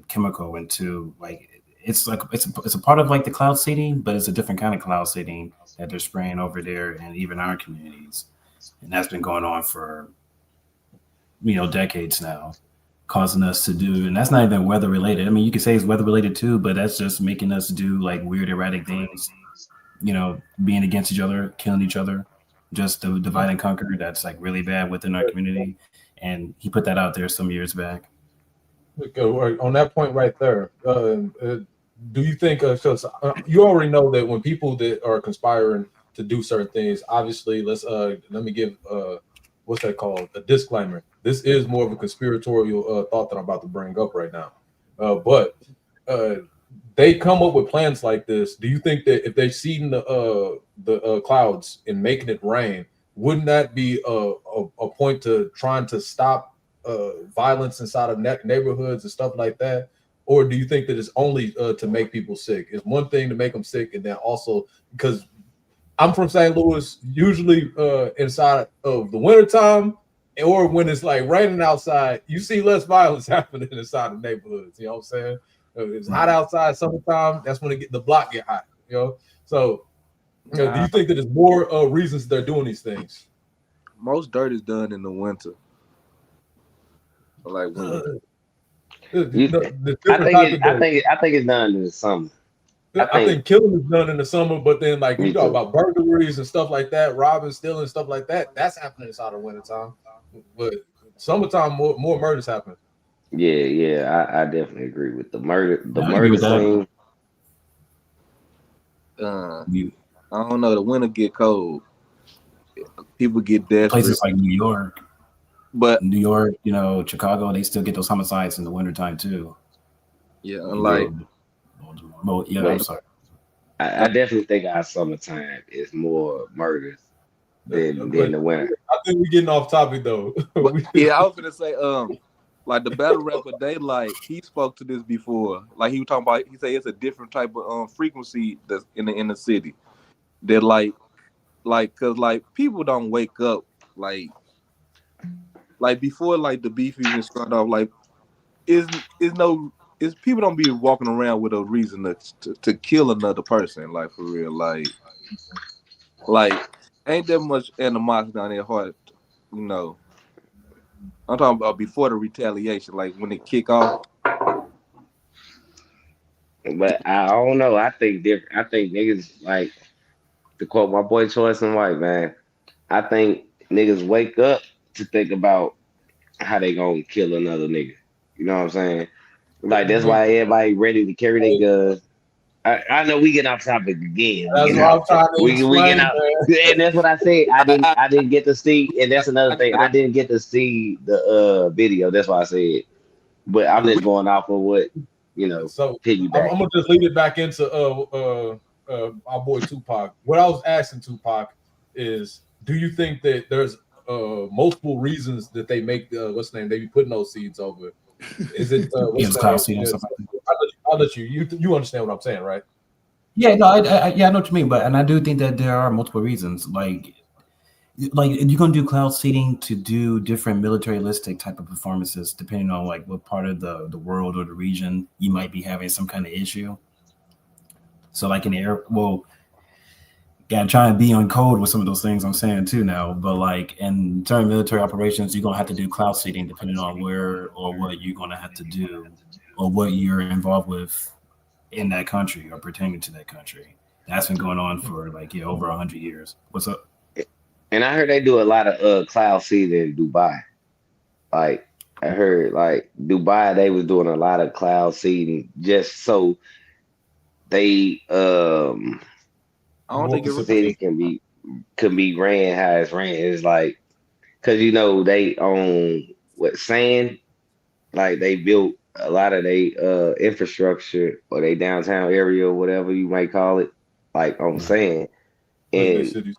chemical into like it's a part of like the cloud seeding, but it's a different kind of cloud seeding that they're spraying over there and even our communities, and that's been going on for decades now, causing us to do, and that's not even weather related. I mean, you could say it's weather related too, but that's just making us do like weird erratic things, being against each other, killing each other, just the divide and conquer. That's like really bad within our community, and he put that out there some years back. On that point right there, do you think? You already know that when people that are conspiring to do certain things, obviously, let me give what's that called? A disclaimer. This is more of a conspiratorial thought that I'm about to bring up right now, but they come up with plans like this. Do you think that if they've seen the clouds and making it rain, wouldn't that be a point to trying to stop violence inside of neighborhoods and stuff like that? Or do you think that it's only to make people sick? It's one thing to make them sick, and then also because I'm from St. Louis, usually inside of the wintertime or when it's like raining outside, you see less violence happening inside the neighborhoods. You know what I'm saying? It's hot outside summertime. That's when the block get hot. So do you think that there's more reasons they're doing these things? Most dirt is done in the winter. Like when I think it's done in the summer. I think killing is done in the summer, but then like you talk about burglaries and stuff like that, robbing, stealing, stuff like that, that's happening inside of wintertime. But summertime, more murders happen. Yeah, I definitely agree with the murder. The I agree murder with that. scene. I don't know. The winter get cold. People get desperate. Places like New York, but New York, Chicago, they still get those homicides in the wintertime too. Yeah, like, well, yeah, I'm sorry. I definitely think our summertime is more murders than the winter. I think we're getting off topic though. Yeah, I was gonna say, like the battle rapper Daylight, he spoke to this before. Like he was talking about, he said it's a different type of frequency that's in the city. That like cause like people don't wake up like before like the beef even started off. Like is people don't be walking around with a reason to kill another person, like for real. Like ain't that much animosity on their heart, I'm talking about before the retaliation, like when it kick off. But I don't know. I think different. I think niggas, like, to quote my boy Choice and White, man, I think niggas wake up to think about how they gonna kill another nigga. You know what I'm saying? Like that's why everybody ready to carry their guns. I know we get off topic again. That's what I'm trying to explain, we get out, and that's what I said. I didn't get to see, and that's another thing. I didn't get to see the video. That's why I said. But I'm just going off of what So piggyback. I'm gonna just lead it back into our boy Tupac. What I was asking Tupac is, do you think that there's multiple reasons that they make what's the name? They be putting those seeds over. Is it what's the name? I'll let you understand what I'm saying, right? Yeah, no, I know what you mean, and I do think that there are multiple reasons. Like you're gonna do cloud seeding to do different militaristic type of performances, depending on like what part of the world or the region you might be having some kind of issue. So like in the air, gotta try and be on code with some of those things I'm saying too now. But like in certain military operations, you're gonna have to do cloud seeding depending on where or what you're gonna have to do or what you're involved with in that country or pertaining to that country. That's been going on for like over 100 years. What's up? And I heard they do a lot of cloud seeding in Dubai. Like I heard like Dubai, they was doing a lot of cloud seeding just so they I don't think the city can be ran how it's ran. It's like because you know they own what sand, like they built a lot of they infrastructure or they downtown area or whatever you might call it, like on sand. They And cities.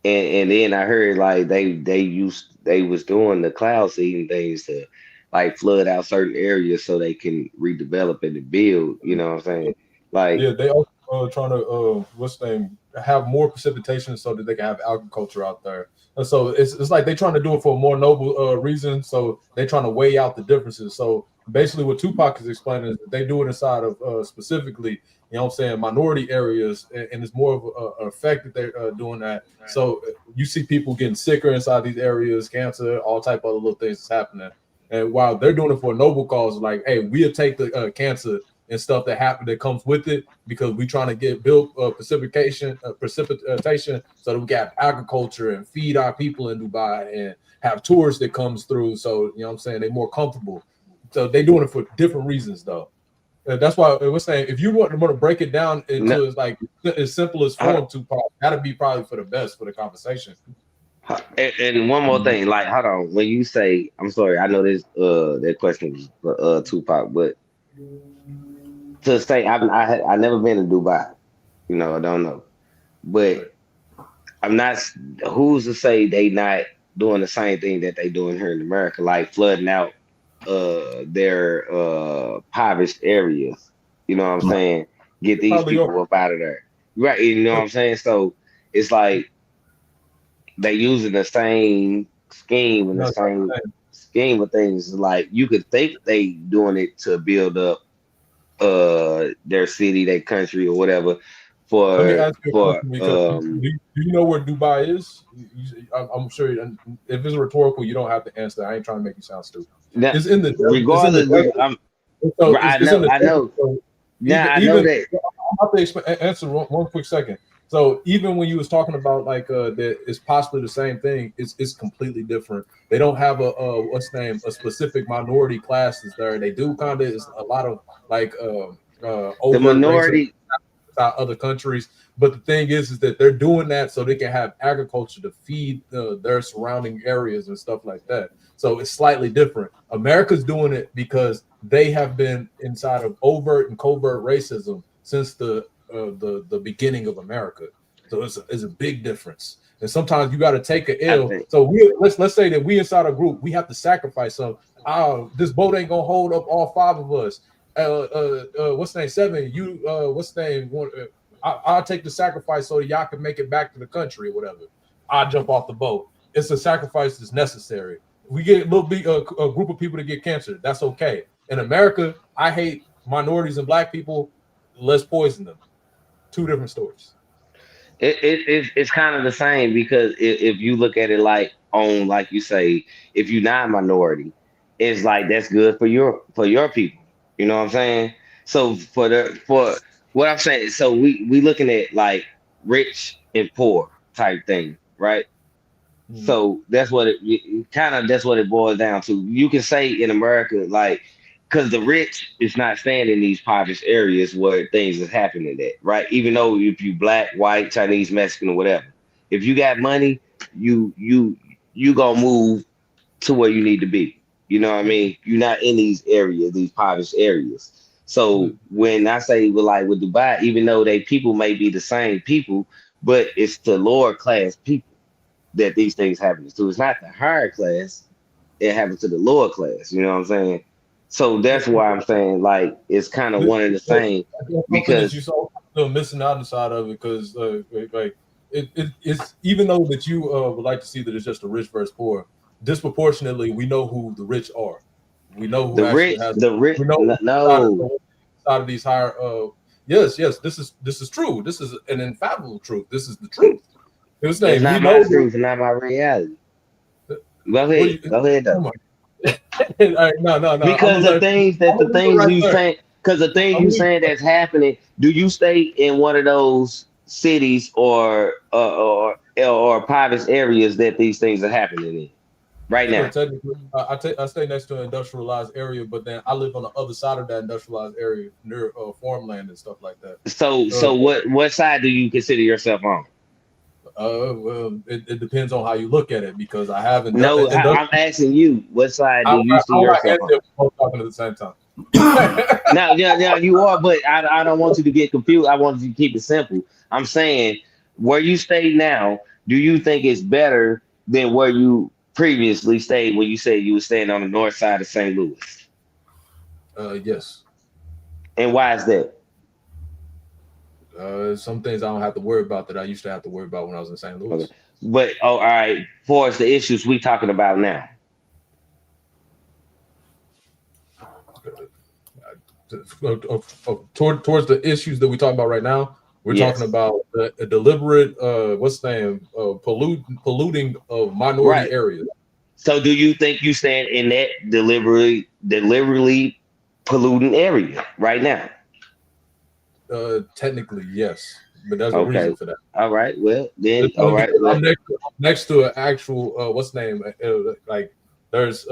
and then I heard like they was doing the cloud seeding things to like flood out certain areas so they can redevelop and build, you know what I'm saying? Like Yeah, they also trying to what's the name, have more precipitation so that they can have agriculture out there. And so it's like they're trying to do it for a more noble reason. So they're trying to weigh out the differences. So basically, what Tupac is explaining is that they do it inside of specifically, you know what I'm saying, minority areas, and it's more of an effect that they're doing that. So you see people getting sicker inside these areas, cancer, all type of other little things that's happening. And while they're doing it for a noble cause, like, hey, we'll take the cancer and stuff that comes with it because we're trying to get built precipitation so that we can have agriculture and feed our people in Dubai and have tourists that comes through. So you know what I'm saying, they're more comfortable. So they're doing it for different reasons though. That's why we're saying if you want to break it down into like as simple as form, Tupac, that'd be probably for the best for the conversation. and one more thing, like hold on, when you say I'm sorry, I know this that question was for Tupac, but to say I never been to Dubai, you know, I don't know. But I'm not. Who's to say they not doing the same thing that they doing here in America, like flooding out their impoverished areas. You know what I'm saying? Get these Probably people up out of there. Right. You know what I'm saying? So it's like they using the same scheme and the same scheme of things. Like you could think they doing it to build up their city, their country or whatever Let me for ask you a for question because do you know where Dubai is? I'm sure if it's rhetorical, you don't have to answer. I ain't trying to make you sound stupid. now, It's in the desert. It's in the regardless, desert. I'm So I it's in know, the I desert. know. So Now I know even that. I'm about to answer one quick second. So even when you was talking about like that it's possibly the same thing, it's completely different. They don't have a what's the name, a specific minority classes there. They do kind of is a lot of like The overt racism minority, other countries. But the thing is that they're doing that so they can have agriculture to feed their surrounding areas and stuff like that. So it's slightly different. America's doing it because they have been inside of overt and covert racism since the beginning of America. So it's a big difference. And sometimes you got to take an I L. think. So let's say that we inside a group, we have to sacrifice some. This boat ain't gonna hold up all five of us. What's the name? Seven. You what's the name? I'll take the sacrifice so that y'all can make it back to the country or whatever. I'll jump off the boat. It's a sacrifice that's necessary. We get a little big a group of people to get cancer. That's okay. In America, I hate minorities and black people. Let's poison them. Two different stories. It's kind of the same because if you look at it like on like you say, if you're not a minority, it's like that's good for your people. You know what I'm saying? So for what I'm saying, so we looking at like rich and poor type thing, right? So that's what it kind of that's what it boils down to. You can say in America, like, because the rich is not staying in these impoverished areas where things is happening at, right? Even though if you black, white, Chinese, Mexican, or whatever, if you got money, you gonna move to where you need to be. You know what I mean? You're not in these areas, these impoverished areas. So when I say with Dubai, even though they people may be the same people, but it's the lower class people that these things happen to. It's not the higher class, it happens to the lower class. You know what I'm saying? So that's why I'm saying like it's kind of one and the same Something that you because saw missing out inside of it because like it's even though that you would like to see that it's just the rich versus poor, disproportionately we know who the rich are. We know who actually has. the rich We know no, inside of these higher. Yes, this is true. This is an infallible truth. This is the truth. His that's name. We not know my that. truth and not my reality. What Go ahead though. all right, no. I'm Because gonna let you. I'm the gonna leave it things right you there. saying, because the things I'm you gonna leave saying that's happening, do you stay in one of those cities or private areas that these things are happening in right Yeah, now? technically, I stay next to an industrialized area, but then I live on the other side of that industrialized area near farmland and stuff like that. So Uh, what side do you consider yourself on? Well, it depends on how you look at it because I haven't done. No, I'm asking you, what side do you see yourself on? Both talking at the same time. Now, you are, but I don't want you to get confused. I want you to keep it simple. I'm saying, where you stay now, do you think it's better than where you previously stayed when you said you were staying on the north side of St. Louis? Yes. And why is that? Some things I don't have to worry about that I used to have to worry about when I was in St. Louis. Okay. But all right, for us, the issues we talking about now. Towards the issues that we're talking about right now, we're talking about a deliberate, polluting of minority areas. So, do you think you stand in that deliberately polluting area right now? Technically, yes, but there's a reason for that. All right. Well, then, all right. I'm next to an actual like there's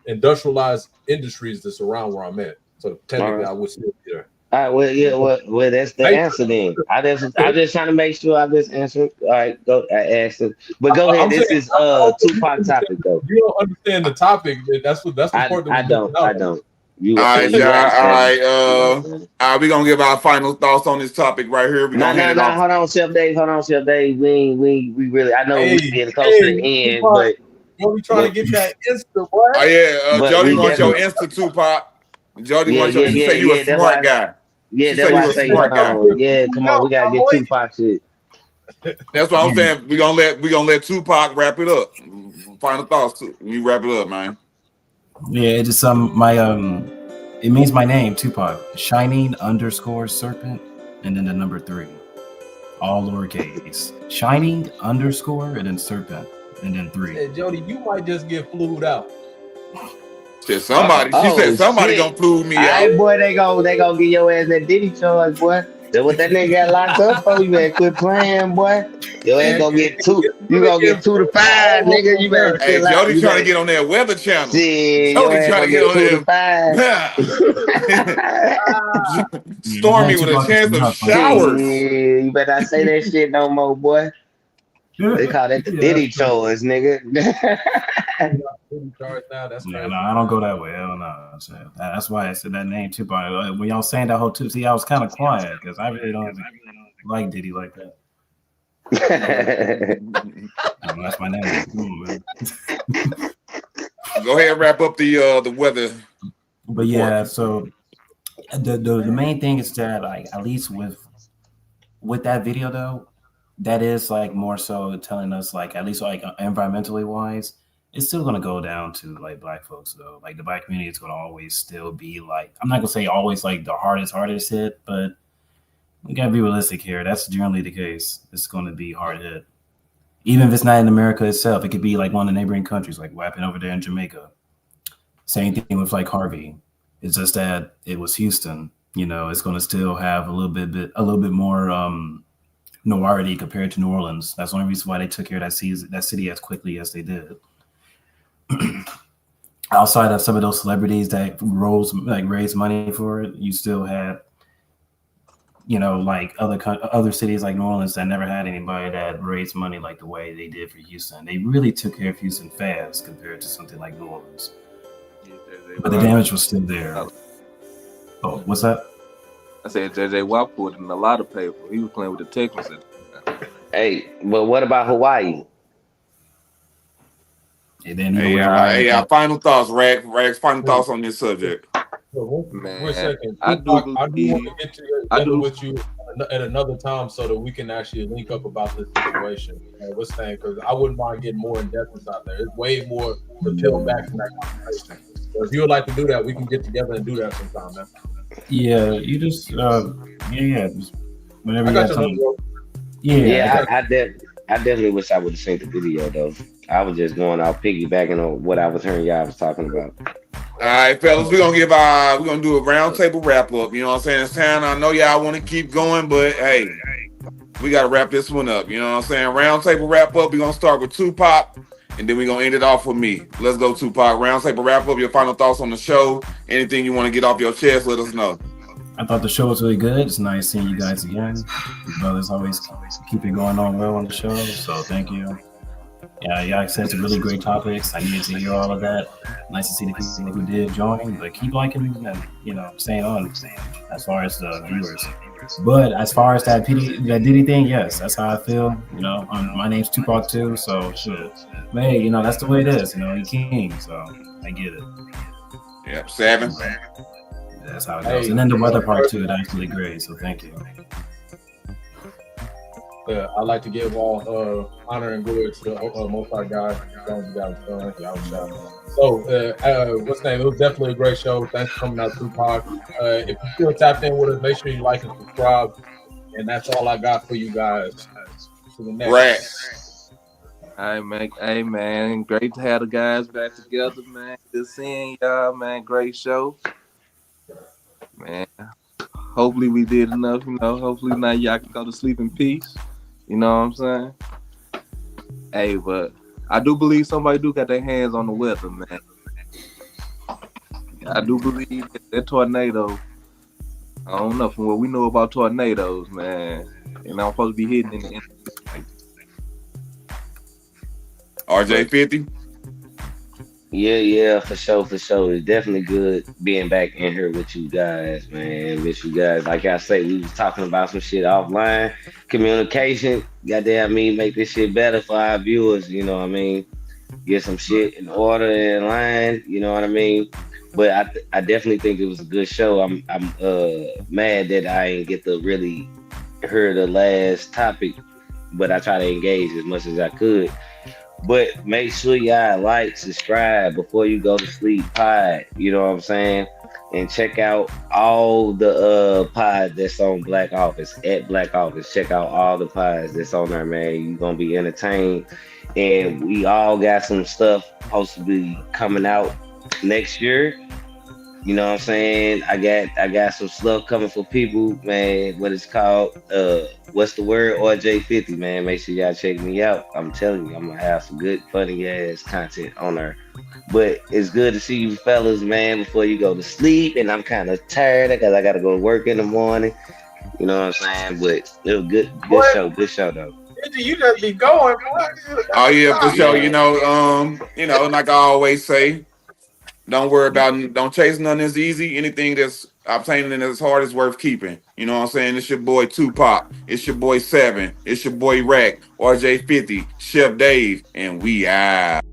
industrialized industries that surround where I'm at. So technically, I would still be there. All right. Well, yeah. Well, that's the answer then. I just trying to make sure I just answer. All right. Go. I asked it, but go ahead. This is Tupac topic though. You don't understand the topic. That's the part that I don't. All right, we're gonna give our final thoughts on this topic right here. No. Hold on, Chef Dave. We really. I know we getting close to the end, but we trying to get that Insta, boy. Oh yeah, Jody wants your Insta, Tupac. Jody wants your. You say you a smart guy. Yeah, that's why I say hold on. Yeah, come on, we gotta get Tupac shit. That's what I'm saying. We gonna let Tupac wrap it up. Final thoughts. You wrap it up, man. Yeah, it just it means my name, Tupac. Shining _ serpent, and then the number 3, all lowercase. Shining _ and then serpent, and then 3. Hey, Jody, you might just get flued out. She said somebody gonna flued me out. Hey, boy, they gonna get your ass that Diddy charge, boy. That's what that nigga got locked up for. You better quit playing, boy. Your ass gonna get 2. You gonna get 2 to 5, nigga. You better. Hey, Jody trying to get on that Weather Channel. Shit, Jody trying to get on 2 to 5. Stormy with a chance of showers. Yeah, you better not say that shit no more, boy. They call that the Diddy chores, nigga. That's no, I don't go that way. Hell no. That's why I said that name too. But when y'all saying that whole too, see, I was kind of quiet because I really don't like Diddy like that. That's my name. Go ahead and wrap up the weather. But yeah, so the main thing is that like at least with that video though, that is like more so telling us like at least like environmentally wise, it's still gonna go down to like black folks though. Like the black community is gonna always still be like, I'm not gonna say always like the hardest hit, but we gotta be realistic here. That's generally the case. It's gonna be hard hit. Even if it's not in America itself, it could be like one of the neighboring countries, like what happened over there in Jamaica. Same thing with like Harvey. It's just that it was Houston. You know, it's gonna still have a little bit more notoriety compared to New Orleans. That's the only reason why they took care of that city as quickly as they did. Outside of some of those celebrities that raised money for it, you still had, you know, like other cities like New Orleans that never had anybody that raised money like the way they did for Houston. They really took care of Houston fast compared to something like New Orleans. But the damage was still there. Oh, what's that? I said JJ Watt put in a lot of paper. He was playing with the Texans. Hey, but what about Hawaii? Hey, final thoughts, Rags. Final thoughts on this subject. Man, wait a second. I do want to get together with you at another time so that we can actually link up about this situation. What's saying? Because I wouldn't mind getting more in depth inside there. It's way more to peel back from that conversation. So if you would like to do that, we can get together and do that sometime, man. Yeah, you just just whenever you have time. I definitely wish I would have seen the video though. I was just going out piggybacking on what I was hearing y'all was talking about. All right, fellas, we're gonna do a roundtable wrap up. You know what I'm saying? It's time. I know y'all want to keep going, but hey, we gotta wrap this one up. You know what I'm saying? Roundtable wrap up. We're gonna start with Tupac, and then we're gonna end it off with me. Let's go, Tupac. Roundtable wrap up. Your final thoughts on the show. Anything you want to get off your chest, let us know. I thought the show was really good. It's nice seeing you guys again. You brothers always keep it going on well on the show, so thank you. Yeah, y'all said some really great topics. I needed to hear all of that. Nice to see the people who did join, but keep liking and staying on as far as the viewers. But as far as that Diddy thing, yes, that's how I feel. My name's Tupac too, so shit. But hey, that's the way it is. He king, so I get it. Yep, 7. That's how it goes. And then the weather part too, that's really great. So thank you. Yeah, I'd like to give all honor and glory to the Most High God. So, what's the name? It was definitely a great show. Thanks for coming out, Tupac. If you still tapped in with us, make sure you like and subscribe. And that's all I got for you guys. To the next. All right, man. Hey, man. Great to have the guys back together, man. Good seeing y'all, man. Great show. Man. Hopefully we did enough, Hopefully now y'all can go to sleep in peace. You know what I'm saying? Hey, but I do believe somebody do got their hands on the weather, man. I do believe that tornado, I don't know, from what we know about tornadoes, man, and I'm supposed to be hitting in the RJ50? Yeah, for sure. It's definitely good being back in here with you guys, man. Miss you guys. Like I say, we was talking about some shit offline. Communication, goddamn make this shit better for our viewers, you know what I mean? Get some shit in order in line, you know what I mean? But I definitely think it was a good show. I'm mad that I ain't get to really hear the last topic, but I try to engage as much as I could. But make sure y'all like, subscribe before you go to sleep pod, you know what I'm saying? And check out all the pods that's on Black Office, at Black Office. Check out all the pods that's on there, man. You're gonna be entertained. And we all got some stuff supposed to be coming out next year. You know what I'm saying? I got some stuff coming for people, man. What it's called? What's the word? RJ50, man. Make sure y'all check me out. I'm telling you, I'm gonna have some good, funny ass content on there. But it's good to see you fellas, man, before you go to sleep. And I'm kind of tired because I gotta go to work in the morning. You know what I'm saying? But it was good show though. You just be going, boy. Oh yeah, for sure. Like I always say, don't chase nothing that's easy. Anything that's obtaining that's hard is worth keeping. You know what I'm saying? It's your boy Tupac. It's your boy 7. It's your boy Rack, RJ50, Chef Dave, and we out.